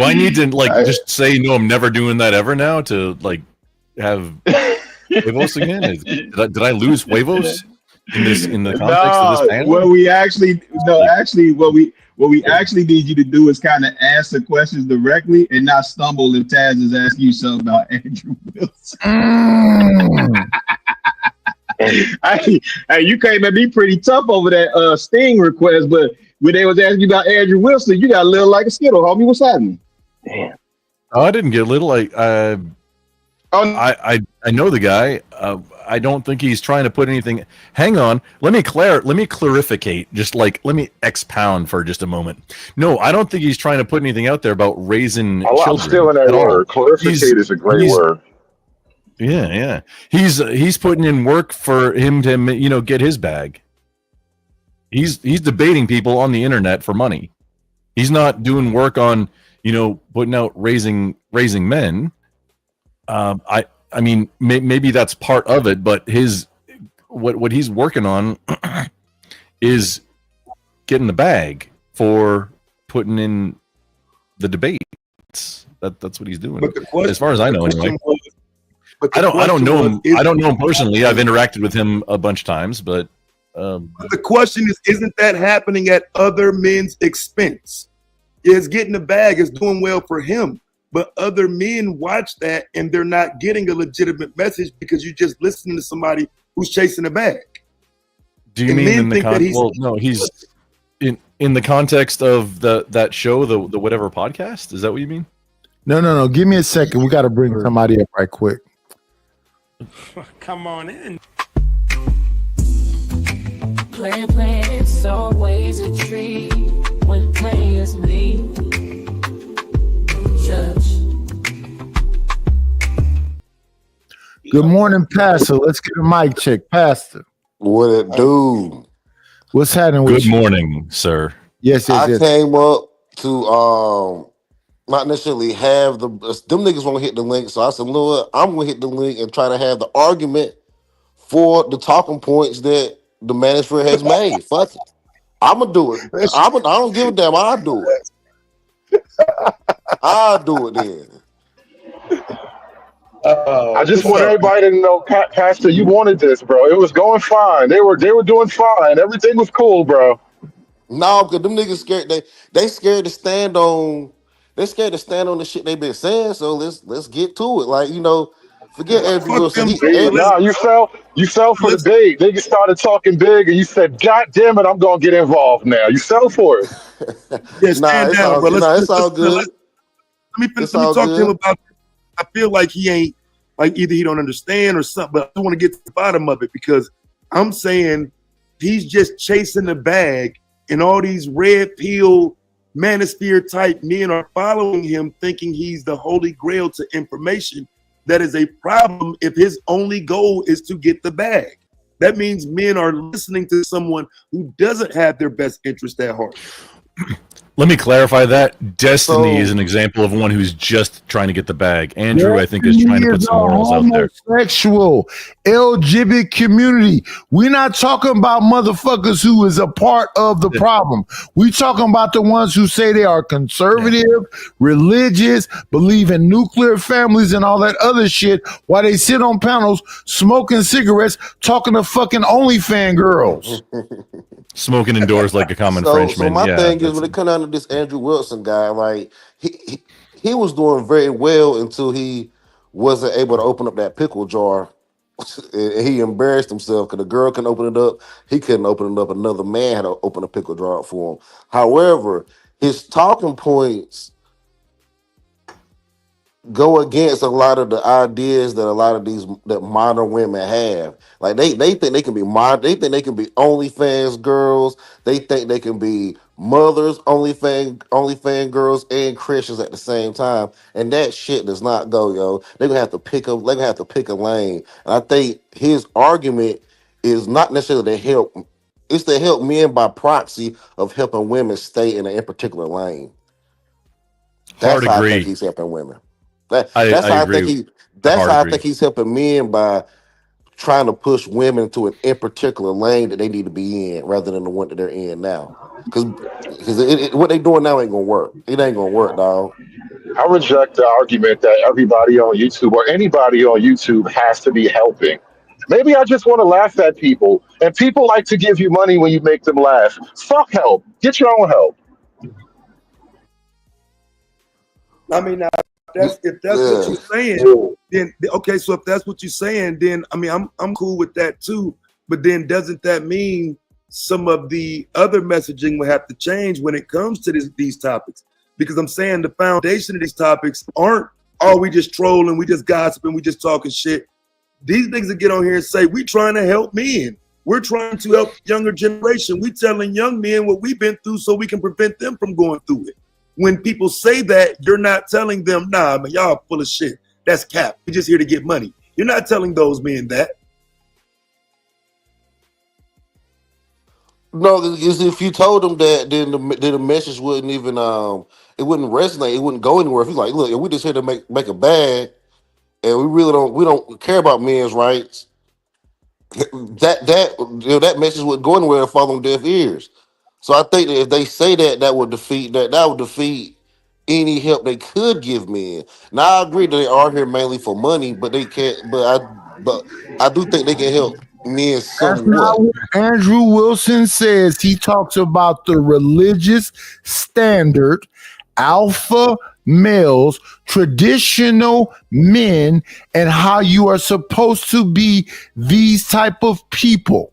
I need to like just say no? I'm never doing that ever now to like have huevos again. Did I lose huevos in the context of this panel? What we actually what we actually need you to do is kind of answer questions directly and not stumble if Taz is asking you something about Andrew Wilson. Hey, you came at me pretty tough over that Sting request, but when they was asking you about Andrew Wilson, you got a little like a Skittle, homie. What's happening? Damn. Oh, I didn't get little. I know the guy. I don't think he's trying to put anything. Hang on. Let me clarificate. Just like let me expound for just a moment. No, I don't think he's trying to put anything out there about raising I'm children. stealing that at all. word. Clarificate is a great word. Yeah. He's putting in work for him to get his bag. He's debating people on the internet for money. He's not doing work on putting out raising men. I mean, maybe that's part of it, but what he's working on is getting the bag for putting in the debates. That's what he's doing. As far as I know, anyway. I don't know him. I don't know him personally. I've interacted with him a bunch of times, but the question is, isn't that happening at other men's expense? Is getting the bag is doing well for him, but other men watch that and they're not getting a legitimate message because you just listening to somebody who's chasing a bag. do you and mean men in the think that he's- well? No, he's in the context of that show, the whatever podcast. Is that what you mean? No. Give me a second. We got to bring somebody up right quick. Come on in. Play, it's always a treat when players leave. Judge. Good morning, Pastor. Let's get a mic check, Pastor. What it do? What's happening with Good you? morning, sir. Yes. I came up to not necessarily have them niggas won't hit the link, so I said, you know what? I'm gonna hit the link and try to have the argument for the talking points that the manosphere has made. Fuck it. I'm gonna do it. I don't give a damn. I'll do it. I'll do it then. I just want everybody to know, Pastor, you wanted this, bro. It was going fine. They were doing fine. Everything was cool, bro. No, because them niggas scared. They scared to stand on. They scared to stand on the shit they been saying. So let's get to it. Like forget Andrew Wilson. Nah, you fell for the bait. They just started talking big, and you said, "God damn it, I'm gonna get involved now." You fell for it. Yeah, stand down, bro. It's all good. Let me talk to him about. I feel like he ain't like either he don't understand or something. But I want to get to the bottom of it because I'm saying he's just chasing the bag, and all these red pill manosphere type men are following him, thinking he's the holy grail to information that is a problem if his only goal is to get the bag. That means men are listening to someone who doesn't have their best interest at heart. Let me clarify that. Destiny is an example of one who's just trying to get the bag. Andrew, I think, is trying to put some morals out there. Homosexual, LGBT community. We're not talking about motherfuckers who is a part of the problem. We talking about the ones who say they are conservative, religious, believe in nuclear families and all that other shit while they sit on panels smoking cigarettes, talking to fucking OnlyFans girls. Smoking indoors like a common Frenchman. So my thing is, when it comes down to this Andrew Wilson guy, like he was doing very well until he wasn't able to open up that pickle jar. And he embarrassed himself because the girl couldn't open it up. He couldn't open it up. Another man had to open a pickle jar up for him. However, his talking points go against a lot of the ideas that a lot of these that modern women have. Like they think they can be modern, they think they can be OnlyFans girls, they think they can be mothers, OnlyFans girls, and Christians at the same time. And that shit does not go, yo. They're gonna have to pick a lane. And I think his argument is not necessarily to help, it's to help men by proxy of helping women stay in a particular lane. That's how I think he's helping women. That's how I think he's helping men by trying to push women to an in particular lane that they need to be in rather than the one that they're in now. Because what they're doing now ain't gonna work. It ain't gonna work, dog. I reject the argument that everybody on YouTube or anybody on YouTube has to be helping. Maybe I just want to laugh at people, and people like to give you money when you make them laugh. Fuck help. Get your own help. I mean, if that's what you're saying, then okay. So if that's what you're saying, then I mean, I'm cool with that too. But then doesn't that mean some of the other messaging will have to change when it comes to these topics? Because I'm saying the foundation of these topics aren't, oh, we just trolling, we just gossiping, we just talking shit. These niggas that get on here and say, we trying to help men. We're trying to help younger generation. We telling young men what we've been through so we can prevent them from going through it. When people say that, you're not telling them, nah, man, y'all full of shit. That's cap. We're just here to get money. You're not telling those men that. No, because if you told them that, then the message wouldn't even it wouldn't resonate. It wouldn't go anywhere. If you're like, look, we just here to make a bag, and we don't care about men's rights. That message would go anywhere and fall on deaf ears. So I think that if they say that would defeat any help they could give men. Now I agree that they are here mainly for money, but they can't. But I do think they can help men That's not somewhat. what Andrew Wilson says. He talks about the religious standard, alpha males, traditional men, and how you are supposed to be these type of people.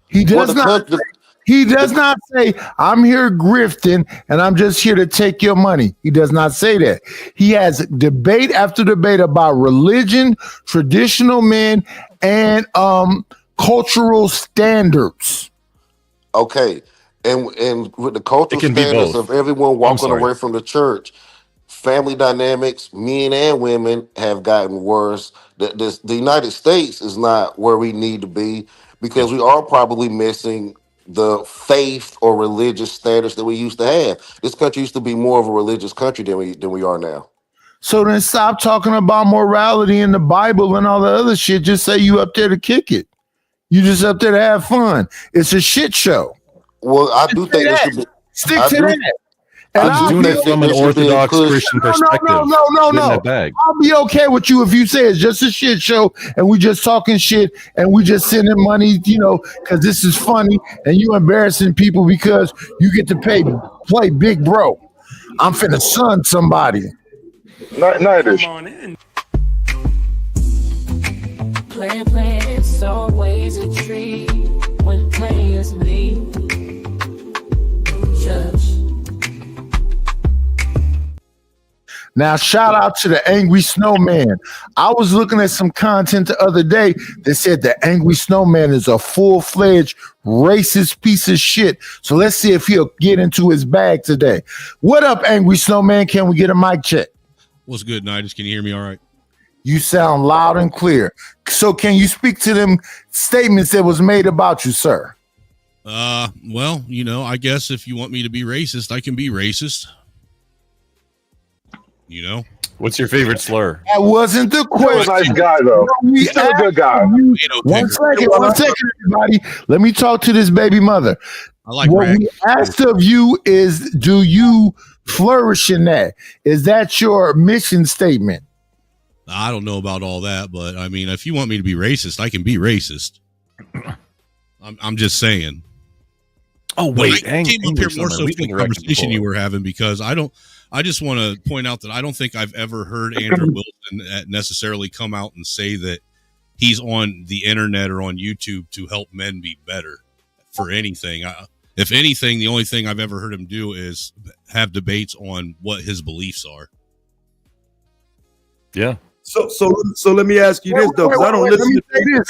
He does not say, I'm here grifting and I'm just here to take your money. He does not say that. He has debate after debate about religion, traditional men, and cultural standards. Okay. And with the cultural standards of everyone walking away from the church, family dynamics, men and women have gotten worse. The United States is not where we need to be because we are probably missing the faith or religious standards that we used to have. This country used to be more of a religious country than we are now. So then stop talking about morality in the Bible and all the other shit. Just say you up there to kick it. You just up there to have fun. It's a shit show. Well, I do think it should be. Stick to that. And I'm doing it from an Orthodox Christian perspective. No. I'll be okay with you if you say it's just a shit show and we just talking shit and we just sending money, because this is funny and you embarrassing people because you get to play big bro. I'm finna son somebody. Nightish. Play, it's always a treat when players leave. Now, shout out to the Angry Snowman. I was looking at some content the other day that said the Angry Snowman is a full-fledged racist piece of shit. So let's see if he'll get into his bag today. What up, Angry Snowman? Can we get a mic check? What's good, Nightish? Can you hear me all right? You sound loud and clear. So can you speak to them statements that was made about you, sir? Well, you know, I guess if you want me to be racist, I can be racist. You know? What's your favorite slur? That wasn't the question. Still a nice guy, though. He's still a good guy. One second, everybody. Let me talk to this baby mother. I like what we asked of you is, do you flourish in that? Is that your mission statement? I don't know about all that, but I mean, if you want me to be racist, I can be racist. I'm just saying. Oh But wait, I came up here more so We've for the interacted conversation you before. were having because I just want to point out that I don't think I've ever heard Andrew Wilson necessarily come out and say that he's on the internet or on YouTube to help men be better for anything. If anything, the only thing I've ever heard him do is have debates on what his beliefs are. Yeah. So let me ask you this though, because I don't listen.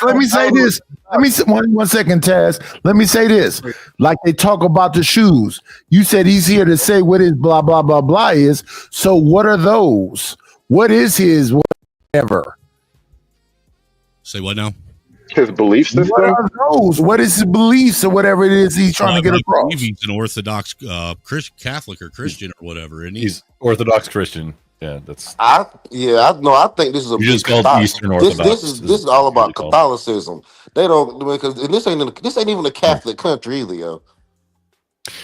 Let me say this. Let me say one second, Taz. Let me say this. Like they talk about the shoes. You said he's here to say what his blah blah blah blah is. So what are those? What is his whatever? Say what now? His belief system. What are those? What is his beliefs or whatever it is he's trying to get I across? believe he's an Orthodox Catholic or Christian or whatever, and He's Orthodox Christian. Yeah, that's. I think this is a You big just called Catholic- Eastern Orthodox. This is all about Catholicism. They don't because this ain't even a Catholic country either, yo.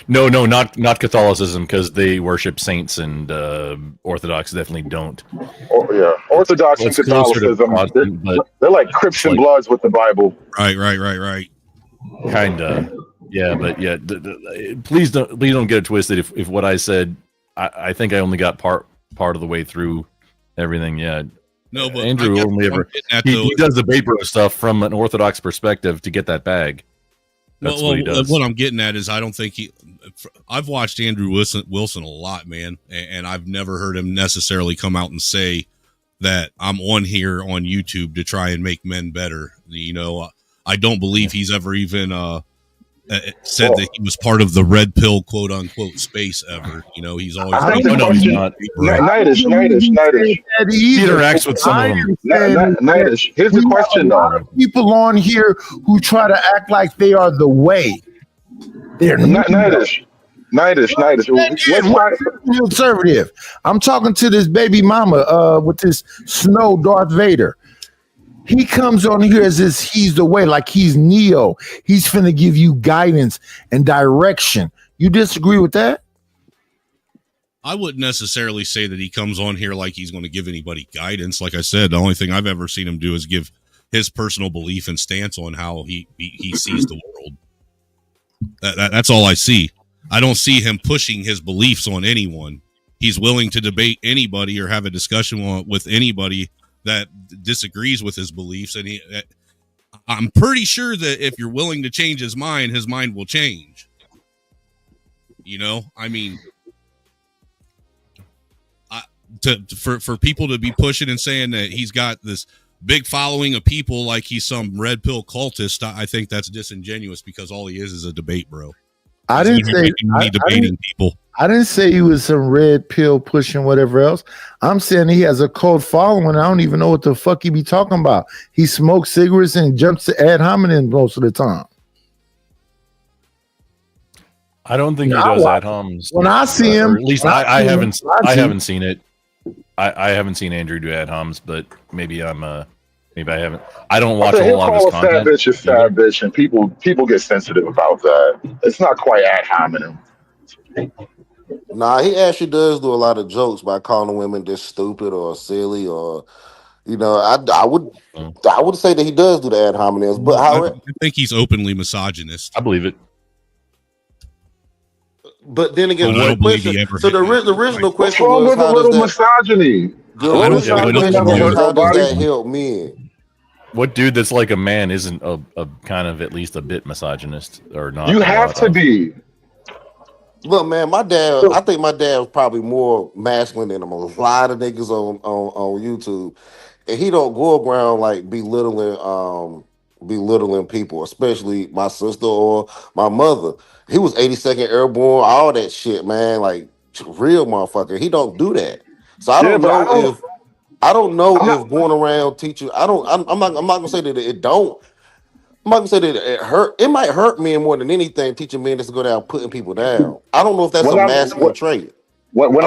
No, not Catholicism because they worship saints and Orthodox definitely don't. Oh, yeah, Orthodox and It's closer to Catholicism. Protestant, but They're like Crips and Bloods with the Bible. Right. Kinda. Yeah, but yeah. Please don't get it twisted. If what I said, I think I only got part of the way through everything. Yeah. No, but Andrew I guess only what I'm ever getting at, he though, does the vapor stuff from an Orthodox perspective to get that bag. That's what he does. What I'm getting at is I don't think I've watched Andrew Wilson a lot, man, and I've never heard him necessarily come out and say that I'm on here on YouTube to try and make men better. You know, I don't believe he's ever even said that he was part of the red pill quote unquote space ever. You know, he's always Nightish. He interacts with some of them. Nightish. Here's the question, though. People on here who try to act like they are the way. They're not. Nightish. What's conservative? I'm talking to this baby mama with this snow Darth Vader. He comes on here as if he's the way, like he's Neo. He's finna give you guidance and direction. You disagree with that? I wouldn't necessarily say that he comes on here like he's going to give anybody guidance. Like I said, the only thing I've ever seen him do is give his personal belief and stance on how he sees the world. That's all I see. I don't see him pushing his beliefs on anyone. He's willing to debate anybody or have a discussion with anybody that disagrees with his beliefs. And I'm pretty sure that if you're willing to change his mind will change. You know, I mean, for people to be pushing and saying that he's got this big following of people like he's some red pill cultist, I think that's disingenuous because all he is a debate bro. I didn't say he was some red pill pushing whatever else. I'm saying he has a cult following. I don't even know what the fuck he be talking about. He smokes cigarettes and jumps to ad hominem most of the time. I don't think he I does watch- ad homs. when I see him- Or at least when I I see him, haven't. I I see- haven't seen it. I haven't seen Andrew do ad homs, but maybe maybe I haven't. I don't watch a He'll lot of call his a fat content. bitch a fat bitch, and people get sensitive about that. It's not quite ad hominem. Nah, he actually does do a lot of jokes by calling women just stupid or silly or, you know, I would say that he does do the ad hominems, but I think he's openly misogynist. I believe it. But then again, Well, I the don't believe he question, ever so the original What's question wrong was with a how little does that, misogyny? the I don't- original I don't question think was how does nobody. that help men? What dude that's like a man isn't a kind of at least a bit misogynist or not? You have to be. Look, man, my dad. I think my dad was probably more masculine than a lot of niggas on YouTube, and he don't go around like belittling people, especially my sister or my mother. He was 82nd Airborne, all that shit, man. Like real motherfucker. He don't do that. So I Yeah, don't but know I don't know if going around teaching. I'm not gonna say that it don't. I'm not gonna say that it hurt. It might hurt men more than anything. Teaching men just to go down putting people down. I don't know if that's a masculine trait. When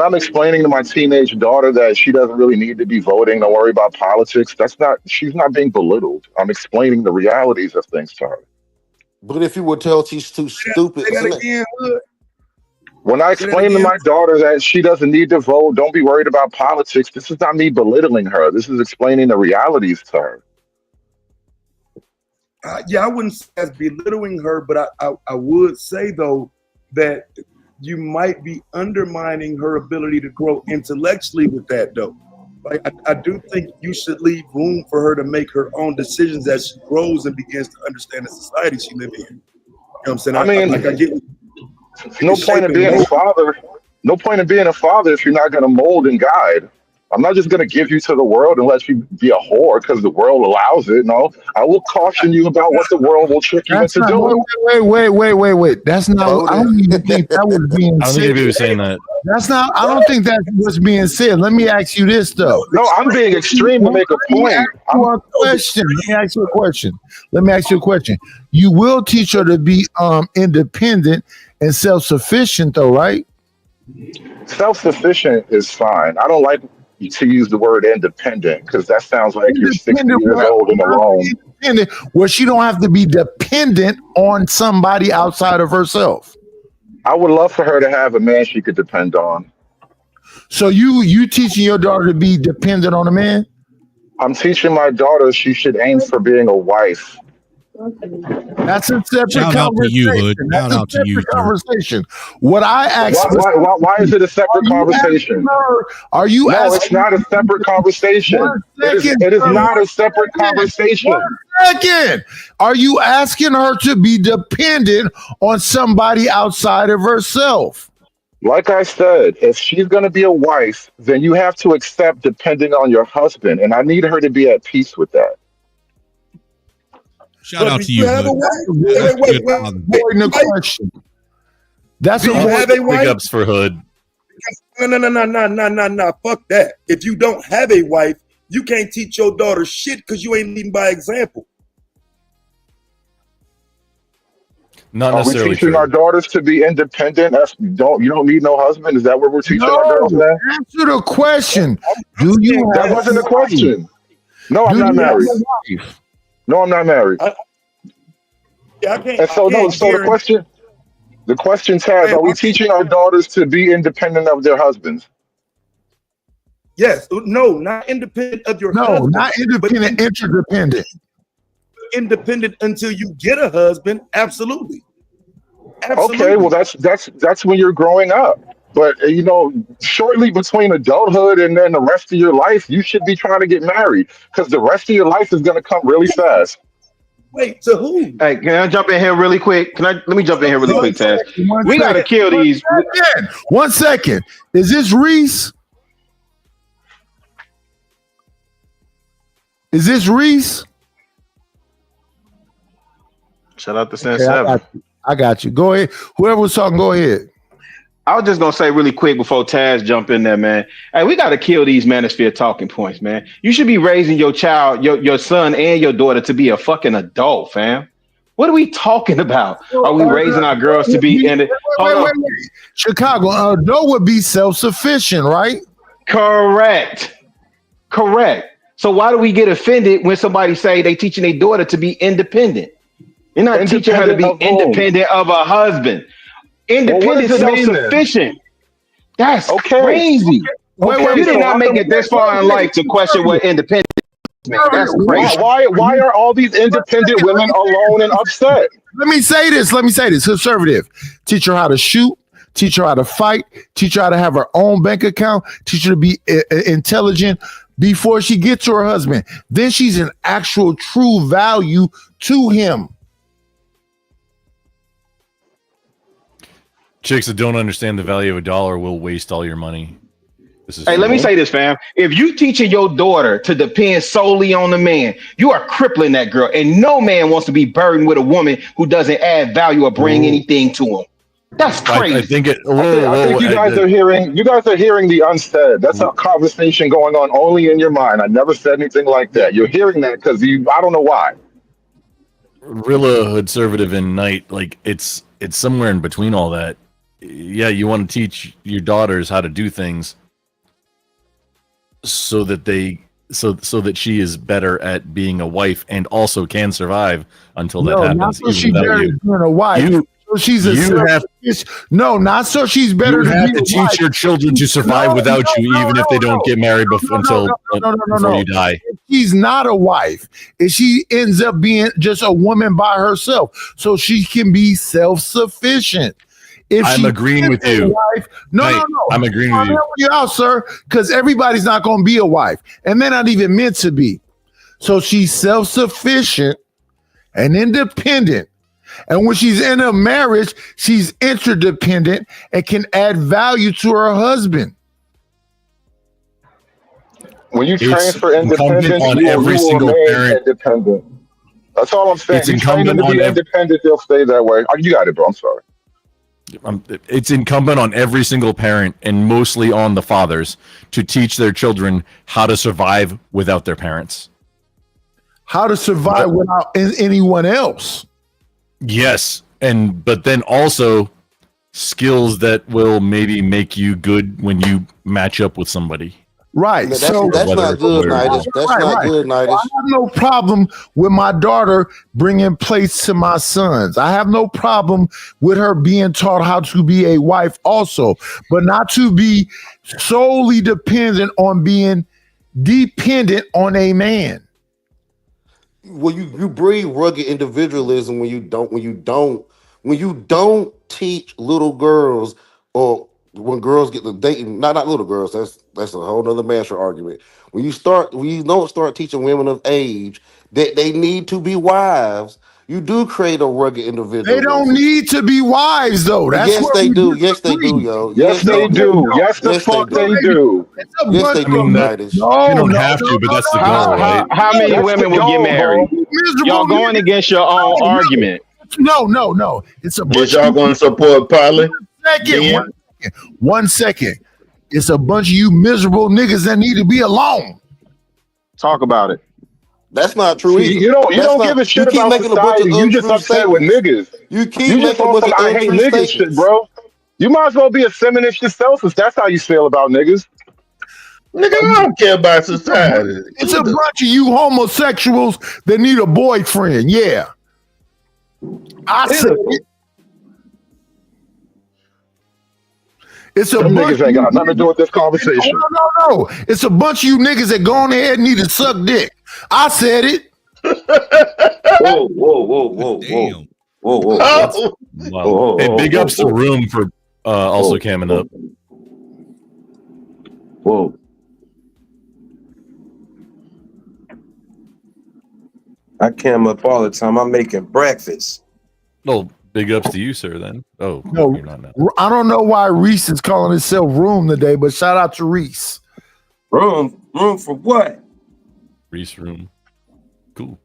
I'm explaining to my teenage daughter that she doesn't really need to be voting, don't worry about politics. She's not being belittled. I'm explaining the realities of things to her. But if you would tell she's too stupid, when I explain to my daughter that she doesn't need to vote, don't be worried about politics. This is not me belittling her. This is explaining the realities to her. Yeah, I wouldn't say that's belittling her, but I would say though that you might be undermining her ability to grow intellectually with that though. Like I do think you should leave room for her to make her own decisions as she grows and begins to understand the society she lives in. You know what I'm saying? I get no point in being a father. No point in being a father if you're not going to mold and guide. I'm not just going to give you to the world and let you be a whore because the world allows it. No, I will caution you about what the world will trick you into doing. Wait. That's not. I don't even think that was being said. I don't think he was saying that. That's not. I don't think that's what's being said. Let me ask you this though. No, I'm being extreme to make a point. Let me ask you a question. You will teach her to be independent and self-sufficient, though, right? Self-sufficient is fine. I don't like to use the word independent because that sounds like you're 60 years old and alone. Where she don't have to be dependent on somebody outside of herself. I would love for her to have a man she could depend on. So you teaching your daughter to be dependent on a man? I'm teaching my daughter she should aim for being a wife. That's a separate Shout out to you, Hood. conversation. Shout out to you, Hood. Conversation. What I asked why is it a separate conversation? Are you No, asking it's not a separate conversation. It is not a separate conversation. 1 second. Are you asking her to be dependent on somebody outside of herself? Like I said, if she's going to be a wife, then you have to accept depending on your husband. And I need her to be at peace with that. Shout out to you, Hood. Avoiding the question. That's Do you have a wife? Pickups for Hood. No. Fuck that. If you don't have a wife, you can't teach your daughter shit because you ain't leading by example. Not Are we necessarily teaching true. our daughters to be independent? You don't need no husband. Is that what we're teaching our girls now? Answer the question. Do you That have wasn't a wife? question. No, I'm Do not you have married. a wife? No, I'm not married. Yeah, I can't. And so the question, Taz, are we teaching our daughters to be independent of their husbands? Yes. No, not independent of your husband. No, not independent, interdependent. Independent until you get a husband. Absolutely. Okay, well that's when you're growing up. But shortly between adulthood and then the rest of your life, you should be trying to get married because the rest of your life is going to come really fast. Wait, to who? Hey, can I jump in here really quick? Let me jump in here really quick, Taz. We got to kill these. 1 second. Is this Reese? Is this Reese? Shout out to Sin Okay, 7. I got you. Go ahead. Whoever was talking, go ahead. I was just gonna say really quick before Taz jump in there, man. Hey, we gotta kill these manosphere talking points, man. You should be raising your child, your son and your daughter to be a fucking adult, fam. What are we talking about? Are we raising our girls to be in it? Wait. Chicago, an adult would be self-sufficient, right? Correct. So why do we get offended when somebody say they teaching their daughter to be independent? You're not teaching her to be independent of a husband. Independent, self-sufficient. That's crazy. You did not make it this far in life to question what independent is. That's crazy. Why are all these independent women alone and upset? Let me say this. Conservative. Teach her how to shoot. Teach her how to fight. Teach her how to have her own bank account. Teach her to be intelligent before she gets to her husband. Then she's an actual true value to him. Chicks that don't understand the value of a dollar will waste all your money. Hey, let me say this, fam. If you teaching your daughter to depend solely on the man, you are crippling that girl. And no man wants to be burdened with a woman who doesn't add value or bring anything to him. That's crazy. I think it. I think you guys are hearing. You guys are hearing the unsaid. That's a conversation going on only in your mind. I never said anything like that. You're hearing that because you. I don't know why. Rilla, Hoodservative, and Knight, like it's somewhere in between all that. Yeah, you want to teach your daughters how to do things so that that she is better at being a wife and also can survive until that happens. Not so she's better at being a wife. So she's not so she's better. You have to teach your children to survive without you, even if they don't get married before you die. She's not a wife. If she ends up being just a woman by herself, so she can be self-sufficient. I'm agreeing with you. Wife, no. I'm agreeing with you. Help you out, sir, because everybody's not going to be a wife, and they're not even meant to be. So she's self-sufficient and independent. And when she's in a marriage, she's interdependent and can add value to her husband. When you transfer independence, on you every will single remain parent. independent. That's all I'm saying. It's You train them incumbent to be on independent, they'll stay that way. Oh, you got it, bro. I'm sorry. It's incumbent on every single parent, and mostly on the fathers, to teach their children how to survive without their parents. How to survive without anyone else. Yes, but then also skills that will maybe make you good when you match up with somebody. Right. That's not good, Nidus. That's not good, Nidus. Well, I have no problem with my daughter bringing plates to my sons. I have no problem with her being taught how to be a wife also, but not to be solely dependent on being dependent on a man. Well, you breed rugged individualism when you don't teach little girls, or when girls get to dating, not little girls. That's a whole nother master argument. When you don't start teaching women of age that they need to be wives, you do create a rugged individual. They don't need to be wives, though. That's yes, they do. Yes, they do, yo. Yes, they do. Yes, the fuck they do. Yes, they do, Nidus. You don't have to, but that's the goal, right? How many women will get married? Y'all going against your own argument. No. It's a bunch. Is y'all going to support Polly? One second. It's a bunch of you miserable niggas that need to be alone. Talk about it. That's not true either. You don't give a shit about society. You just upset with niggas. You just on some I hate niggas shit, bro. You might as well be a feminist yourself if that's how you feel about niggas. Nigga, I don't care about society. It's a bunch of you homosexuals that need a boyfriend. Yeah. I said it. It's a bunch niggas ain't got nothing to do with this conversation. No. It's a bunch of you niggas that go on ahead and need to suck dick. I said it. Whoa. Damn. Wow. Hey, big ups to Room for also camming up. Whoa. I cam up all the time. I'm making breakfast. Well, big ups to you, sir, then. Oh, no, you're not now. I don't know why Reese is calling himself Room today, but shout out to Reese. Room for what? Reese Room. Cool.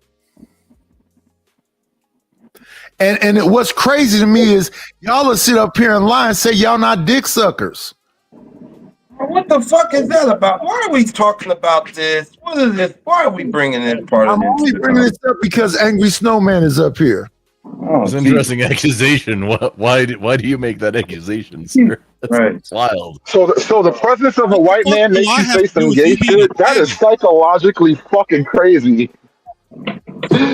And what's crazy to me is y'all will sit up here and lie and say y'all not dick suckers. What the fuck is that about? Why are we talking about this? What is this? Why are we bringing this part of I'm this? only bringing this up because Angry Snowman is up here. It's an interesting accusation. Why do you make that accusation, sir? That's wild. So the presence of a white man makes you say some gay shit? That is psychologically fucking crazy.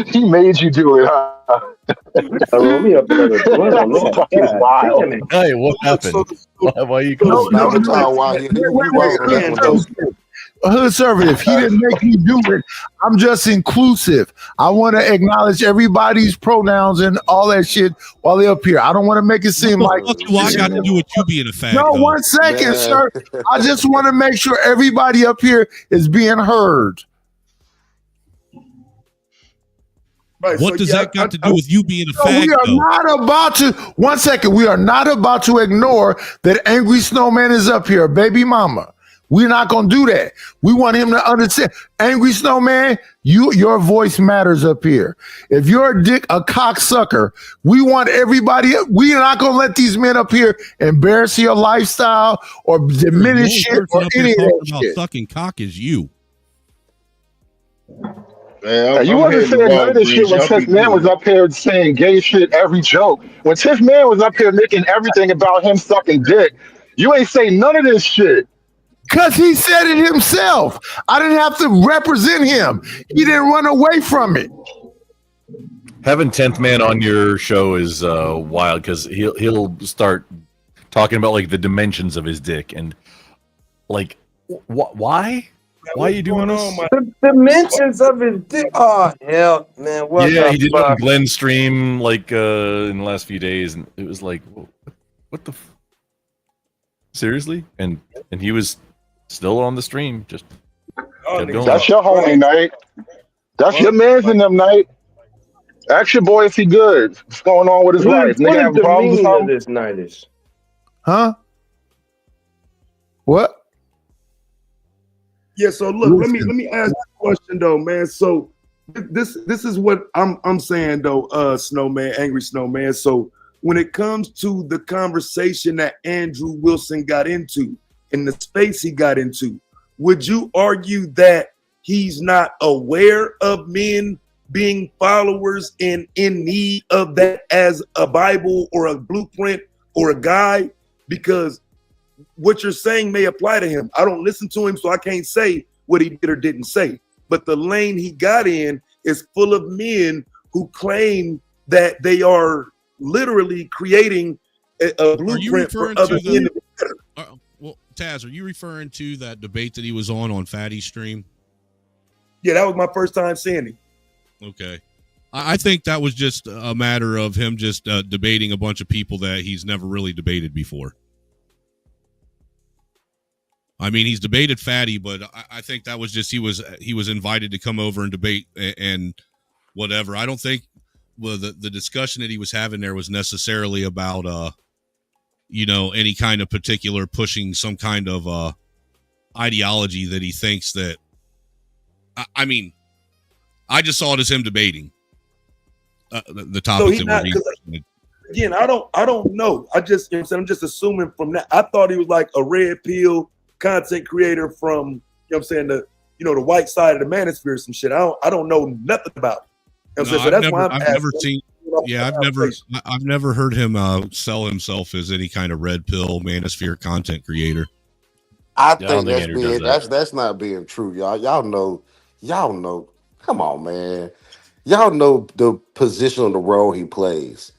He made you do it, huh? Wild. Hey, what happened? Why you Hoodservative. He didn't make me do it. I'm just inclusive. I want to acknowledge everybody's pronouns and all that shit while they're up here. I don't want to make it seem like what I got to do with you being a fag. No, though? 1 second, sir. I just want to make sure everybody up here is being heard. Right, what does that got to do with you being a fag? We are not about to. 1 second. We are not about to ignore that Angry Snowman is up here, baby mama. We're not gonna do that. We want him to understand. Angry Snowman, your voice matters up here. If you're a cocksucker, we want everybody. We're not gonna let these men up here embarrass your lifestyle or diminish shit or any of that about shit. sucking cock is you. Man, you wasn't saying none of this shit when Tiff Man was up here saying gay shit every joke. When Tiff Man was up here making everything about him sucking dick, you ain't saying none of this shit. Because he said it himself. I didn't have to represent him. He didn't run away from it. Having 10th Man on your show is wild because he'll start talking about like the dimensions of his dick and like why are you doing this? The dimensions of his dick. Oh hell, man! What Yeah, the he did it on fuck? Glenn's stream like in the last few days, and it was like, what the seriously? And he was still on the stream, just kept going. That's your homie, Night. That's your man's in them, Night. Ask your boy if he good. What's going on with his life? Nigga having problems or something? This night is. Huh? What? Yeah, so look, let me ask you a question though, man. So this is what I'm saying though, Snowman, Angry Snowman. So when it comes to the conversation that Andrew Wilson got into and the space he got into, would you argue that he's not aware of men being followers and in need of that as a Bible or a blueprint or a guide? Because what you're saying may apply to him. I don't listen to him, so I can't say what he did or didn't say. But the lane he got in is full of men who claim that they are literally creating a blueprint for other men to be better. Well, Taz, are you referring to that debate that he was on Fatty's stream? Yeah, that was my first time seeing him. Okay. I think that was just a matter of him just debating a bunch of people that he's never really debated before. I mean, he's debated Fatty, but I think that was just he was invited to come over and debate and whatever. I don't think the discussion that he was having there was necessarily about any kind of particular pushing some kind of ideology that he thinks that. I mean, I just saw it as him debating the topic that we're reading. Again, I don't know. I just, you know what I'm saying, I'm just assuming from that. I thought he was like a red pill content creator from, you know what I'm saying, the white side of the manosphere or some shit. I don't know nothing about it. You know what I'm saying? So that's why I'm I've never seen. Yeah, I've never heard him sell himself as any kind of red pill manosphere content creator. I think that's not being true, y'all. Y'all know. Come on, man. Y'all know the position of the role he plays.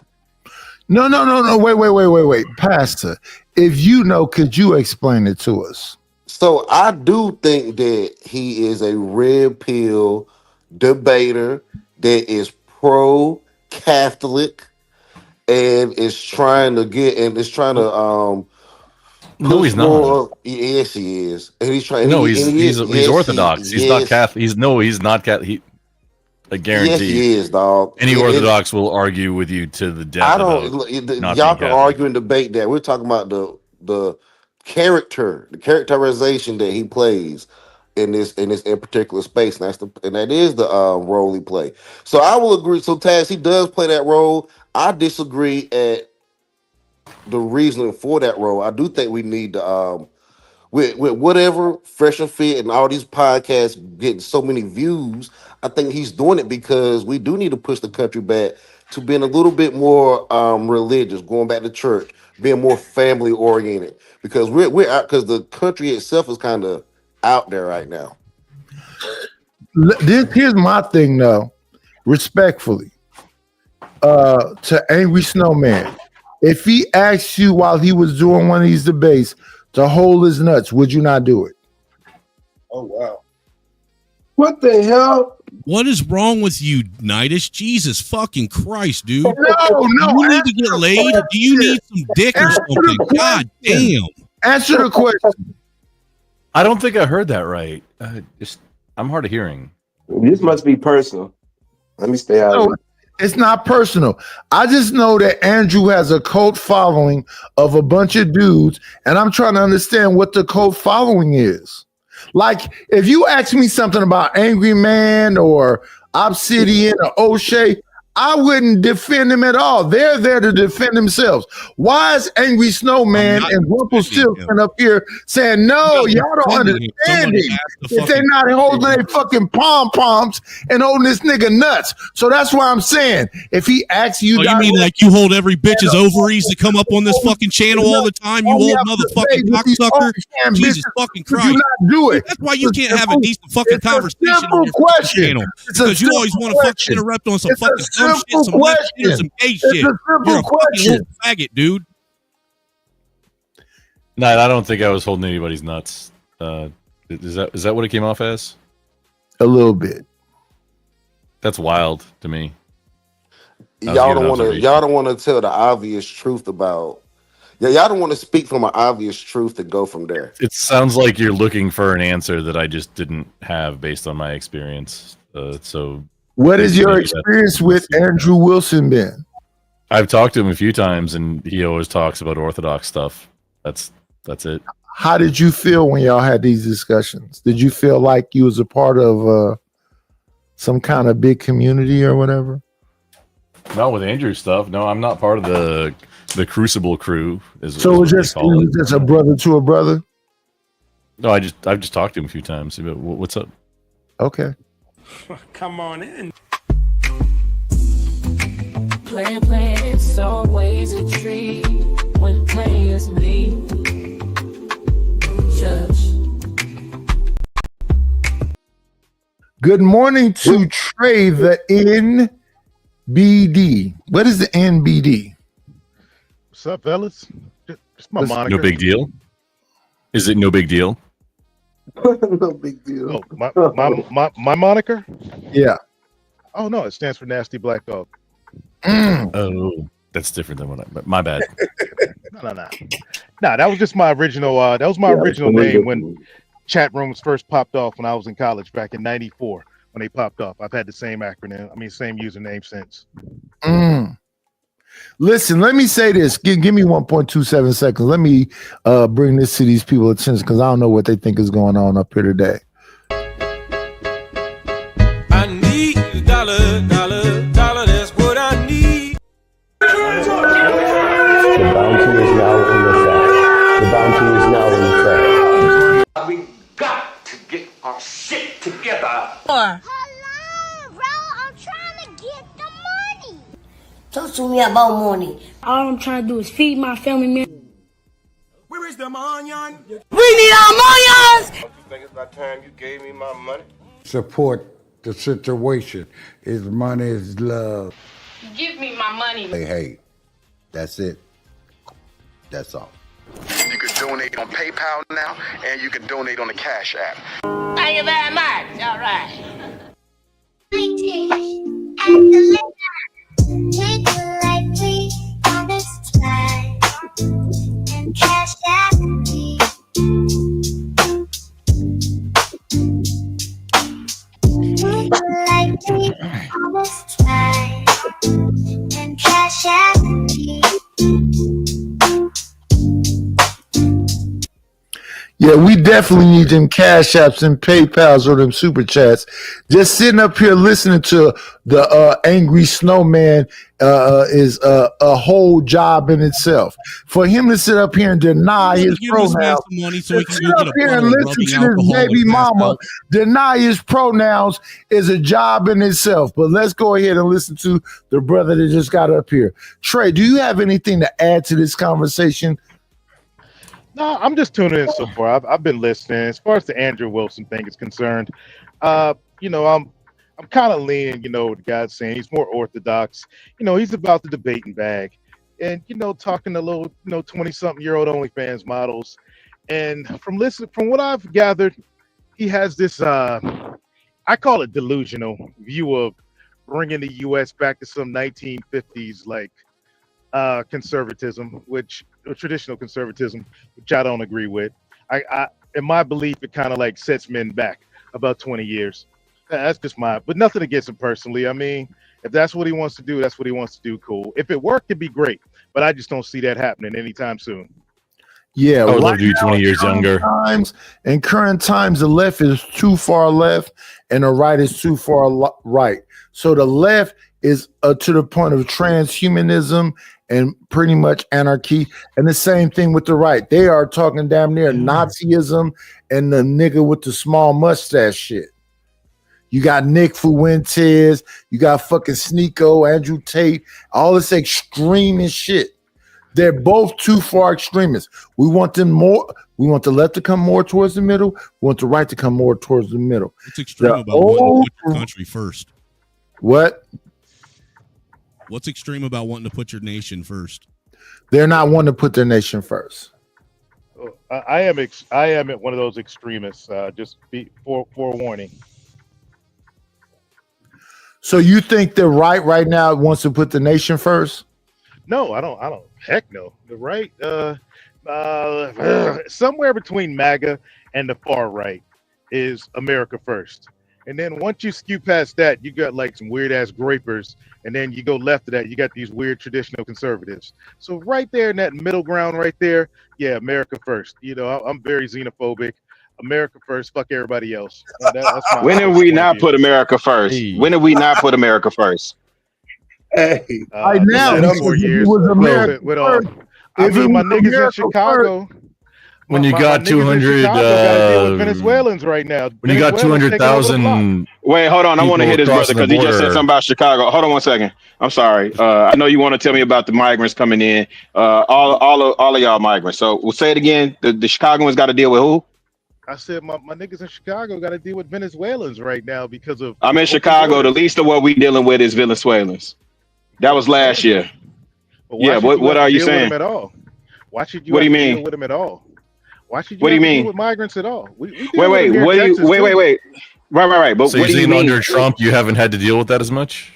No. Wait. Pastor, if you know, could you explain it to us? So I do think that he is a red pill debater that is pro-Catholic and is trying to No, he's not. Yes, he is. And he's trying. No, he's Orthodox. He's not Catholic. He's not Catholic. I guarantee. Yes, he is, dog. Any Orthodox will argue with you to the death. I don't. Y'all can argue and debate that. We're talking about the characterization that he plays in this particular space, and that is the role he play. So I will agree. So Taz, he does play that role. I disagree at the reasoning for that role. I do think we need to with whatever Fresh and Fit and all these podcasts getting so many views. I think he's doing it because we do need to push the country back to being a little bit more religious, going back to church, being more family oriented. Because we're out, because the country itself is kind of out there right now. Here's my thing, though, respectfully, to Angry Snowman. If he asked you while he was doing one of these debates to hold his nuts, would you not do it? Oh, wow. What the hell? What is wrong with you, Nightish? Jesus fucking Christ, dude. No. You need to get laid? Do you need some dick or something? God damn. Answer the question. I don't think I heard that right. I'm hard of hearing. This must be personal. Let me stay out of it. It's not personal. I just know that Andrew has a cult following of a bunch of dudes, and I'm trying to understand what the cult following is. Like, if you ask me something about Angry Man or Obsidian or O'Shea, I wouldn't defend them at all. They're there to defend themselves. Why is Angry Snowman and Rumpelstiltskin up here saying, no, y'all don't understand it? If they're not holding their fucking pom-poms and holding this nigga nuts. So that's why I'm saying, if he asks you... Oh, you mean like you hold every bitch's ovaries to come up on this fucking channel all the time? You old motherfucking cocksucker? Jesus fucking Christ. Do it. That's why you can't have a decent fucking conversation on your fucking channel. Because you always want to fucking interrupt on some fucking dumb shit, some left shit, or some gay shit. You're a fucking little faggot, dude. No, I don't think I was holding anybody's nuts. Is that what it came off as? A little bit. That's wild to me. Y'all don't want to tell the obvious truth about. Yeah, y'all don't want to speak from an obvious truth and go from there. It sounds like you're looking for an answer that I just didn't have based on my experience. So, what is your experience with Andrew Wilson been? I've talked to him a few times, and he always talks about Orthodox stuff. That's it. How did you feel when y'all had these discussions? Did you feel like you was a part of some kind of big community or whatever? Not with Andrew's stuff. No, I'm not part of the Crucible crew. So it was just a brother to a brother? No, I've just talked to him a few times. What's up? Okay. Come on in. Playing, it's always a treat when players meet. Judge. Good morning to Trey, the NBD. What is the NBD? What's up, fellas? It's my moniker. No big deal. Is it no big deal? No big deal. Oh, my moniker? Yeah. Oh no, it stands for Nasty Black Dog. Oh, that's different than my bad. No. Nah, that was just my original. That was my original name when chat rooms first popped off when I was in college back in '94. When they popped off, I've had the same acronym. Same username since. Listen, let me say this. Give me 1.27 seconds. Let me bring this to these people attention because I don't know what they think is going on up here today. I need a dollar. That's what I need. The bounty is now in effect. We got to get our shit together. Talk to me about money. All I'm trying to do is feed my family, man. Where is the onion? We need our millions! Don't you think it's about time you gave me my money? Support the situation. Is money is love. Give me my money. Hey, that's it. That's all. You can donate on PayPal now, and you can donate on the Cash App. Thank you very much. All right. Take the light, please, on this slide, and cash that me. Take the light, please, on this slide, and cash that me. Yeah, we definitely need them cash apps and PayPals or them super chats. Just sitting up here listening to the Angry Snowman is a whole job in itself. For him to sit up here and deny his pronouns, sit up here and listen to this baby mama deny his pronouns is a job in itself. But let's go ahead and listen to the brother that just got up here. Trey, do you have anything to add to this conversation? No, I'm just tuning in so far. I've been listening. As far as the Andrew Wilson thing is concerned, I'm kind of leaning, the guy's saying he's more orthodox. He's about the debating bag, and talking to little, 20-something-year-old OnlyFans models. And from what I've gathered, he has this, I call it delusional view of bringing the U.S. back to some 1950s conservatism, traditional conservatism, which I don't agree with. I in my belief, it kind of sets men back about 20 years. That's just but nothing against him personally. I mean, if that's what he wants to do, that's what he wants to do. Cool. If it worked, it'd be great. But I just don't see that happening anytime soon. Yeah, I would love to be now, 20 years younger. In current times, the left is too far left and the right is too far right. So the left is to the point of transhumanism and pretty much anarchy. And the same thing with the right. They are talking damn near Nazism and the nigga with the small mustache shit. You got Nick Fuentes, you got fucking Sneeko, Andrew Tate, all this extreme and shit. They're both too far extremists. We want them more. We want the left to come more towards the middle. We want the right to come more towards the middle. What's extreme about wanting to put your country first? What? What's extreme about wanting to put your nation first? They're not wanting to put their nation first. I am one of those extremists. Just be forewarning. So you think the right now wants to put the nation first? No, I don't. Heck no. The right, somewhere between MAGA and the far right is America first. And then once you skew past that, you got like some weird ass grapers. And then you go left of that, you got these weird traditional conservatives. So right there in that middle ground right there, yeah, America first. You know, I'm very xenophobic. America first, fuck everybody else. When did we not put America first? When did we not put America first? Hey, right now, 4 years. was America first. I mean, my niggas in Chicago. When you got 200, Venezuelans right now. When you got 200,000. Wait, hold on. I want to hit his brother because he just said something about Chicago. Hold on 1 second. I'm sorry. I know you want to tell me about the migrants coming in. All of y'all migrants. So we'll say it again. The Chicagoans got to deal with who? I said my niggas in Chicago got to deal with Venezuelans right now because of. I'm in Chicago. The least of what we dealing with is Venezuelans. That was last year. Yeah. What are you saying? At all? Why should you? What do you mean? Deal with them at all? Why should you? What do you mean? Deal with migrants at all? We wait. Right. But so what do you mean? Under Trump, you haven't had to deal with that as much?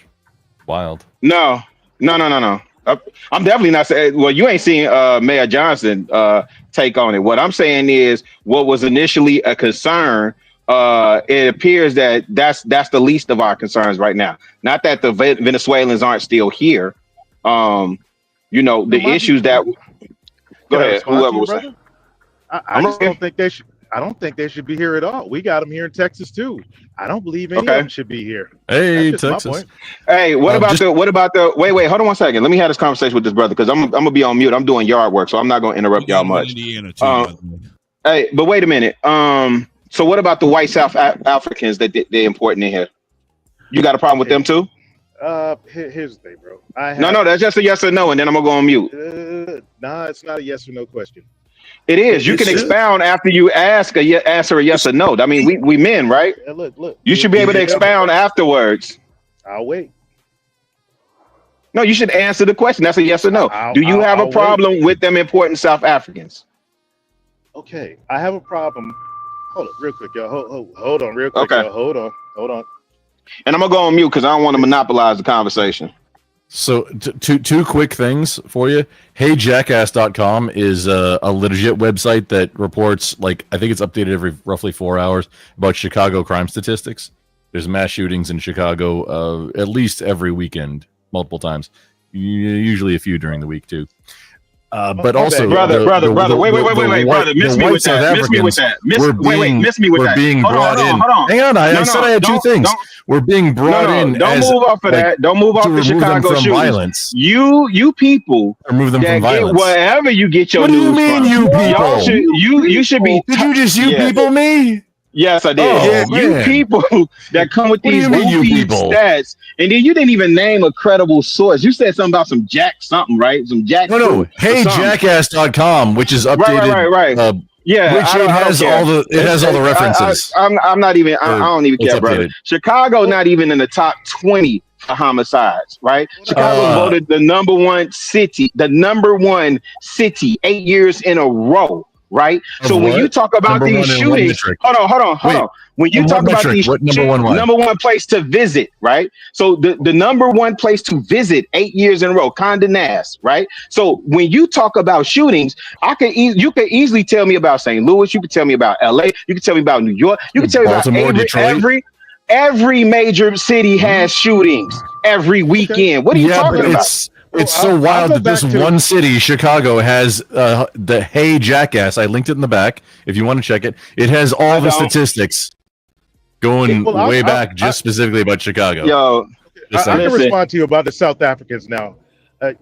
Wild. No. I'm definitely not saying. Well, you ain't seen Mayor Johnson take on it. What I'm saying is, what was initially a concern. It appears that that's the least of our concerns right now. Not that the Venezuelans aren't still here. The issues that. Go ahead. Whoever was saying. I just don't think they should. I don't think they should be here at all. We got them here in Texas too. I don't believe any of them should be here. Hey, Texas. Hey, what about the? Wait. Hold on 1 second. Let me have this conversation with this brother because I'm gonna be on mute. I'm doing yard work, so I'm not gonna interrupt y'all much. Hey, but wait a minute. So what about the white South Africans that they importing in here? You got a problem with them too? Here's the thing, bro. No, that's just a yes or no, and then I'm gonna go on mute. Nah, it's not a yes or no question. It is. You can expound after you answer a yes or no. I mean, we men, right? Yeah, look. You should be able to expound afterwards. I'll wait. No, you should answer the question. That's a yes or no. Do you have a problem with them importing South Africans? Okay, I have a problem. Hold on, real quick, y'all. Hold on, real quick. Okay. Y'all. Hold on. And I'm gonna go on mute because I don't want to monopolize the conversation. So two quick things for you. HeyJackass.com is a legit website that reports, like, I think it's updated every roughly 4 hours about Chicago crime statistics. There's mass shootings in Chicago at least every weekend, multiple times, usually a few during the week too. But also, brother, wait, brother, miss me with that. We're being brought in. Hang on, I said I had two things. We're being brought in. Don't move off of that. Don't move off the Chicago shootings. Violence. You people remove them from violence. Wherever you get your news. What do you mean, you people? You should be. Did you just people me? Yes, I did. You people that come with these stats, and then you didn't even name a credible source. You said something about some Jack something, right? Some Jack. No. HeyJackass.com, which is updated. Right. Yeah, which it has all the references. I'm not even. I don't even care, brother. Chicago not even in the top 20 for homicides, right? Chicago voted the number one city 8 years in a row. Right. So when you talk about these shootings, hold on. When you talk about these number one place to visit, right? So the number one place to visit 8 years in a row, Condé Nast, right? So when you talk about shootings, you could easily tell me about St. Louis, you could tell me about LA, you could tell me about New York, you could tell me about Every major city has shootings every weekend. What are you talking about? It's so wild that this one city, Chicago, has the Hey Jackass. I linked it in the back if you want to check it. It has all the statistics going way back, just specifically about Chicago. Yo, I can respond to you about the South Africans now.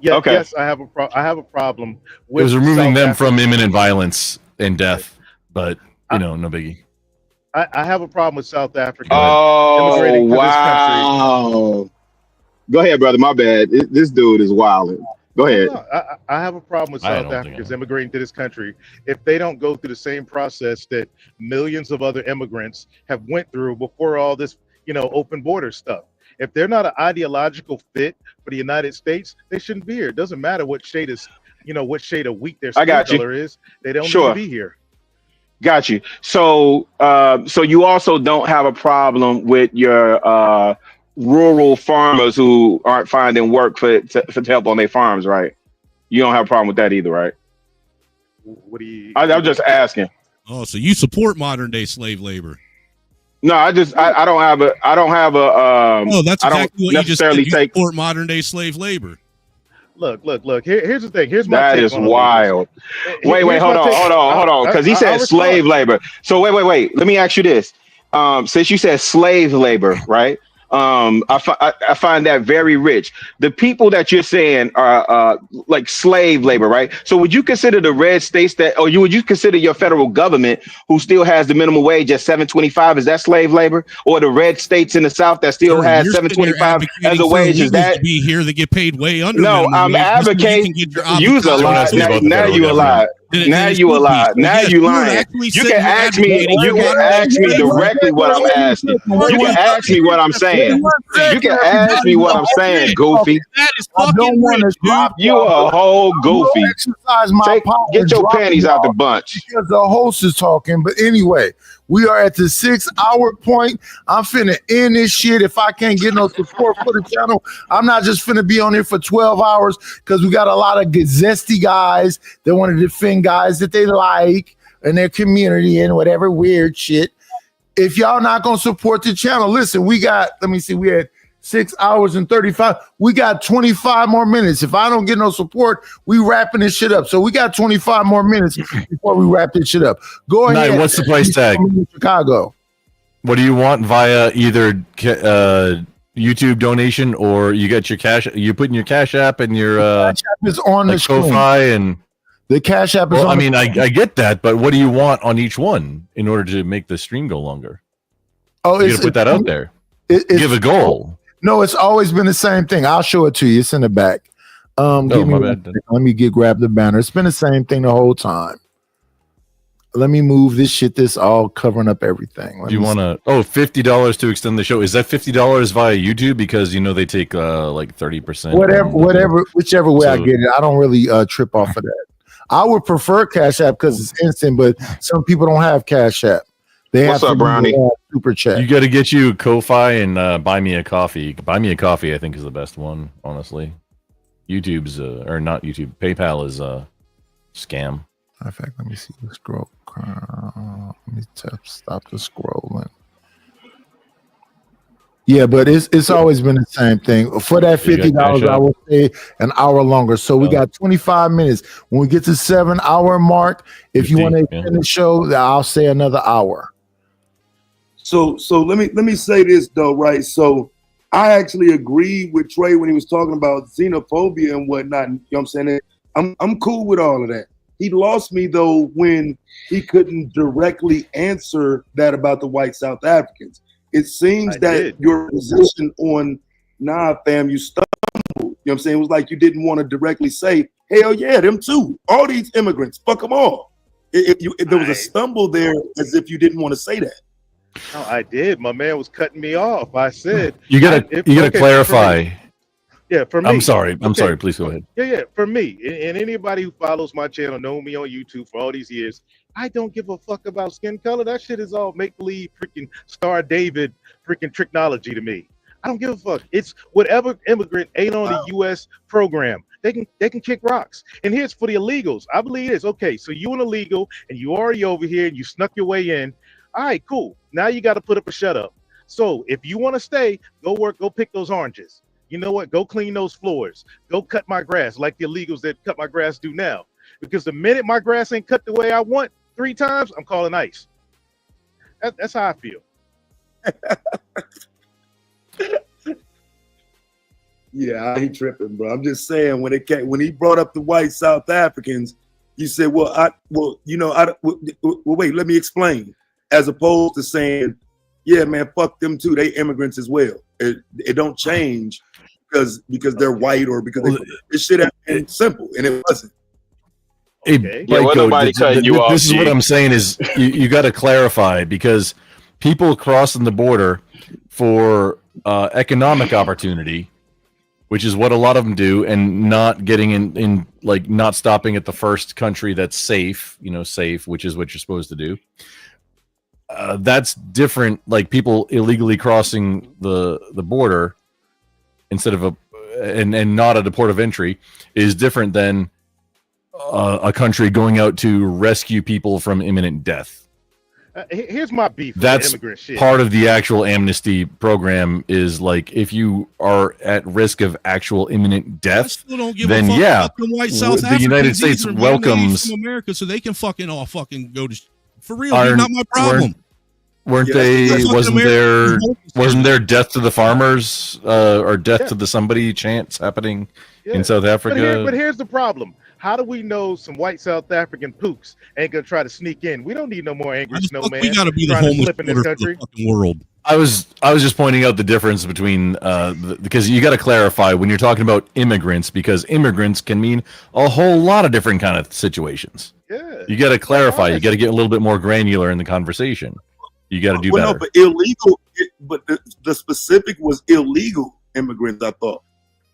Yes, I have a problem with It was removing South them Africans. from imminent violence and death, but no biggie. I have a problem with South Africa. Oh, immigrating to this country. wow. Go ahead, brother. My bad. This dude is wilding. Go ahead. No, I have a problem with I South don't think Africans immigrating to this country if they don't go through the same process that millions of other immigrants have went through before all this, open border stuff. If they're not an ideological fit for the United States, they shouldn't be here. It doesn't matter what shade of wheat their I skin got you. color is. They don't need Sure. to be here. Got you. So, so you also don't have a problem with your rural farmers who aren't finding work to help on their farms, right? You don't have a problem with that either, right? What do you? I'm just asking. Oh, so you support modern day slave labor? No, I don't have a. Oh, that's I don't exactly what you just said. necessarily You take. support modern day slave labor. Look. Here's the thing. Here's my That take is on illegals. wild. Wait, Here's hold my take. on. Because he I'll said respond. slave labor. So wait. Let me ask you this. Since you said slave labor, right? I find that very rich. The people that you're saying are like slave labor, right? So would you consider the red states would you consider your federal government who still has the minimum wage at $7.25? Is that slave labor? Or the red states in the South that still has $7.25 as a wage? Is that to be here that get paid way under? no? minimum I'm wage just so you advocating. can get your Use a opportunity. lie. Now you a lie. Now you a lie. Now you lying. You can ask me. You can ask me directly what I'm asking. You can ask me what I'm saying. You can ask me what I'm saying, Goofy. That is I don't want to drop You a whole Goofy. exercise my power. Get your and drop panties y'all out the bunch. because the host is talking. But anyway, we are at the 6-hour point. I'm finna end this shit. If I can't get no support for the channel, I'm not just finna be on here for 12 hours because we got a lot of zesty guys that want to defend guys that they like in their community and whatever weird shit. If y'all not gonna support the channel, listen, we had 6 hours and 35. We got 25 more minutes. If I don't get no support, we wrapping this shit up. So we got 25 more minutes before we wrap this shit up. Go ahead. What's the price tag? Chicago. What do you want via either YouTube donation or you get your cash? You put in your Cash App and your Cash App is on the screen. Ko-Fi and the Cash App is well, on. I mean, I get that, but what do you want on each one in order to make the stream go longer? Oh, you gotta put that out there. Give a goal. No, it's always been the same thing. I'll show it to you. It's in the back. Give me my one bad. second. Let me grab the banner. It's been the same thing the whole time. Let me move this shit. This all covering up everything. Do you want to? Oh, $50 to extend the show. Is that $50 via YouTube? Because they take like 30%. Whichever way I get it. I don't really trip off of that. I would prefer Cash App because it's instant, but some people don't have Cash App. What's up, Brownie? Super chat. You got to get you Ko-Fi and Buy Me a Coffee. Buy Me a Coffee, I think, is the best one, honestly. YouTube's or not YouTube. PayPal is a scam. In fact, let me see the scroll. Let me stop the scrolling. Yeah, but it's always been the same thing. For that $50, I will stay an hour longer. So we got 25 minutes. When we get to 7-hour mark, if you want to extend the show, I'll say another hour. So let me say this though, right? So I actually agree with Trey when he was talking about xenophobia and whatnot. You know what I'm saying? I'm cool with all of that. He lost me though when he couldn't directly answer that about the white South Africans. It seems your position on fam, you stumbled. You know what I'm saying? It was like you didn't want to directly say, hell yeah, them too. All these immigrants, fuck them all. There was a stumble there as if you didn't want to say that. No, I did. My man was cutting me off. I said You gotta clarify. For me. I'm sorry. Please go ahead. Yeah. For me, and anybody who follows my channel, know me on YouTube for all these years, I don't give a fuck about skin color. That shit is all make-believe, freaking Star David, freaking technology to me. I don't give a fuck. It's whatever immigrant ain't on the U.S. program. They can kick rocks. And here's for the illegals. I believe this. Okay, so you an illegal and you already over here and you snuck your way in. All right, cool. Now you got to put up a shut up. So if you want to stay, go work, go pick those oranges. You know what? Go clean those floors. Go cut my grass like the illegals that cut my grass do now. Because the minute my grass ain't cut the way I want 3 times, I'm calling ICE. That's how I feel. Yeah, I ain't tripping, bro. I'm just saying when he brought up the white South Africans, you said, wait, let me explain. As opposed to saying, yeah, man, fuck them too. They immigrants as well. It don't change because they're white or because it should have been simple, and it wasn't. Hey, Yeah, well, nobody cutting you off, this is G. what I'm saying is you got to clarify, because people crossing the border for economic opportunity, which is what a lot of them do, and not getting in like not stopping at the first country that's safe, which is what you're supposed to do. That's different. Like people illegally crossing the border instead of and not at a port of entry is different than a country going out to rescue people from imminent death. Here's my beef with That's the immigrant shit. part of the actual amnesty program is like, if you are at risk of actual imminent death, then yeah, white South the United States from welcomes. America, so they can fucking go to for real. Dude, not my problem. Weren't Yeah, they? that's fucking Wasn't there death to the farmers or death to the somebody chants happening in South Africa? But here's the problem. How do we know some white South African pooks ain't gonna try to sneak in? We don't need no more angry snowman. We gotta be the trying to homeless slip in this quarter for the country. fucking world. I was just pointing out the difference between because you got to clarify when you're talking about immigrants, because immigrants can mean a whole lot of different kind of situations. Yeah, you got to clarify. You got to get a little bit more granular in the conversation. You got to do better. No, but illegal. But the specific was illegal immigrants. I thought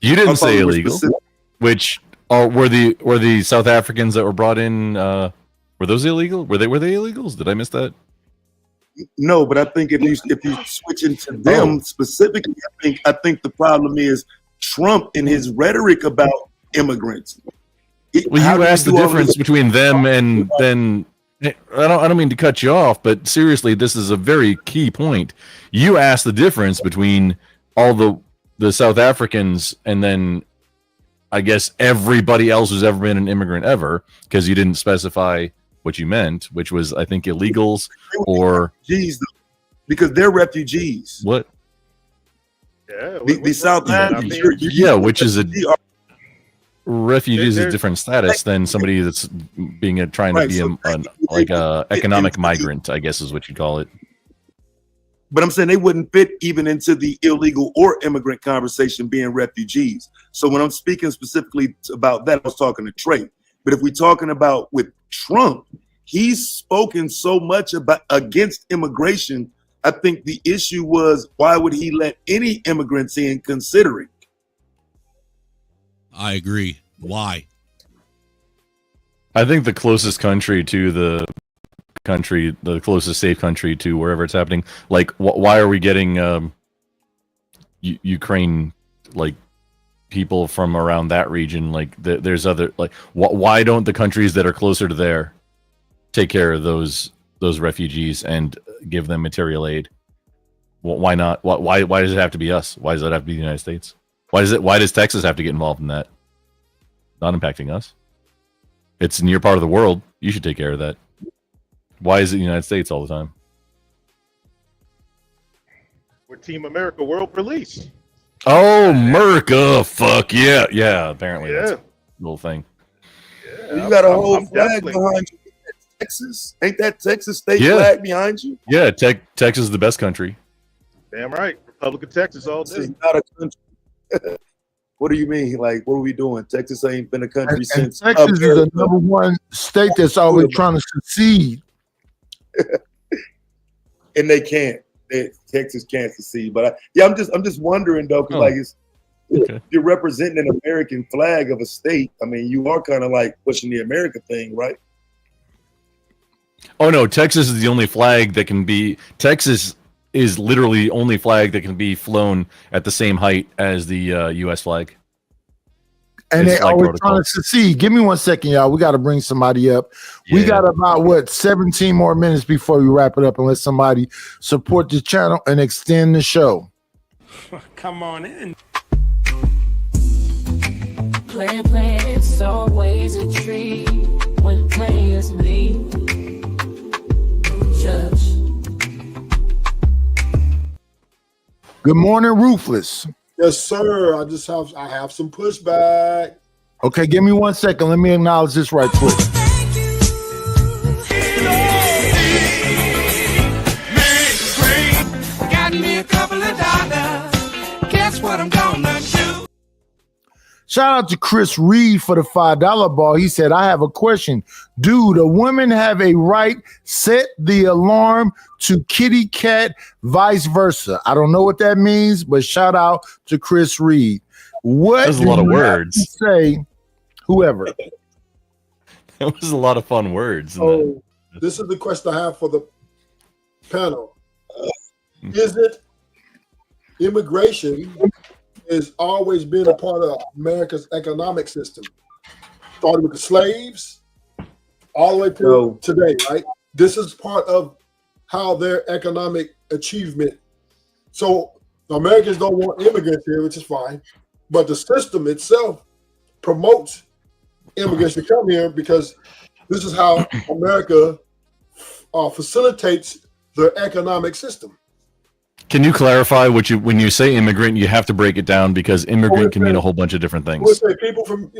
You didn't I thought say it was illegal. specific. Which were the South Africans that were brought in? Were those illegal? Were they illegals? Did I miss that? No, but I think if you switch into them specifically, I think the problem is Trump and his rhetoric about immigrants. Well, How you do asked the do all difference this- between them and then. I don't mean to cut you off, but seriously, this is a very key point. You asked the difference between all the South Africans and then I guess everybody else who's ever been an immigrant ever, because you didn't specify what you meant, which was I think illegals or refugees, because they're refugees. What? Yeah, the South Africans. Which is a refugee is a different status than somebody that's being trying to Right, be so a economic migrant, I guess is what you call it. But I'm saying they wouldn't fit even into the illegal or immigrant conversation being refugees. So when I'm speaking specifically about that, I was talking to Trey. But if we're talking about with Trump, he's spoken so much about against immigration. I think the issue was, why would he let any immigrants in considering? I agree. Why? I think the closest country to the closest safe country to wherever it's happening. Like, why are we getting Ukraine, like people from around that region? Like, there's other like, why don't the countries that are closer to there take care of those refugees and give them material aid? Why not? Why does it have to be us? Why does it have to be the United States? Why does Texas have to get involved in that? Not impacting us. It's in your part of the world. You should take care of that. Why is it the United States all the time? We're Team America World Police. Oh, America! Fuck yeah, yeah. Apparently, that's a little thing. You got a whole I'm flag definitely- behind you. Texas? Ain't that Texas state Yeah. flag behind you? Yeah, Texas is the best country. Damn right. Republic of Texas all This is day. not a country. What do you mean? Like, what are we doing? Texas ain't been a country And since Texas is the America. number one state that's always trying to succeed. And they can't. Texas can't succeed. But I'm just wondering though, because Oh. like it's Okay. you're representing an American flag of a state. I mean, you are kind of like pushing the America thing, right? Oh no, Texas is the only flag that can be. Texas is literally the only flag that can be flown at the same height as the U.S. flag. And It's they like always protocol. trying to succeed. Give me 1 second, y'all. We got to bring somebody up. We Yeah. got about 17 more minutes before we wrap it up, and let somebody support the channel and extend the show. Come on in. Play, it's always a treat when players leave. Judge. Good morning, Ruthless. Yes, sir. I have some pushback. Okay, give me 1 second. Let me acknowledge this right quick. Got me a couple of dollars. Guess what I'm gonna do? Shout out to Chris Reed for the $5 ball. He said, I have a question. Do the women have a right? Set the alarm to kitty cat, vice versa. I don't know what that means, but shout out to Chris Reed. What That's a lot of words. Say whoever. It was a lot of fun words. So this is the question I have for the panel. Is it immigration has always been a part of America's economic system? Started with the slaves all the way to today, right? This is part of how their economic achievement. So Americans don't want immigrants here, which is fine, but the system itself promotes immigrants to come here because this is how America facilitates their economic system. Can you clarify when you say immigrant, you have to break it down because immigrant can mean a whole bunch of different We'll things. say people from,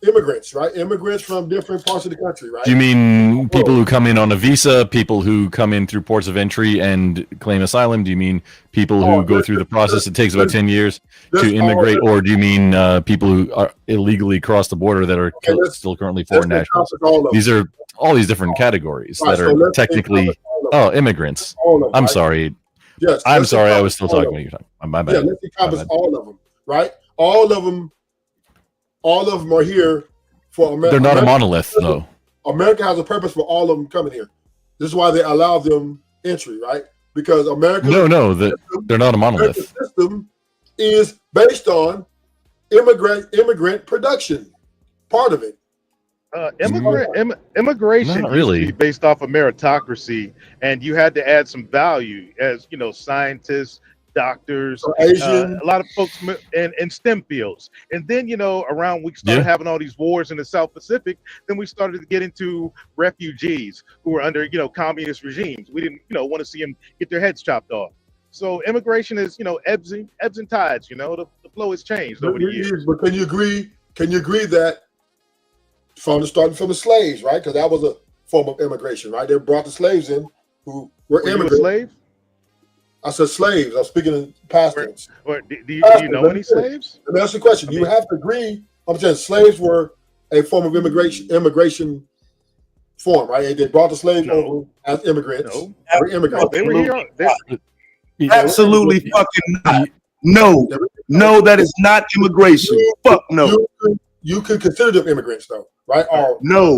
immigrants, right? Immigrants from different parts of the country, right? Do you mean people who come in on a visa, people who come in through ports of entry and claim asylum? Do you mean people who go through the process? It takes about 10 years to immigrate, or do you mean people who are illegally cross the border that are still currently foreign nationals? These are all these different categories Right, that so are let's technically immigrants. All of them, I'm right? sorry. Yes, I'm let's sorry. I encompass was still all talking of when you were them. talking. My bad. Yeah, let's encompass all of them, right? All of them are here for America. They're not a monolith, though. America has a purpose for all of them coming here. This is why they allow them entry, right? Because America, No, they're not a monolith. America's system is based on immigrant production. Part of it. Immigration Not used really. to be based off of meritocracy, and you had to add some value as scientists, doctors, Asian. a lot of folks in STEM fields. And then around we started having all these wars in the South Pacific. Then we started to get into refugees who were under communist regimes. We didn't want to see them get their heads chopped off. So immigration is ebbs and tides. The flow has changed over the years. But can you agree? That starting from the slaves, right? Because that was a form of immigration, right? They brought the slaves in who were you a immigrants. slave? I said slaves. I'm speaking in past tense. Or do you know any slaves? Let me ask you a question. You have to agree. I'm saying slaves were a form of immigration form, right? They brought the slaves over as immigrants. No. They were immigrants. They were here. Absolutely fucking not. No, that is not immigration. Fuck no. You could consider them immigrants, though, right? Or No.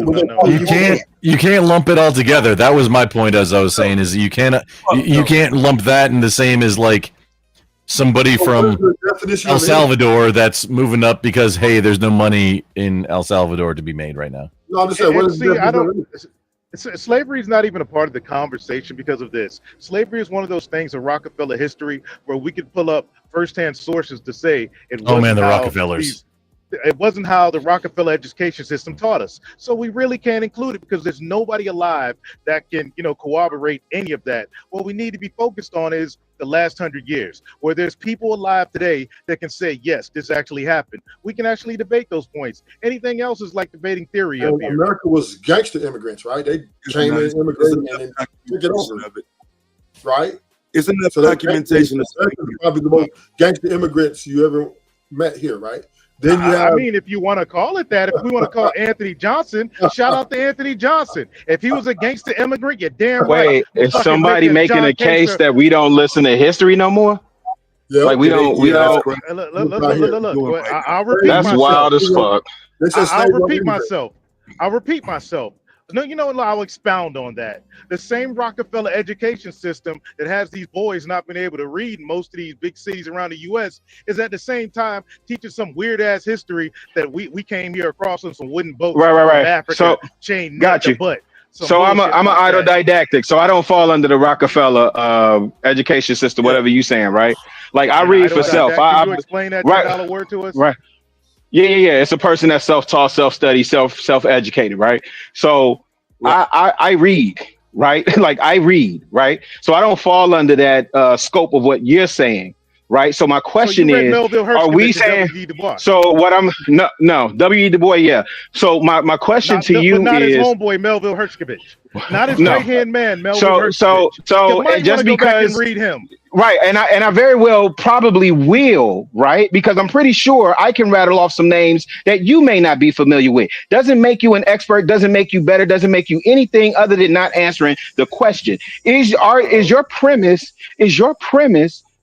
You can't lump it all together. That was my point, as I was saying, is you can't lump that in the same as like somebody from El Salvador that's moving up because hey, there's no money in El Salvador to be made right now. No, I'm just saying. What is the definition? Slavery is not even a part of the conversation because of this. Slavery is one of those things in Rockefeller history where we could pull up firsthand sources to say it Oh man, wasn't the how Rockefellers. it wasn't how the Rockefeller education system taught us. So we really can't include it because there's nobody alive that can, corroborate any of that. What we need to be focused on is the last 100 years, where there's people alive today that can say, yes, this actually happened. We can actually debate those points. Anything else is like debating theory up here. America was gangster immigrants, right? They came in, immigrated, and then took it over, right? It's enough documentation. Probably the most gangster immigrants you ever met here, right? Then you have, I mean, if you want to call it that, if we want to call Anthony Johnson, shout out to Anthony Johnson. If he was a gangster immigrant, you're damn right. Wait, is Fucking somebody Lincoln, making a John case Kasich. that we don't listen to history no more? Yeah, Like we don't. Look, I'll repeat That's myself. wild as fuck. I'll repeat myself. No, you know, I'll expound on that. The same Rockefeller education system that has these boys not being able to read in most of these big cities around the U.S. is at the same time teaching some weird ass history that we came here across on some wooden boats from Right. Africa, So chained got to you. butt. So I'm an autodidactic. So I don't fall under the Rockefeller education system, whatever you saying, right? Like I read for self. Can you explain that $10 word to us? Right. Yeah. It's a person that's self-taught, self-study, self-educated, right? So I read, right? Like I read, right? So I don't fall under that scope of what you're saying, right? So my question is, are we saying? So what I'm no W.E. Du Bois, yeah. So my question to you not is, his homeboy Melville Hershkovich, not his right hand man Melville Hershkovich. So and just go back because and read him. Right, and I very well probably will, right? Because I'm pretty sure I can rattle off some names that you may not be familiar with. Doesn't make you an expert, doesn't make you better, doesn't make you anything other than not answering the question. Is your premise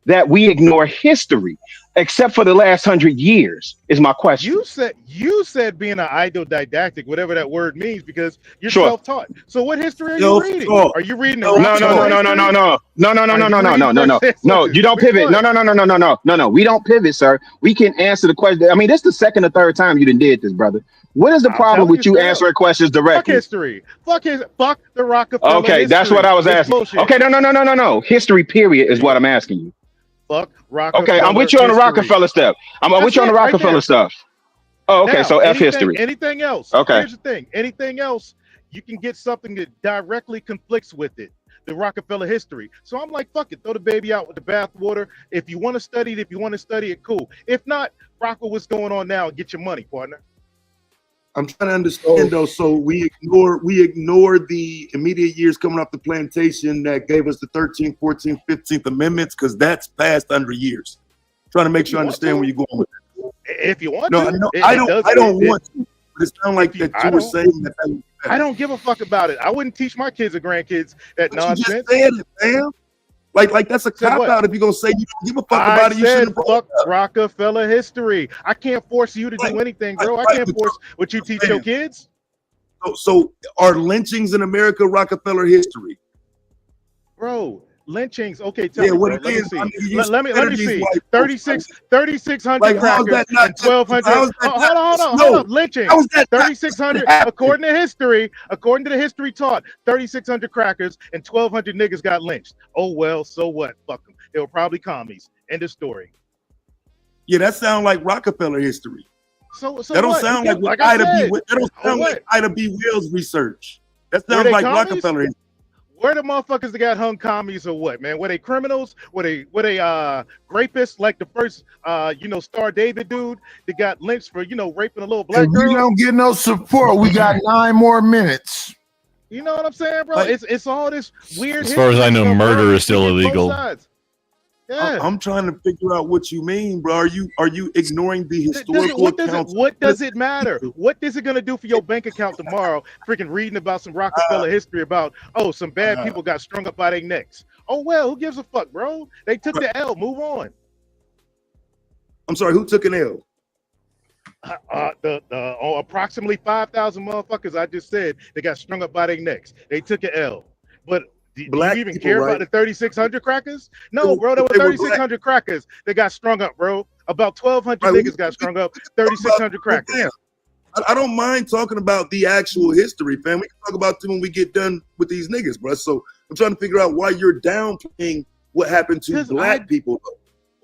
that we ignore history, except for the last 100 years? Is my question. You said being an autodidactic, whatever that word means, because you're Sure. self-taught. So what history are you reading? Are you reading the No. You don't pivot. No. We don't pivot, sir. We can answer the question. I mean, this is the second or third time you done did this, brother. What is the problem with you answering questions Fuck directly? history. Fuck the Rockefeller. Okay, that's history. what I was It's asking. bullshit. Okay, no. History, period, is what I'm asking you. Fuck Rockefeller. Okay, I'm with you on the history. Rockefeller stuff. I'm That's with you on the it, right Rockefeller there. stuff. Oh, okay. Now, So F history. Anything else? Okay. Here's the thing. Anything else, you can get something that directly conflicts with it. The Rockefeller history. So I'm like, fuck it. Throw the baby out with the bathwater. If you want to study it, cool. If not, rock with what's going on now and get your money, partner. I'm trying to understand though. So we ignore the immediate years coming off the plantation that gave us the 13th, 14th, 15th Amendments because that's passed under years. Trying to make sure I understand where you're going with it. If you want No, to. no, I don't want to. But it sounds like that you were saying that. I don't give a fuck about it. I wouldn't teach my kids or grandkids that But you nonsense. just said it, man. Like that's a cop out if you're gonna say you don't give a fuck about it. You said shouldn't. fuck Rockefeller history. I can't force you to do anything, bro. I can't force what you teach your kids. So are lynchings in America Rockefeller history? Bro, lynchings. Okay, tell Yeah, me, what bro. it Let me is, see. I mean, you Let me consider see. these white 3,600 Like, how is crackers that not and 1,200. how is that Hold not- on. Lynching. How is that not 3,600. happening? According to history, according to the history taught, 3,600 crackers and 1,200 niggas got lynched. Oh well, so what? Fuck them. They were probably commies. End of story. Yeah, that sounds like Rockefeller history. So that don't what? sound You like get- what like I Ida said, B. That don't sound what? like Ida B. Wells research. That Were sounds they like commies? Rockefeller history. Where the motherfuckers that got hung commies or what, man? Were they criminals? Were they rapists like the first Star David dude that got lynched for raping a little black If girl? we don't get no support, we got 9 more minutes. You know what I'm saying, bro? It's all this weird. As far as I know, history stuff, murder bro. is still Both illegal. sides. Yeah. I'm trying to figure out what you mean, bro. Are you ignoring the historical accounts? What does it matter? What is it gonna do for your bank account tomorrow? Freaking reading about some Rockefeller history about some bad people got strung up by their necks. Oh well, who gives a fuck, bro? They took the L. Move on. I'm sorry, who took an L? Approximately 5,000 motherfuckers I just said they got strung up by their necks. They took an L. But do Black you even people, care right? about the 3,600 crackers? No, bro, there were They were 3,600 crackers that got strung up, bro. About 1,200 niggas got strung up. 3,600 crackers. Damn. I don't mind talking about the actual history, fam. We can talk about it when we get done with these niggas, bro. So I'm trying to figure out why you're downplaying what happened to black people.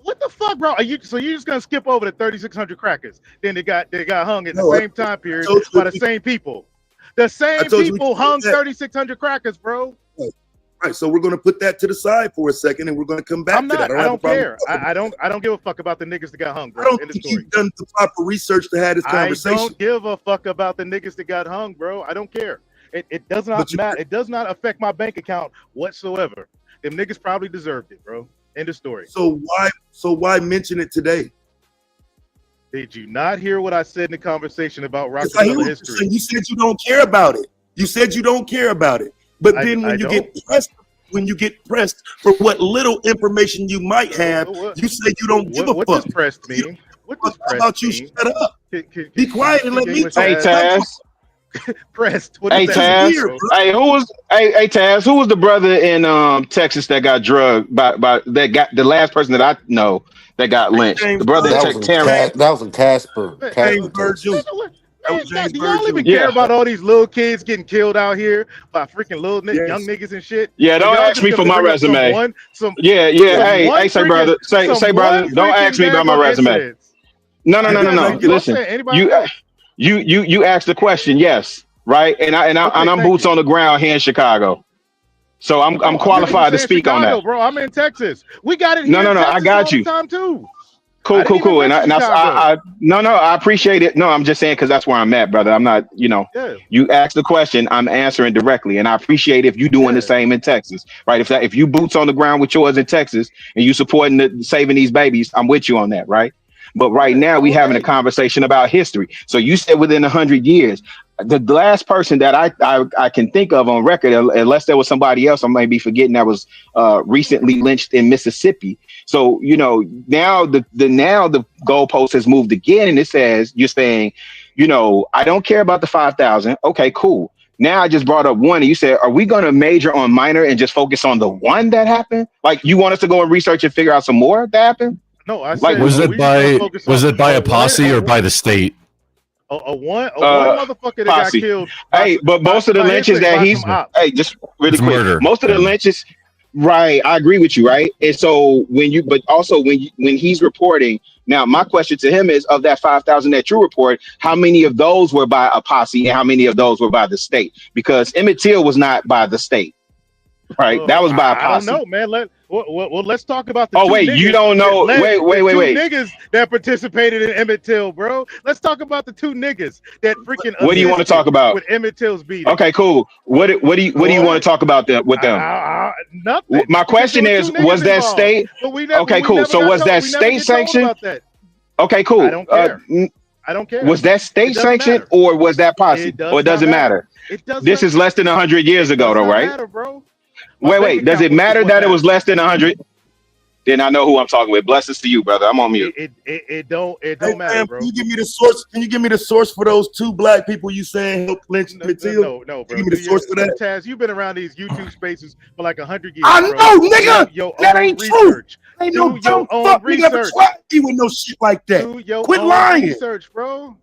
What the fuck, bro? So you're just gonna skip over the 3,600 crackers? Then they got hung at the No, same time period told you by the same people. The same told you we people could hung do that. 3,600 crackers, bro. All right, so we're going to put that to the side for a second, and we're going to come back I'm to not. that. I have a don't problem care. with I don't give a fuck about the niggas that got hung, bro. I don't End of think story. you've done the proper research to have this I conversation. don't give a fuck about the niggas that got hung, bro. I don't care. It does not matter. It does not affect my bank account whatsoever. Them niggas probably deserved it, bro. End of story. So why mention it today? Did you not hear what I said in the conversation about Yes, I hear Rockefeller what you're history? saying. You said you don't care about it. You said you don't care about it. But I- then I when you don't. get pressed for what little information you might have, you say you don't give a What fuck. does pressed mean? What does How pressed about you mean? shut up? Can Be quiet and let me English talk. Hey, Taz. Crest. What Hey is that? Taz. Bro? Hey, Taz, who was the brother in Texas that got drugged by that got the last person that I know that got lynched? The brother in That Texas, was in Terrence. that was in Casper. Man, Casper, Virgil. Texas. That was God, James do y'all Virgil. even Yeah. care about all these little kids getting killed out here by freaking little Yes. young niggas and shit? Yeah, Or don't y'all ask just me for gonna my bring up resume. some Yeah. Hey, say freaking- brother, say some brother, one don't ask me about my freaking resume. incidents. No. You guys- I'm Listen, saying, anybody else? you asked the question, yes, right? And I'm thank boots you. on the ground here in Chicago, so I'm I'm qualified to saying speak on Chicago, that. bro. I'm in Texas. We got it here No, in Texas I got all you. the time too. Cool. And mention Chicago. I appreciate it. No, I'm just saying because that's where I'm at, brother. I'm not, Yeah. you asked the question, I'm answering directly, and I appreciate if you doing the same in Texas, right? If you boots on the ground with yours in Texas and you supporting saving these babies, I'm with you on that, right? But right now we having a conversation about history. So you said within 100 years. The last person that I can think of on record, unless there was somebody else I might be forgetting, that was recently lynched in Mississippi. So now the goalpost has moved again, and it says you're saying, I don't care about the 5,000. Okay, cool. Now I just brought up one, and you said, are we going to major on minor and just focus on the one that happened? Like you want us to go and research and figure out some more that happened? No, I Like, said Was it by a posse or one by the state? one Uh, motherfucker that posse. got killed. Hey, but most of the lynches that he's just really It's quick. murder. Most of the lynches, right? I agree with you, right? And so when he's reporting now, my question to him is: of that 5,000 that you report, how many of those were by a posse, and how many of those were by the state? Because Emmett Till was not by the state, right? That was by a I don't posse. know, man. Well, let's talk about the Oh, two wait, niggas you don't know- that led- wait, the two wait. niggas that participated in Emmett Till, bro. Let's talk about the two niggas that freaking What do you want to assisted talk about? with Emmett Till's beating? Okay, cool. What do you want to talk about with them? Nothing. My question Because is, there were two was niggas that involved. state? But we never, Okay, we cool. never So got was told- that we never state get told sanctioned? about that. Okay, cool. I don't care. I don't care. Was that It state doesn't sanctioned matter. or was that posse? It does Or it doesn't not matter? It does This not- is less than 100 years ago, though, does not right? matter, bro. My Wait. bank Does account it was matter what that it was less than 100? Then I know who I'm talking with. Blessings to you, brother. I'm on mute. It don't Hey, matter, fam, bro. can you give me the source? Can you give me the source for those two black people you saying helped lynch Emmett Till? No, bro. Give me the source for that. Taz, you've been around these YouTube spaces for like 100 years. I bro. know, nigga. Do your That own ain't true. research. Ain't no Do your dumb own fuck nigga ever research. tried me with no shit like that. Do your Quit own lying. research, bro.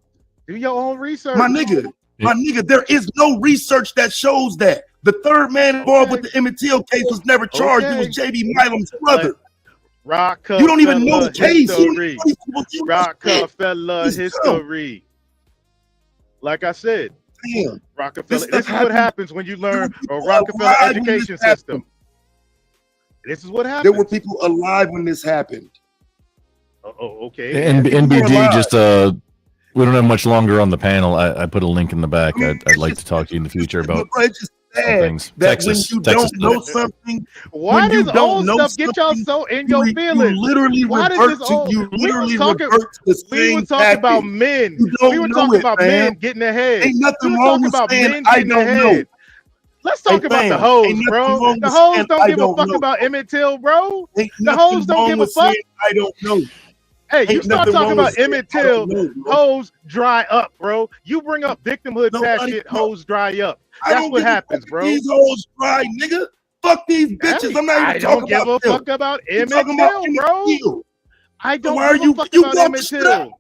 Do your own research. My nigga, there is no research that shows that. The third man involved with the Emmett Till case was never charged. It was J.B. Milam's brother. Rockefeller You don't even know the case. You don't history. even know these people. Rockefeller He's history. Like I said, Damn. Rockefeller. This This is stuff what happened. happens when you learn a People Rockefeller alive when education this happened. system. This is what There happens. were people alive when this happened. Okay. And People were NBD alive. just we don't have much longer on the panel. I put a link in the back. I'd like to talk to you in the future about Bro, it's just some sad things. that Texas, when you Texas. don't know something, Why when you does don't old know stuff get y'all something, so in you your re- feelings? You literally Why does revert this to old? you We literally was talking. revert to the We were same talking about tactic. men. You don't We were know talking it, about man. men getting ahead. Ain't nothing We were wrong talking with about saying men I getting don't know. ahead. Let's talk about the fam, hoes, ain't nothing bro. wrong The with hoes saying don't I give a don't fuck know. about Emmett Till, bro. Ain't The nothing hoes don't wrong give a with fuck. saying I don't know. Hey, you Ain't start nothing talking wrong about with saying Emmett I Till, don't know, bro. hoes dry up, bro. You bring up victimhood Nobody shit, know. hoes dry up. I That's don't what give a happens, fuck if bro. these hoes dry, nigga. Fuck these bitches. I'm not I even don't talking give a about them. fuck about I'm Emmett talking about Till, Emmett bro. Till. I So don't why are give a you fuck you about brought Emmett the shit up? Till.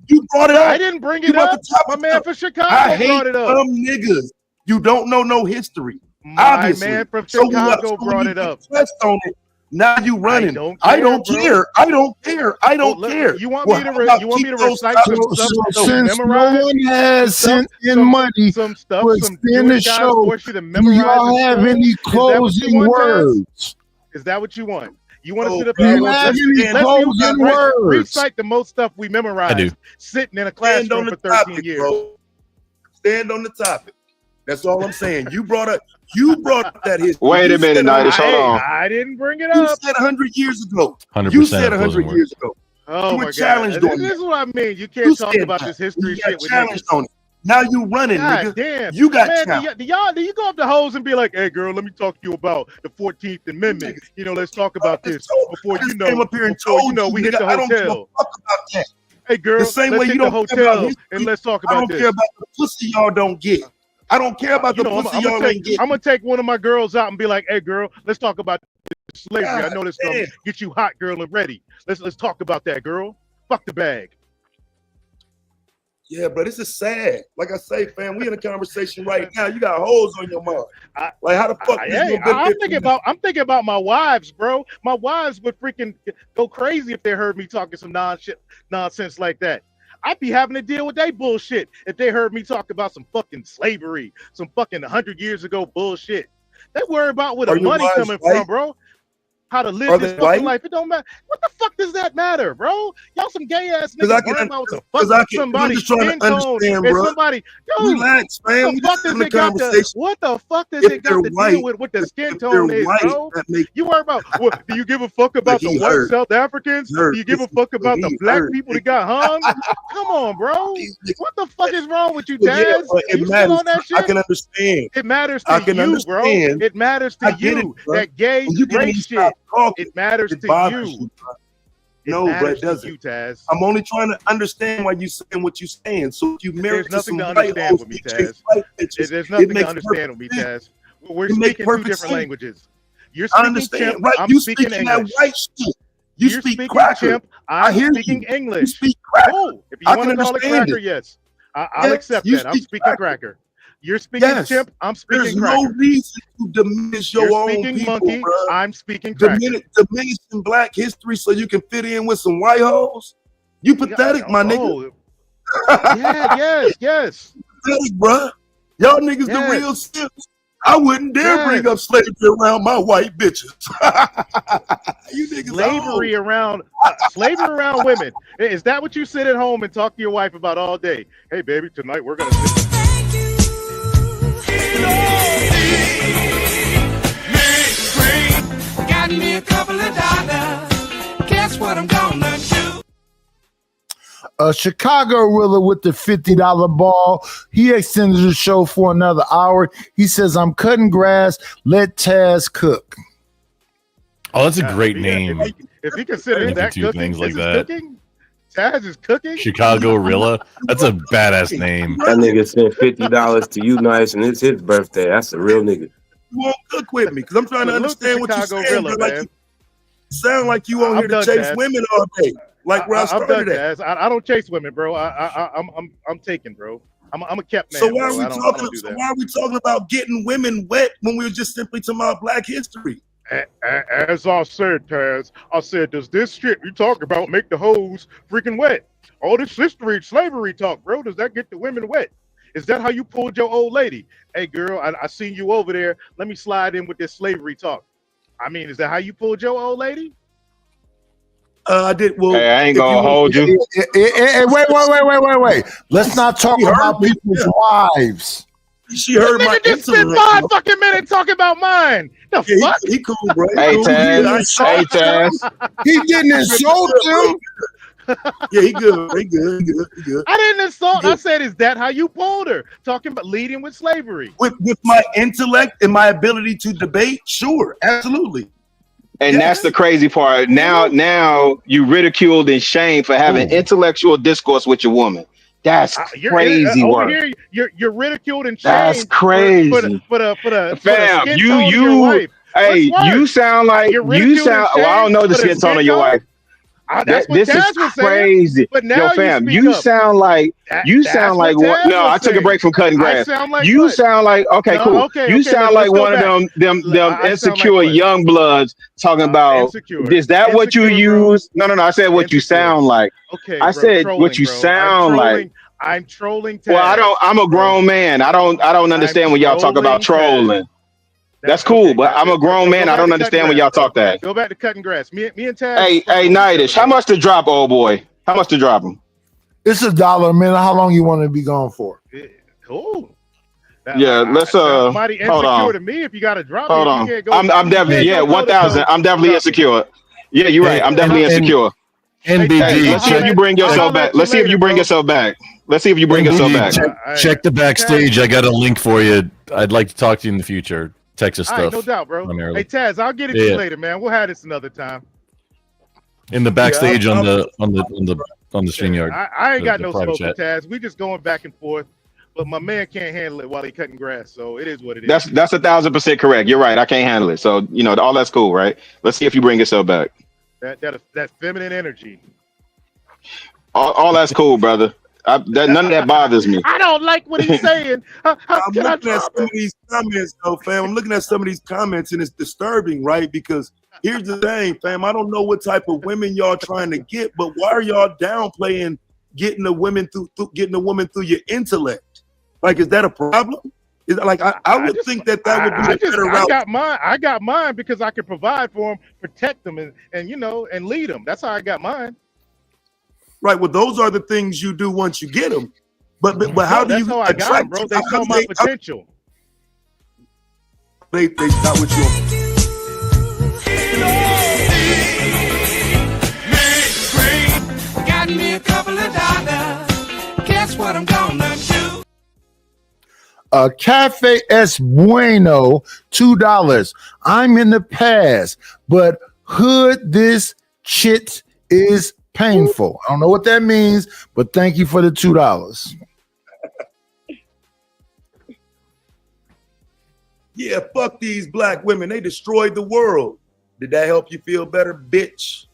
You brought it up. I didn't bring You it brought up. the topic My man up. from I Chicago hate brought it up. dumb niggas. You don't know no history. My Obviously. man from So when Chicago when brought you it up. pressed on it, now you running. I don't bro. care. I don't care. I don't Look, care. You want Well, me to how about you want me keep to those recite topics some stuff to So that you since no memorize? one has sent in money Some stuff, to some extend the Jewish guys show, force you to do memorize. y'all in have school? any Is that what you closing want, Taz? words? Is that what you want? You want to Oh, sit up Do here? you have Let's any closing words? recite the most stuff we memorized. I do. Sitting in a Stand classroom on the for 13 topic, years. bro. Stand on the topic. That's all I'm saying. You brought up that history. Wait a You minute, said Nidus. Hold on. I didn't bring it You up. said 100 years ago. 100% You said of closing 100 years words. ago. Oh You my were God! challenged This on is that. what I mean. You can't You talk said about that. this history You shit got with challenged niggas. on it. Now you running, God nigga. damn. You got Man, challenged. do you go up to hoes and be like, hey girl, let me talk to you about the 14th Amendment. You know, let's talk about this before I you just know came up here and before told you know we hit nigga, the I don't give a hotel. fuck about that. Hey, girl, The same let's way hit you the don't care about hotel history, and let's talk I about don't this. care about the pussy y'all don't get. I don't care about the pussy y'all ain't get. I'm gonna take one of my girls out and be like, "Hey, girl, let's talk about slavery. I know this gonna damn. get you hot, girl, and ready. Let's talk about that, girl. Fuck the bag." Yeah, bro, this is sad. Like I say, fam, we in a conversation right now. You got holes on your mind. Like, how the fuck this Hey, gonna benefit I'm thinking about my wives, bro. My wives would freaking go crazy if they heard me talking some nonsense like that. I'd be having to deal with that bullshit if they heard me talk about some fucking slavery, some fucking 100 years ago bullshit. They worry about where Are the your money wives coming white? from, bro. How to Are live this they fucking white? life. It don't matter. What the fuck does that matter, bro? Y'all some gay ass 'Cause I niggas can- worrying about what the 'cause fuck I can- I'm somebody's just trying to skin tone understand, and bro. somebody. Yo, Relax, man. what We the fuck just does having a it got to? conversation. What the fuck does If it got they're to white, deal with what the skin if they're tone is, white, bro? that make You worry about what? Do you give a fuck about the he white hurt. South Africans? He hurt. Do you give a Listen, fuck about the he black hurt. people that got hung? Come on, bro. What the fuck is wrong with you, Well, yeah, Daz? but it You still matters. on that I shit? can understand. It matters I to can you, bro. understand. It matters I to get it, you. bro. That gay When you get race me shit. stop talking, It matters it to bothers you. you, bro. It No, bro, matters it to doesn't. you, Taz. I'm only trying to understand why you saying what you saying. So if you marry There's to nothing some to white understand hoes, with me, you chase Taz. white bitches, There's it nothing to makes understand with me, perfect Taz. sense. We're It makes speaking two perfect different sense. languages. You're I speaking understand, chimp. right? I'm You speaking speaking that English. white shit. You You're speak speaking cracker. chimp. I I'm hear speaking you. English. You speak cracker. Cool. If you I want can to call it understand cracker, it. yes. I'll Yes, accept you that. I'm speak speaking cracker. cracker. You're speaking Yes. chimp. I'm speaking There's cracker. no reason to diminish your You're own speaking people, monkey. bro. I'm speaking cracker. Diminishing black history so you can fit in with some white hoes. You pathetic, my nigga. Yeah, yes. Pathetic, bro. Y'all niggas the Yes. real simps. I wouldn't dare bring Yes. up slavery around my white bitches. You niggas Slavery around women. Is that what you sit at home and talk to your wife about all day? Hey, baby, tonight we're gonna sit. Got me a couple of dollars. Guess what I'm gonna do? Chicago Rilla with the $50 ball. He extended the show for another hour. He says, I'm cutting grass. Let Taz cook. Oh, that's a great name. If he considers You can that do cooking, things like this is that. cooking. Taz is cooking. Chicago Rilla. That's a badass name. That nigga sent $50 to you, nice, and it's his birthday. That's a real nigga. You won't cook with me because I'm trying to Salute to understand what you're Chicago saying. Rilla, But like man. you sound like you on I'm here to done, chase Taz. women all day. Like where I I'm done, started at. Taz. I don't chase women, bro. I'm taken, bro. I'm a kept man. So why are bro. we I don't talking? do So that. why are we talking about getting women wet when we were just simply talking about Black history? As I said, Taz, I said, does this shit you talk about make the hoes freaking wet? All this history, slavery talk, bro, does that get the women wet? Is that how you pulled your old lady? Hey, girl, I seen you over there. Let me slide in with this slavery talk. I mean, is that how you pulled your old lady? I did. Well, Hey, I ain't gonna hold you. Wait. Let's not talk about people's wives. She heard my Nigga just spent 5 fucking minutes talking about mine. The fuck? He cool, bro. Hey, Taz. Hey, Taz. He didn't insult him. Yeah, he good. He good. I didn't insult. I said, is that how you pulled her? Talking about leading with slavery. With my intellect and my ability to debate, sure, absolutely. And that's the crazy part. Now you ridiculed and shamed for having intellectual discourse with your woman. That's crazy over work. here, you're ridiculed and shamed. That's crazy. For the Fam, skin tone of your you wife. hey, What's you worse? sound like You're you ridiculed sound. and Well, I don't know shamed the for skin tone of your tone? wife. That's what This Taz is was saying. crazy. But now Yo, you fam, speak you up. sound like you That's sound what like one. Taz No, was I took a saying. break from cutting I grass. sound like You what? sound like okay, No, cool. okay, You okay, sound let's like go one back. of them I sound like insecure what? young bloods talking about. Insecure. Is that what you Insecure, bro. use? No. I said what you Insecure. sound like. Okay, I bro, said trolling, what you bro. sound like. I'm trolling Taz. Well, I'm a grown man. I don't understand when y'all talk about trolling. That's cool, but I'm a grown man. I don't understand when y'all talk that. Go back to cutting grass. Me and Taz. Hey, Nightish, how much to drop, old boy? How much to drop him? It's $1 a minute. How long you want to be gone for? Cool. Yeah, let's Mighty hold insecure on. to me if you got to drop Hold me. on. You can't go, I'm definitely 1,000. I'm definitely insecure. Yeah, you're right. I'm definitely insecure. NBG, Hey, let's see if you bring yourself back. Let's see if you bring yourself back. Let's see if you bring yourself back. Check the backstage. I got a link for you. I'd like to talk to you in the future. Texas All right, stuff. no doubt, bro. primarily. Hey Taz, I'll get it to you later, man. We'll have this another time. In the backstage on the on the StreamYard. I ain't got the no private smoke with chat. Taz. We just going back and forth. But my man can't handle it while he cutting grass. So it is what it is. That's 1,000% correct. You're right. I can't handle it. So all that's cool, right? Let's see if you bring yourself back. That feminine energy. All that's cool, brother. None of that bothers me. I don't like what he's saying. I'm looking at some of these comments, though, fam. I'm looking at some of these comments, and it's disturbing, right? Because here's the thing, fam. I don't know what type of women y'all trying to get, but why are y'all downplaying getting a woman through your intellect? Like, is that a problem? Is that, like, I would think that would be a better route. I got mine because I can provide for them, protect them, and and lead them. That's how I got mine. Right. Well, those are the things you do once you get them. But how do you how I got them, bro? They saw my potential. They got what you. Got me a couple of dollars. Guess what I'm gonna do? Cafe Es Bueno, $2. I'm in the past, but hood this shit is painful. I don't know what that means, but thank you for the $2. Yeah, fuck these black women. They destroyed the world. Did that help you feel better, bitch?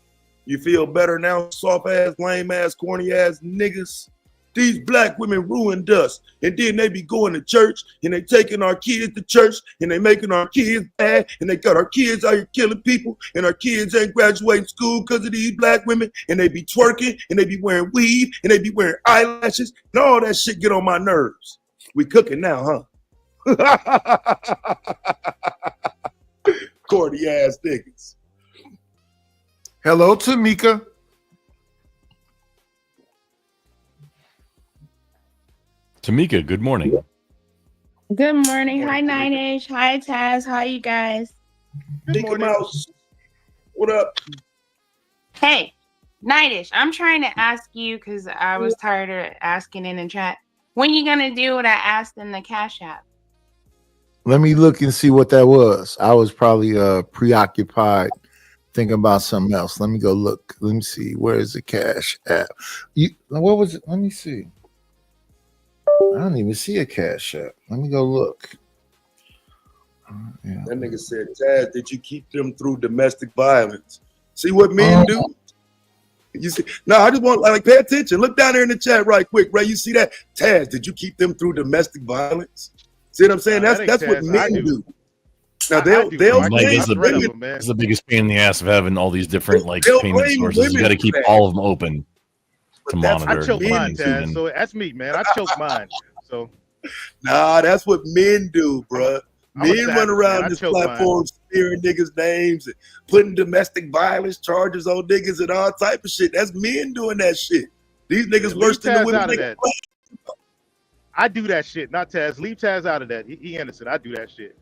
You feel better now, soft ass, lame ass, corny ass niggas? These black women ruined us. And then they be going to church and they taking our kids to church and they making our kids bad and they got our kids out here killing people and our kids ain't graduating school because of these black women and they be twerking and they be wearing weave and they be wearing eyelashes and all that shit get on my nerves. We cooking now, huh? Corny ass niggas. Hello, Tamika. Tamika, good morning. Good morning. Hi, Nine-ish. Hi, Taz. How you guys? Good morning. Mouse. What up? Hey, Nine-ish. I'm trying to ask you because I was tired of asking in the chat. When you gonna do what I asked in the Cash App? Let me look and see what that was. I was probably preoccupied thinking about something else. Let me go look. Let me see. Where is the Cash App? What was it? Let me see. I don't even see a Cash App. Let me go look. That nigga said, Taz, did you keep them through domestic violence? See what men do? You see? No, I just want pay attention. Look down there in the chat right quick, right? You see that? Taz, did you keep them through domestic violence? See what I'm saying? That's what men do. Now they'll it's the biggest pain in the ass of having all these different payment sources. You got to keep all of them open to monitor. I choke mine, Taz. So that's me, man. I choke mine. So nah, that's what men do, bruh. Men run around this platform spearing niggas' names and putting domestic violence charges on niggas and all type of shit. That's men doing that shit. These niggas worse than the women. I do that shit, not Taz. Leave Taz out of that. He innocent. I do that shit.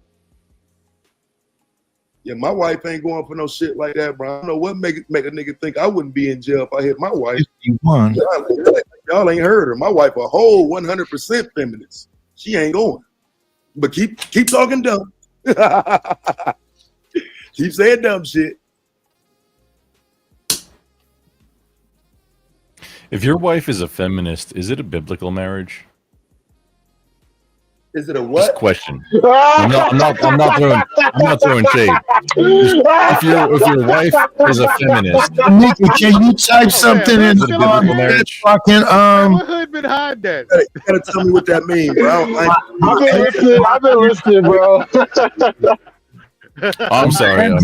Yeah, my wife ain't going for no shit like that, bro. I don't know what make a nigga think I wouldn't be in jail if I hit my wife. Y'all ain't heard her. My wife a whole 100% feminist. She ain't going. But keep talking dumb. Keep saying dumb shit. If your wife is a feminist, is it a biblical marriage? Is it a what? Just question. I'm not throwing shade. If your wife is a feminist, Nikki, can you type something in the biblical marriage? fucking What hood been hide that? You gotta tell me what that means, bro. I've been listening, bro. I'm sorry. I'm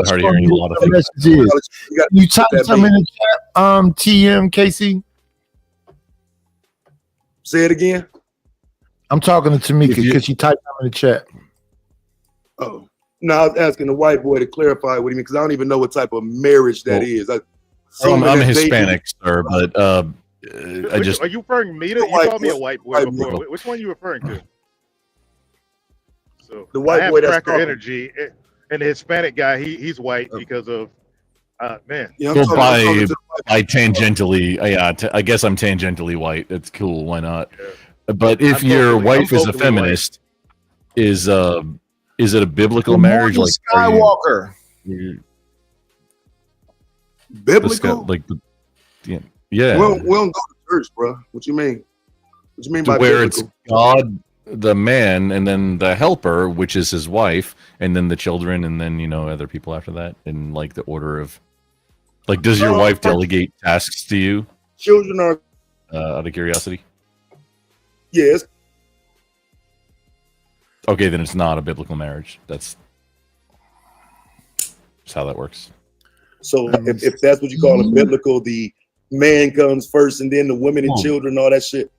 hard hearing a lot of things. You type something in the chat, TM Casey. Say it again. I'm talking to Tamika because she typed something in the chat. Oh, no, I was asking the white boy to clarify what he means because I don't even know what type of marriage that is. I'm Hispanic, sir, but Are you referring to me? You called me a white boy before. Which one are you referring to? So the white I have boy that's cracker energy, and the Hispanic guy, he's white because of man. Yeah, so by tangentially, I guess I'm tangentially white. That's cool. Why not? Yeah. But if your wife is a feminist, is it a biblical marriage? Like Skywalker. Biblical? Like, yeah. Yeah. We don't go to church, bro. What you mean? What you mean by where biblical? it's God, the man, and then the helper, which is his wife, and then the children, and then other people after that, in like the order of, like, does your wife delegate tasks to you? Children are out of curiosity. Yes. Okay, then it's not a biblical marriage. That's how that works. So if that's what you call a biblical, the man comes first, and then the women and children, all that shit.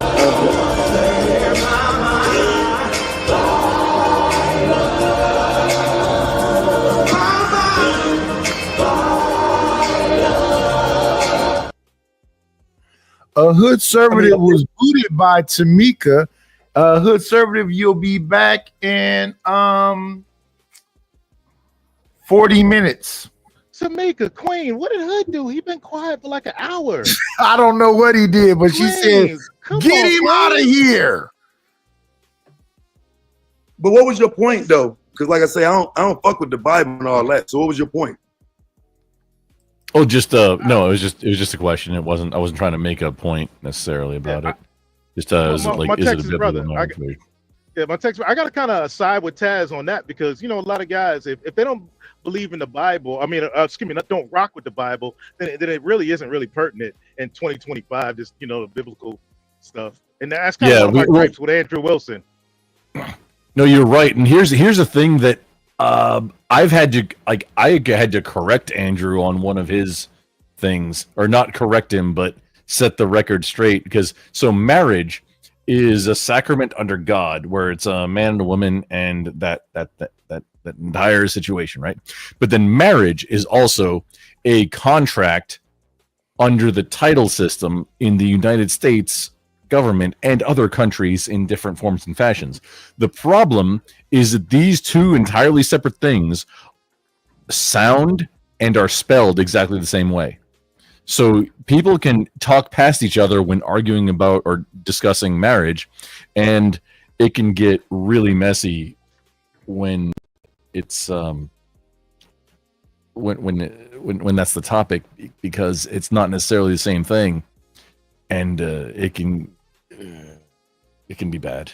A hood conservative was booted by Tamika. Hood conservative, you'll be back in 40 minutes. Tamika, Queen, what did Hood do? He been quiet for like an hour. I don't know what he did, but she said, Queen, "Get him out of here." But what was your point, though? Because, like I say, I don't fuck with the Bible and all that. So, what was your point? Oh, just no, it was just a question. I wasn't trying to make a point necessarily about it. Just is it like, is it a biblical marriage? Yeah, my text. I got to kind of side with Taz on that because a lot of guys, if they don't believe in the Bible, don't rock with the Bible, then it really isn't really pertinent in 2025. Just the biblical stuff, and that's kind of one of my gripes with Andrew Wilson. No, you're right. And here's the thing that I had to correct Andrew on one of his things, or not correct him, but set the record straight, because marriage is a sacrament under God, where it's a man and a woman, and that entire situation, right? But then marriage is also a contract under the title system in the United States government and other countries in different forms and fashions. The problem is that these two entirely separate things sound and are spelled exactly the same way. So people can talk past each other when arguing about or discussing marriage, and it can get really messy when it's when that's the topic, because it's not necessarily the same thing, and it can be bad.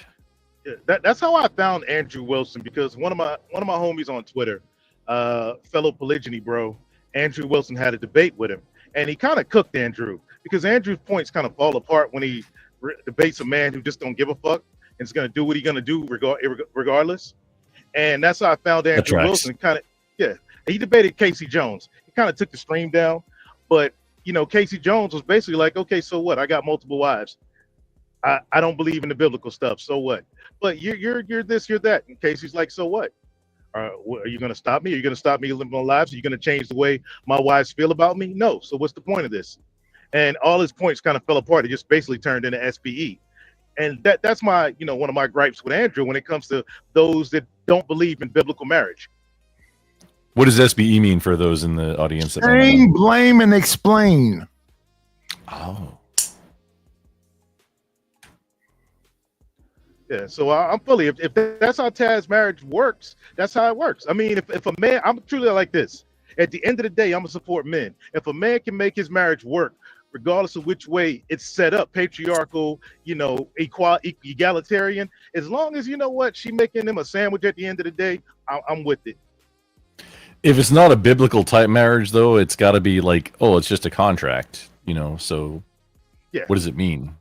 Yeah, that's how I found Andrew Wilson, because one of my homies on Twitter, fellow polygyny bro, Andrew Wilson, had a debate with him, and he kind of cooked Andrew, because Andrew's points kind of fall apart when he debates a man who just don't give a fuck and is going to do what he's going to do regardless. And that's how I found Andrew Wilson. He debated Casey Jones. He kind of took the stream down, but Casey Jones was basically like, okay, so what? I got multiple wives. I don't believe in the biblical stuff. So what? But you're this, you're that. And Casey's like, so what? Are you going to stop me? Are you going to stop me living my lives? Are you going to change the way my wives feel about me? No. So what's the point of this? And all his points kind of fell apart. It just basically turned into SPE. And that's my, one of my gripes with Andrew when it comes to those that don't believe in biblical marriage. What does SBE mean for those in the audience? Shame, blame, and explain. Oh. Yeah, so I'm fully, if that's how Taz marriage works, that's how it works. I mean, if a man, I'm truly like this. At the end of the day, I'm gonna support men. If a man can make his marriage work, regardless of which way it's set up, patriarchal, egalitarian, as long as she making them a sandwich at the end of the day, I'm with it. If it's not a biblical type marriage, though, it's got to be like, oh, it's just a contract, So, yeah. What does it mean?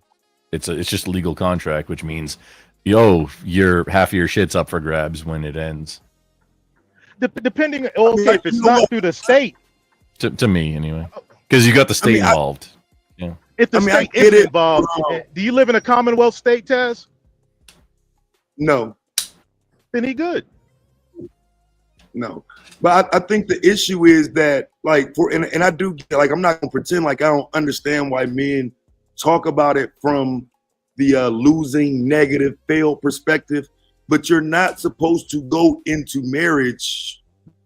It's just a legal contract, which means, your half of your shit's up for grabs when it ends. Depending, if it's not through the state. To me, anyway, because you got the state involved. Yeah. If the state is involved, do you live in a Commonwealth state, Taz? No. Then he good. No. But I think the issue is that, and I do, I'm not gonna pretend like I don't understand why men talk about it from the losing, negative, failed perspective, but you're not supposed to go into marriage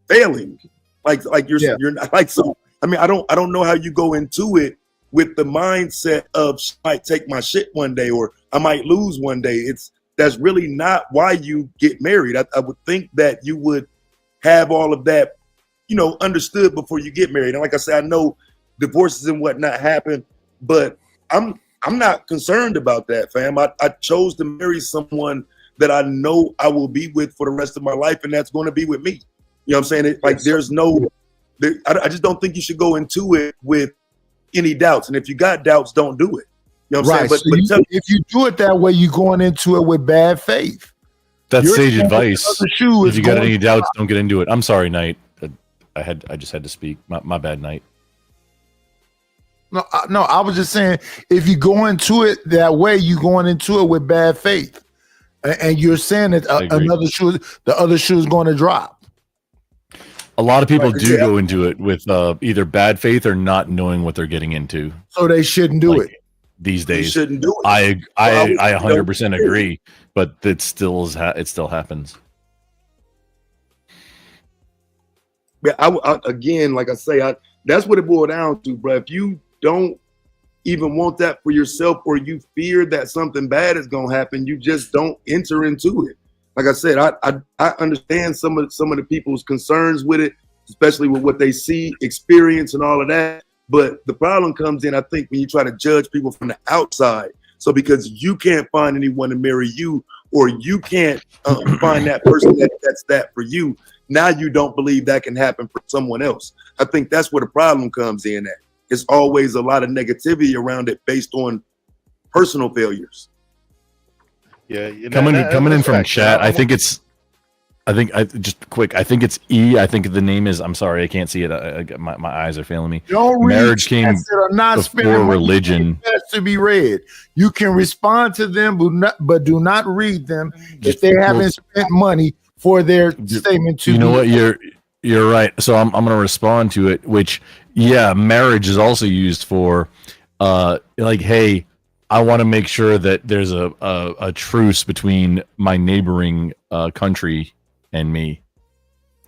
failing. You're not like, so. I mean, I don't know how you go into it with the mindset of I might take my shit one day, or I might lose one day. That's really not why you get married. I would think that you would have all of that, understood before you get married. And like I said, I know divorces and whatnot happen, But I'm not concerned about that, fam. I chose to marry someone that I know I will be with for the rest of my life, and that's going to be with me. You know what I'm saying? I just don't think you should go into it with any doubts. And if you got doubts, don't do it. You know what I'm saying? But if you do it that way, you're going into it with bad faith. That's You're sage saying advice. the other shoe If is you got going any to doubts, don't get into it. I'm sorry, Knight. I just had to speak. My bad, Knight. No, I was just saying, if you go into it that way, you're going into it with bad faith, and you're saying that the other shoe is going to drop. A lot of people do go into it with either bad faith or not knowing what they're getting into. So they shouldn't do it these days. Shouldn't do it. I 100% agree, but it still happens. Yeah, again, like I say, that's what it boiled down to, bro. If you don't even want that for yourself, or you fear that something bad is gonna happen, you just don't enter into it. Like I said, I understand some of the people's concerns with it, especially with what they see, experience, and all of that. But the problem comes in, I think, when you try to judge people from the outside. So because you can't find anyone to marry you, or you can't find that person that's that for you, now you don't believe that can happen for someone else. I think that's where the problem comes in at. It's always a lot of negativity around it based on personal failures. Yeah, coming in from chat, I think it's E. I think the name is. I'm sorry, I can't see it. My eyes are failing me. Don't Marriage read came chats that are not before religion. To be read, you can respond to them, but do not read them if they haven't spent money for their statement. To you know what, you're right. So I'm going to respond to it. Which, yeah, marriage is also used for, like, hey, I want to make sure that there's a truce between my neighboring country and me.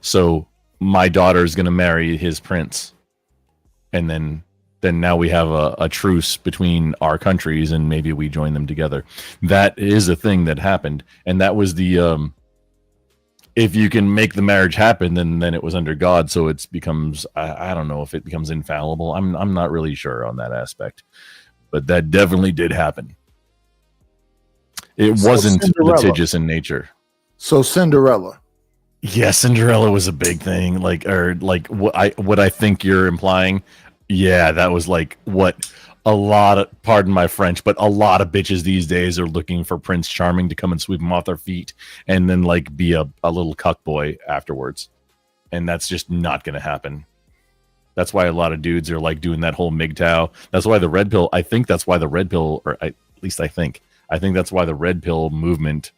So my daughter is going to marry his prince, and then now we have a truce between our countries, and maybe we join them together. That is a thing that happened, and that was the if you can make the marriage happen, then it was under God. So it becomes I don't know if it becomes infallible. I'm not really sure on that aspect, but that definitely did happen. It wasn't litigious in nature. So Cinderella. Yeah, Cinderella was a big thing. Like what I think you're implying. Yeah, that was like what a lot of, pardon my French, but a lot of bitches these days are looking for Prince Charming to come and sweep them off their feet and then like be a little cuck boy afterwards. And that's just not going to happen. That's why a lot of dudes are like doing that whole MGTOW. That's why the red pill, I think that's why the red pill, or at least I think that's why the red pill movement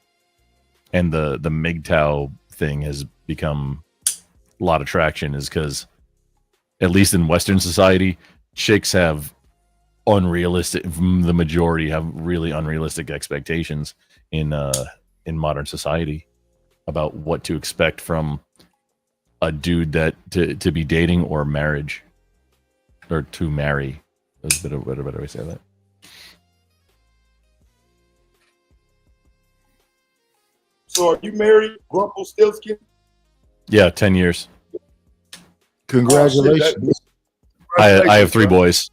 and the MGTOW thing has become a lot of traction, is because at least in Western society, chicks have unrealistic, the majority have really unrealistic expectations in modern society about what to expect from a dude that to be dating or marriage, or to marry. That's a better way to say that. So are you married, Grumpelstiltskin? Yeah, 10 years. Congratulations. I have 3 boys.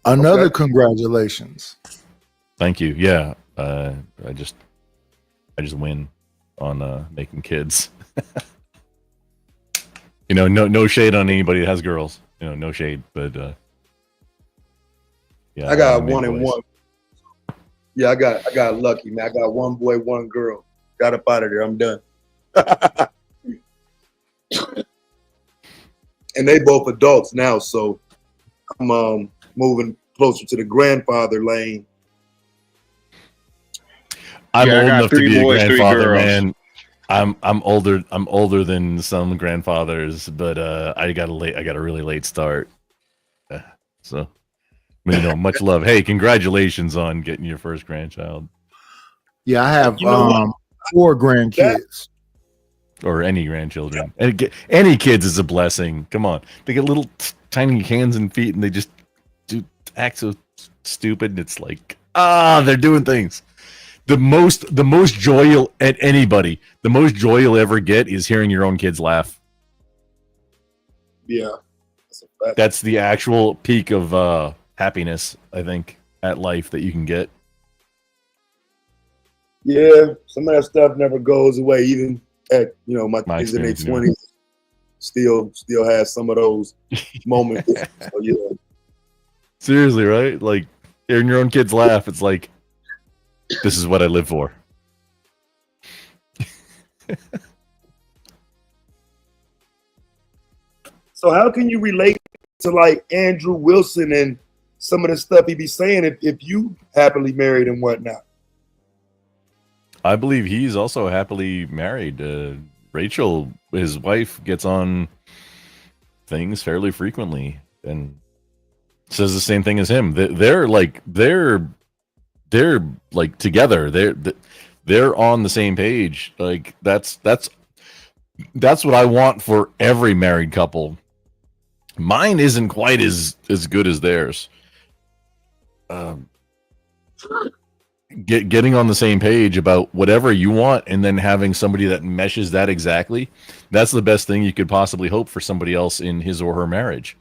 Another congratulations. Thank you. Yeah, I just win on making kids. You know, no shade on anybody that has girls. You know, no shade, but yeah. I got 1 and 1. Yeah, I got lucky, man. I got 1 boy, 1 girl. Got up out of there. I'm done. And they both adults now, so I'm moving closer to the grandfather lane. I'm old enough to be a grandfather, man. I'm older than some grandfathers, but I got a really late start. So, you know, much love. Hey, congratulations on getting your first grandchild. Yeah, I have 4 grandkids. Or any grandchildren. Any kids is a blessing. Come on. They get little tiny hands and feet, and they just act so stupid. And it's like, they're doing things. The most joy you'll ever get is hearing your own kids laugh. Yeah. That's the actual peak of happiness, I think, at life that you can get. Yeah, some of that stuff never goes away. Even at my kids in their experience, 20s, still has some of those moments. So, yeah. Seriously, right? Like hearing your own kids laugh, it's like, this is what I live for. So how can you relate to like Andrew Wilson and some of the stuff he be saying if you happily married and whatnot? I believe he's also happily married. Rachel, his wife, gets on things fairly frequently and says the same thing as him. They're like together. They're on the same page. Like that's what I want for every married couple. Mine isn't quite as good as theirs. Getting on the same page about whatever you want and then having somebody that meshes that exactly, that's the best thing you could possibly hope for somebody else in his or her marriage,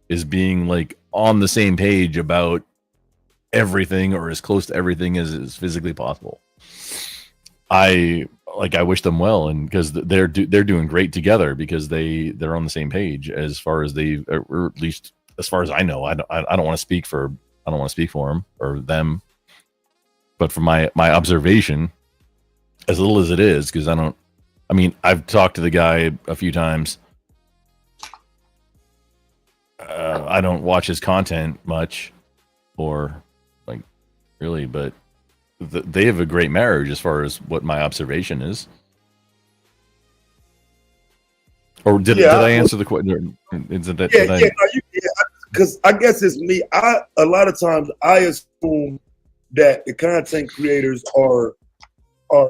is being like on the same page about everything or as close to everything as is physically possible. I wish them well, and because they're doing great together because they're on the same page as far as or at least as far as I know. I don't want to speak for them or them, but from my observation, as little as it is, because I've talked to the guy a few times. I don't watch his content much, or like really, but they have a great marriage as far as what my observation is. Or did I answer the question? Because I guess it's me. A lot of times I assume that the content creators are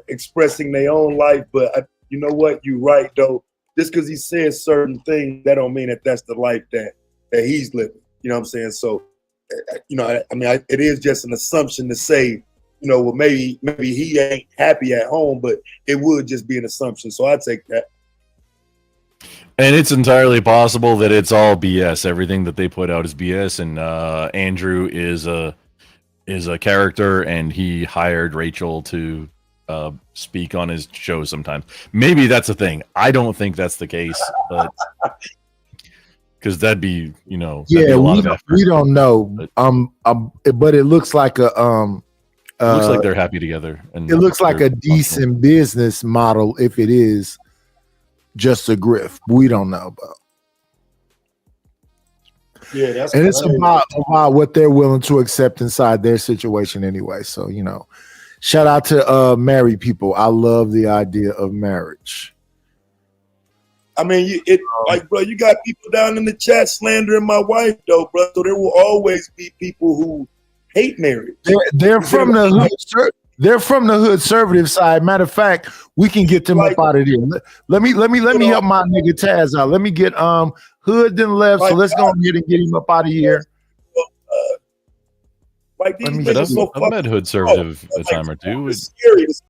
expressing their own life, but you know what? You're right though. Just because he says certain things, that don't mean that that's the life that he's living. You know what I'm saying? So, it is just an assumption to say, well, maybe he ain't happy at home, but it would just be an assumption. So I take that. And it's entirely possible that it's all BS. Everything that they put out is BS. And Andrew is a character, and he hired Rachel to speak on his show sometimes. Maybe that's a thing. I don't think that's the case, but because that'd be a lot of effort. We don't know. But it looks like looks like they're happy together, and it looks like a decent business model if it is just a grift. We don't know about. Yeah, that's and it's about what they're willing to accept inside their situation anyway. So shout out to married people. I love the idea of marriage. I mean, bro, you got people down in the chat slandering my wife, though, bro. So there will always be people who hate marriage. They're from the hood. They're from the hood conservative side. Matter of fact, we can get them up out of here. Let me help my nigga Taz out. Let me get Hood then left. So let's go ahead and get him up out of here. I've met Hood conservative a time or two. It's scary.